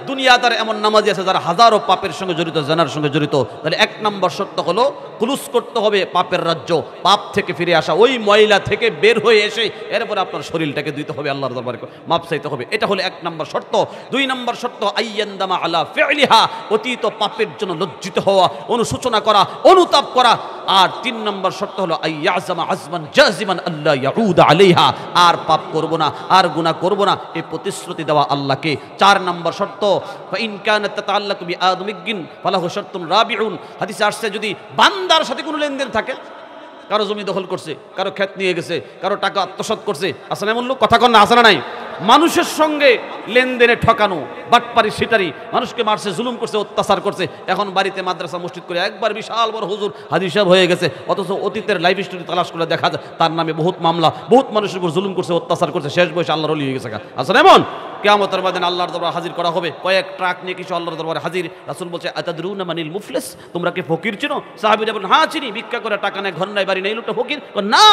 দুনিয়াদার এমন নামাজি আছে যারা হাজারো পাপের সঙ্গে জড়িত, জানার সঙ্গে জড়িত। তাহলে 1 নম্বর শর্ত হলো খুলুস করতে হবে পাপের রাজ্য, পাপ থেকে ফিরে আসা, ওই ময়লা থেকে বের হয়ে এসে এরপরে আপনার শরীরটাকে দিতে হবে, আল্লাহর দরবারে মাপ চাইতে হবে। এটা হলো 1 নম্বর শর্ত। 2 নম্বর শর্ত আইয়ান্দামা আলা ফি'লিহা, অতীত পাপের জন্য লজ্জিত হওয়া, অনুশোচনা করা, অনুতাপ করা। আর 3 নম্বর শর্ত হলো আইয়াজামা আজমান জাজিমান আল্লাহ ইয়াউদ আলাইহা, আর পাপ করব করব না, আর গুনাহ করব না, এই প্রতিশ্রুতি দেওয়া আল্লাহকে। 4 নম্বর শর্ত, ফাইন কানাত তাতাআল্লাকু বিআদমিগিন ফালাহু শারতুন রাবিউন। হাদিসে আসছে যদি বান্দার সাথে কোনো লেনদেন থাকে, কারো জমি দখল করছে, কারো ক্ষেত নিয়ে গেছে, কারো টাকা আত্মসাৎ করছে, আছে না এমন লোক? কথা কন না, আছে না নাই? মানুষের সঙ্গে লেনদেনে ঠকানো, বাটপারি, সিটারি, মানুষকে মারছে, জুলুম করছে, অত্যাচার করছে, এখন বাড়িতে মাদ্রাসা মসজিদ করে একবার বিশাল বড় হুজুর হাদিস সাহেব হয়ে গেছে, অথচ অতীতের লাইফ স্টোরি তালাশ করে দেখা যায় তার নামে বহুত মামলা, বহুত মানুষের উপর জুলুম করছে, অত্যাচার করছে, শেষ বয়সে আল্লাহর ওলি হয়ে গেছে। আছে না এমন? কিয়ামতের ময়দানে আল্লাহর দরবারে হাজির করা হবে, কয়েক ট্রাক নিয়ে কিছু আল্লাহর দরবারে হাজির। রাসূল বলছে আতাদরুনা মানিল মুফলিস, তোমরা কি ফকির চিনো? সাহাবীরা বলেন হ্যাঁ চিনি, ভিক্ষা করে টাকা নেয়, ঘর নাই, বাড়ি নাই, এই লোকটা ফকির? না,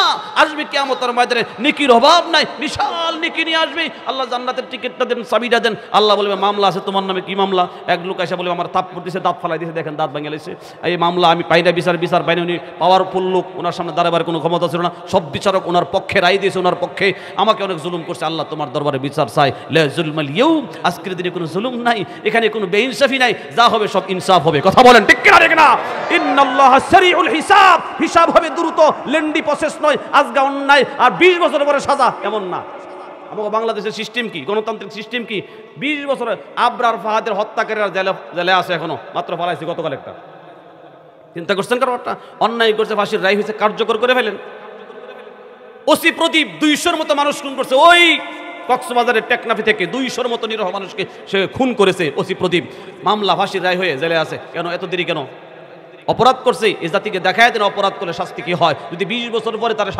আসবে কিয়ামতের ময়দানে, নেকির অভাব নাই, বিশাল নেকি নিয়ে আসবে। আল্লাহ জান্নাতের টিকিটটা দেন, চাবিটা দেন। আল্লাহ বলবে মামলা আছে তোমার নামে। কি মামলা? এক লোক এসে বলবে আমার থাপ্পড় দিছে, দাঁত ফালাই দিছে, দেখেন দাঁত ভেঙে লাইছে, এই মামলা আমি পাই না, বিচার পাই না। উনি পাওয়ারফুল লোক, ওনার সামনে দাঁড়াবার কোনো ক্ষমতা ছিল না, সব বিচারক ওনার পক্ষে রায় দিয়েছে, ওনার পক্ষে, আমাকে অনেক জুলুম করছে, আল্লাহ তোমার দরবারে বিচার চাই। লা যুলমাল ইয়াউম, আজকের দিনে কোনো জুলুম নাই, এখানে কোনো বেইনসাফি নাই, যা হবে সব ইনসাফ হবে। কথা বলেন ঠিক কিনা? ঠিক না? ইন্নাল্লাহা সারিউল হিসাব, হিসাব হবে দ্রুত, লেন্ডি প্রসেস নয়। আজকে অন্যায় আর 20 বছর পরে সাজা, এমন না। আমাকে বাংলাদেশের সিস্টেম কি, গণতান্ত্রিক সিস্টেম কি? 20 বছরে আবরার ফাহাদের হত্যাকারীরা জেলে আছে, এখনো মাত্র পালাইছে গতকাল একটা। চিন্তা করছেন কারো একটা অন্যায় করছে, ফাঁসির রায় হয়েছে, কার্যকর করে ফেলেন। ওসি প্রদীপ 200-র মতো মানুষ খুন করছে, ওই কক্সবাজারের টেকনাফি থেকে 200-র মতো নিরহ মানুষকে সে খুন করেছে ওসি প্রদীপ। মামলা, ফাঁসির রায় হয়ে জেলে আছে, কেন? এত দেরি কেন? অপরাধ করছে, এই জাতিকে দেখায় দেন অপরাধ করলে শাস্তি কি হয়। যদি 20 বছর পরে তারা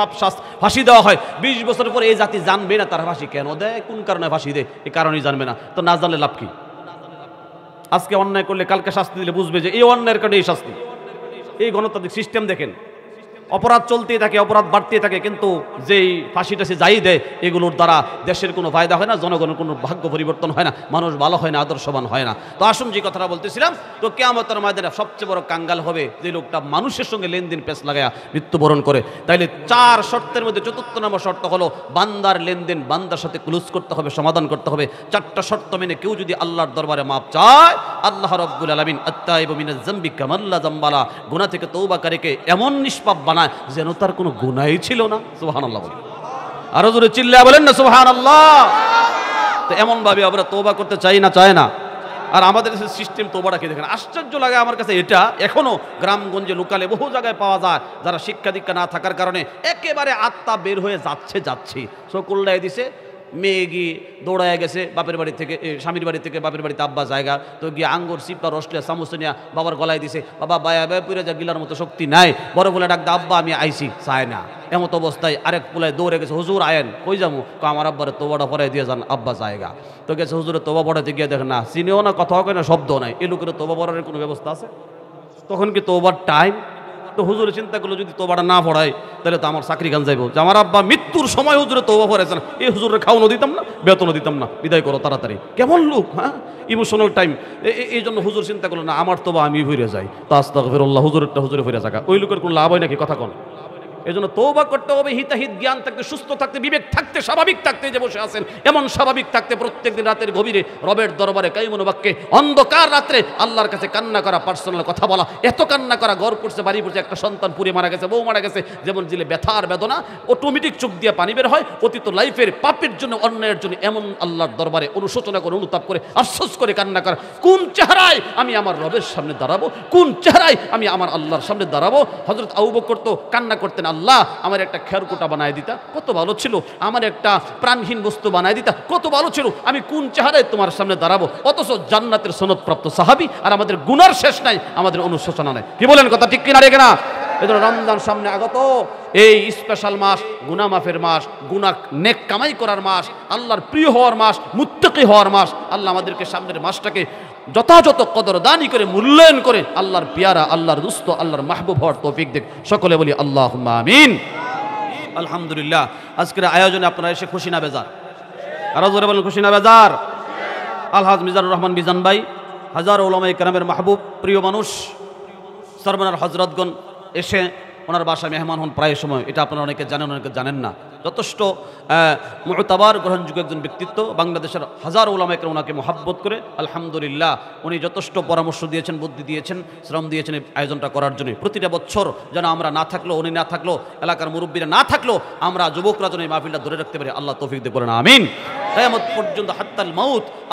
ফাঁসি দেওয়া হয়, 20 বছর পরে এই জাতি জানবে না তারা ফাঁসি কেন দেয়, কোন কারণে ফাঁসি দেয়, এই কারণেই জানবে না। তো না জানলে লাভ কি? আজকে অন্যায় করলে কালকে শাস্তি দিলে বুঝবে যে এই অন্যায়ের কারণে এই শাস্তি। এই গণতান্ত্রিক সিস্টেম দেখেন, অপরাধ চলতেই থাকে, অপরাধ বাড়তেই থাকে, কিন্তু যেই ফাঁসিটা সে যাই দেয়, এগুলোর দ্বারা দেশের কোনো ফায়দা হয় না, জনগণের কোনো ভাগ্য পরিবর্তন হয় না, মানুষ ভালো হয় না, আদর্শবান হয় না। তো আসুন যে কথাটা বলতেছিলাম, তো কিয়ামতের ময়দানে সবচেয়ে বড় কাঙ্গাল হবে যে লোকটা মানুষের সঙ্গে লেনদেন পেশ লাগায়া মৃত্যুবরণ করে। তাইলে 4 শর্তের মধ্যে 4র্থ নম্বর শর্ত হলো বান্দার লেনদেন বান্দার সাথে ক্লোজ করতে হবে, সমাধান করতে হবে। 4টা শর্ত মেনে কেউ যদি আল্লাহর দরবারে মাপ চায়, আল্লাহ রাব্বুল আলামিন আত-তাইবু মিনাজ যামবি কামাল্লা যামবালা, গুনাহ থেকে তওবাকারীকে এমন নিষ্পাপ বানায় যেন তার কোনো গুনাহই ছিল না। সুবহানাল্লাহ বলেন, আরো জোরে চিল্লায়া বলেন না সুবহানাল্লাহ। তো এমন ভাবে আমরা তওবা করতে চাই না, চায় না। আর আমাদের সিস্টেম তওবাটাকে দেখেন, আশ্চর্য লাগে আমার কাছে। এটা এখনো গ্রামগঞ্জে লোকালে বহু জায়গায় পাওয়া যায়, যারা শিক্ষা দীক্ষা না থাকার কারণে একেবারে আত্মা বের হয়ে যাচ্ছে, সকল্লাই দিছে, মেয়ে গিয়ে দৌড়ায় গেছে বাপের বাড়ি থেকে, স্বামীর বাড়ি থেকে বাপের বাড়িতে আব্বা জায়গা, তো গিয়ে আঙ্গুর সিপা রসলিয়া চামচ নিয়ে বাবার গলায় দিছে, বাবা বায়া বায়া পুরে যা গিলার মতো শক্তি নাই, বড় বলে ডাক দা আব্বা আমি আইছি, চায় না। এমত অবস্থায় আরেক পুলায় দৌড়ে গেছে, হুজুর আয়েন, কই যাবো? আমার আব্বারে তোবাটা পড়াই দিয়ে যান, আব্বা জায়গা। তো গেছে হুজুরের তোবা পড়াইতে গিয়ে দেখেন না, চিনেও না, কথাও কয় না, শব্দ নাই। এই লোকের তোবা পড়ার কোনো ব্যবস্থা আছে? তখন কি তোবার টাইম? তো হুজুরে চিন্তা করলো যদি তোবাটা না পড়ায় তাহলে তো আমার চাকরি গান যাইব, যে আমার আব্বা মৃত্যুর সময় হুজুরে তোবা পড়াইছে না, এই হুজুরের খাওয়ানো দিতাম না, বেতনও দিতাম না, বিদায় করো তাড়াতাড়ি। কেমন লোক, হ্যাঁ, ইমোশনাল টাইম। এই জন্য হুজুর চিন্তা করলো না, আমার তোবা আমি ফিরে যাই, তো আস্তাগফিরুল্লাহ, হুজুরেরটা হুজুরে ফিরে থাকা, ওই লোকের কোনো লাভ হয় নাকি? কথা কন। এই জন্য তওবা করতে হবে, হিতাহিত জ্ঞান থাকতে, সুস্থ থাকতে, বিবেক থাকতে, স্বাভাবিক থাকতে। যে বসে আছেন এমন স্বাভাবিক থাকতে, প্রত্যেকদিন রাতের গভীরে রবের দরবারে কাইমুন বাক্যে অন্ধকার রাত্রে আল্লাহর কাছে কান্না করা, পার্সোনাল কথা বলা, এত কান্না করা, ঘর পড়ছে, বাড়ি পড়ছে, একটা সন্তান পুড়ে মারা গেছে, বউ মারা গেছে, যেমন জিলে ব্যথার বেদনা অটোমেটিক চোখ দিয়ে পানি বের হয়, অতীত লাইফের পাপের জন্য, অন্যায়ের জন্য এমন আল্লাহর দরবারে অনুশোচনা করে, অনুতাপ করে, আফসোস করে কান্না করা। কোন চেহারায় আমি আমার রবের সামনে দাঁড়াবো? কোন চেহারায় আমি আমার আল্লাহর সামনে দাঁড়াবো? হযরত আবু বকর তো কান্না করতেন, আল্লাহ আমার একটা খেরকুটা বানায় দিতা, কত ভালো ছিল, আমার একটা প্রাণহীন বস্তু বানায় দিতা, কত ভালো ছিল, আমি কোন চেহারায় তোমার সামনে দাঁড়াবো? অথচ জান্নাতের সনদপ্রাপ্ত সাহাবী, আর আমাদের গুনার শেষ নাই, আমাদের অনুশোচনা নাই। কি বলেন, কথা ঠিক কিনা রেখে না? এজন্য রমজান সামনে আগত, এই স্পেশাল মাস, গুনাহ মাফের মাস, গুনাহ নেক কামাই করার মাস, আল্লাহর প্রিয় হওয়ার মাস, মুত্তাকি হওয়ার মাস। আল্লাহ আমাদেরকে সামনের মাসটাকে যথাযথ কদরদানি করে, মূল্যায়ন করে আল্লাহর পিয়ারা, আল্লাহর দুস্ত, আল্লাহর মাহবুব হওয়ার তৌফিক দেখ। সকলে বলি আল্লাহুম্মা আমিন। আলহামদুলিল্লাহ, আজকের আয়োজনে আপনারা এসে খুশি না বেজার? আরো জোরে বলেন, খুশি না বেজার? আলহাজ মিজানুর রহমান মিজান ভাই, হাজার উলামায়ে কেরামের মাহবুব, প্রিয় মানুষ, সরমনার হযরতগণ এসে ওনার বাসায় মেহমান হন প্রায় সময়, এটা আপনারা অনেকে জানেন, অনেকে জানেন না। যথেষ্ট মুতাবার গ্রহণযোগ্য একজন ব্যক্তিত্ব, বাংলাদেশের হাজার ওলামা একরাম ওনাকে মহাব্বত করে। আলহামদুলিল্লাহ উনি যথেষ্ট পরামর্শ দিয়েছেন, বুদ্ধি দিয়েছেন, শ্রম দিয়েছেন এই আয়োজনটা করার জন্য। প্রতিটা বছর যেন আমরা না থাকলেও, উনি না থাকলেও, এলাকার মুরব্বীরা না থাকলেও আমরা যুবকরা যেন এই মাহফিলটা ধরে রাখতে পারি, আল্লাহ তৌফিক দিয়ে বলেন আমিন। কিয়ামত পর্যন্ত হাত্তাল মাউত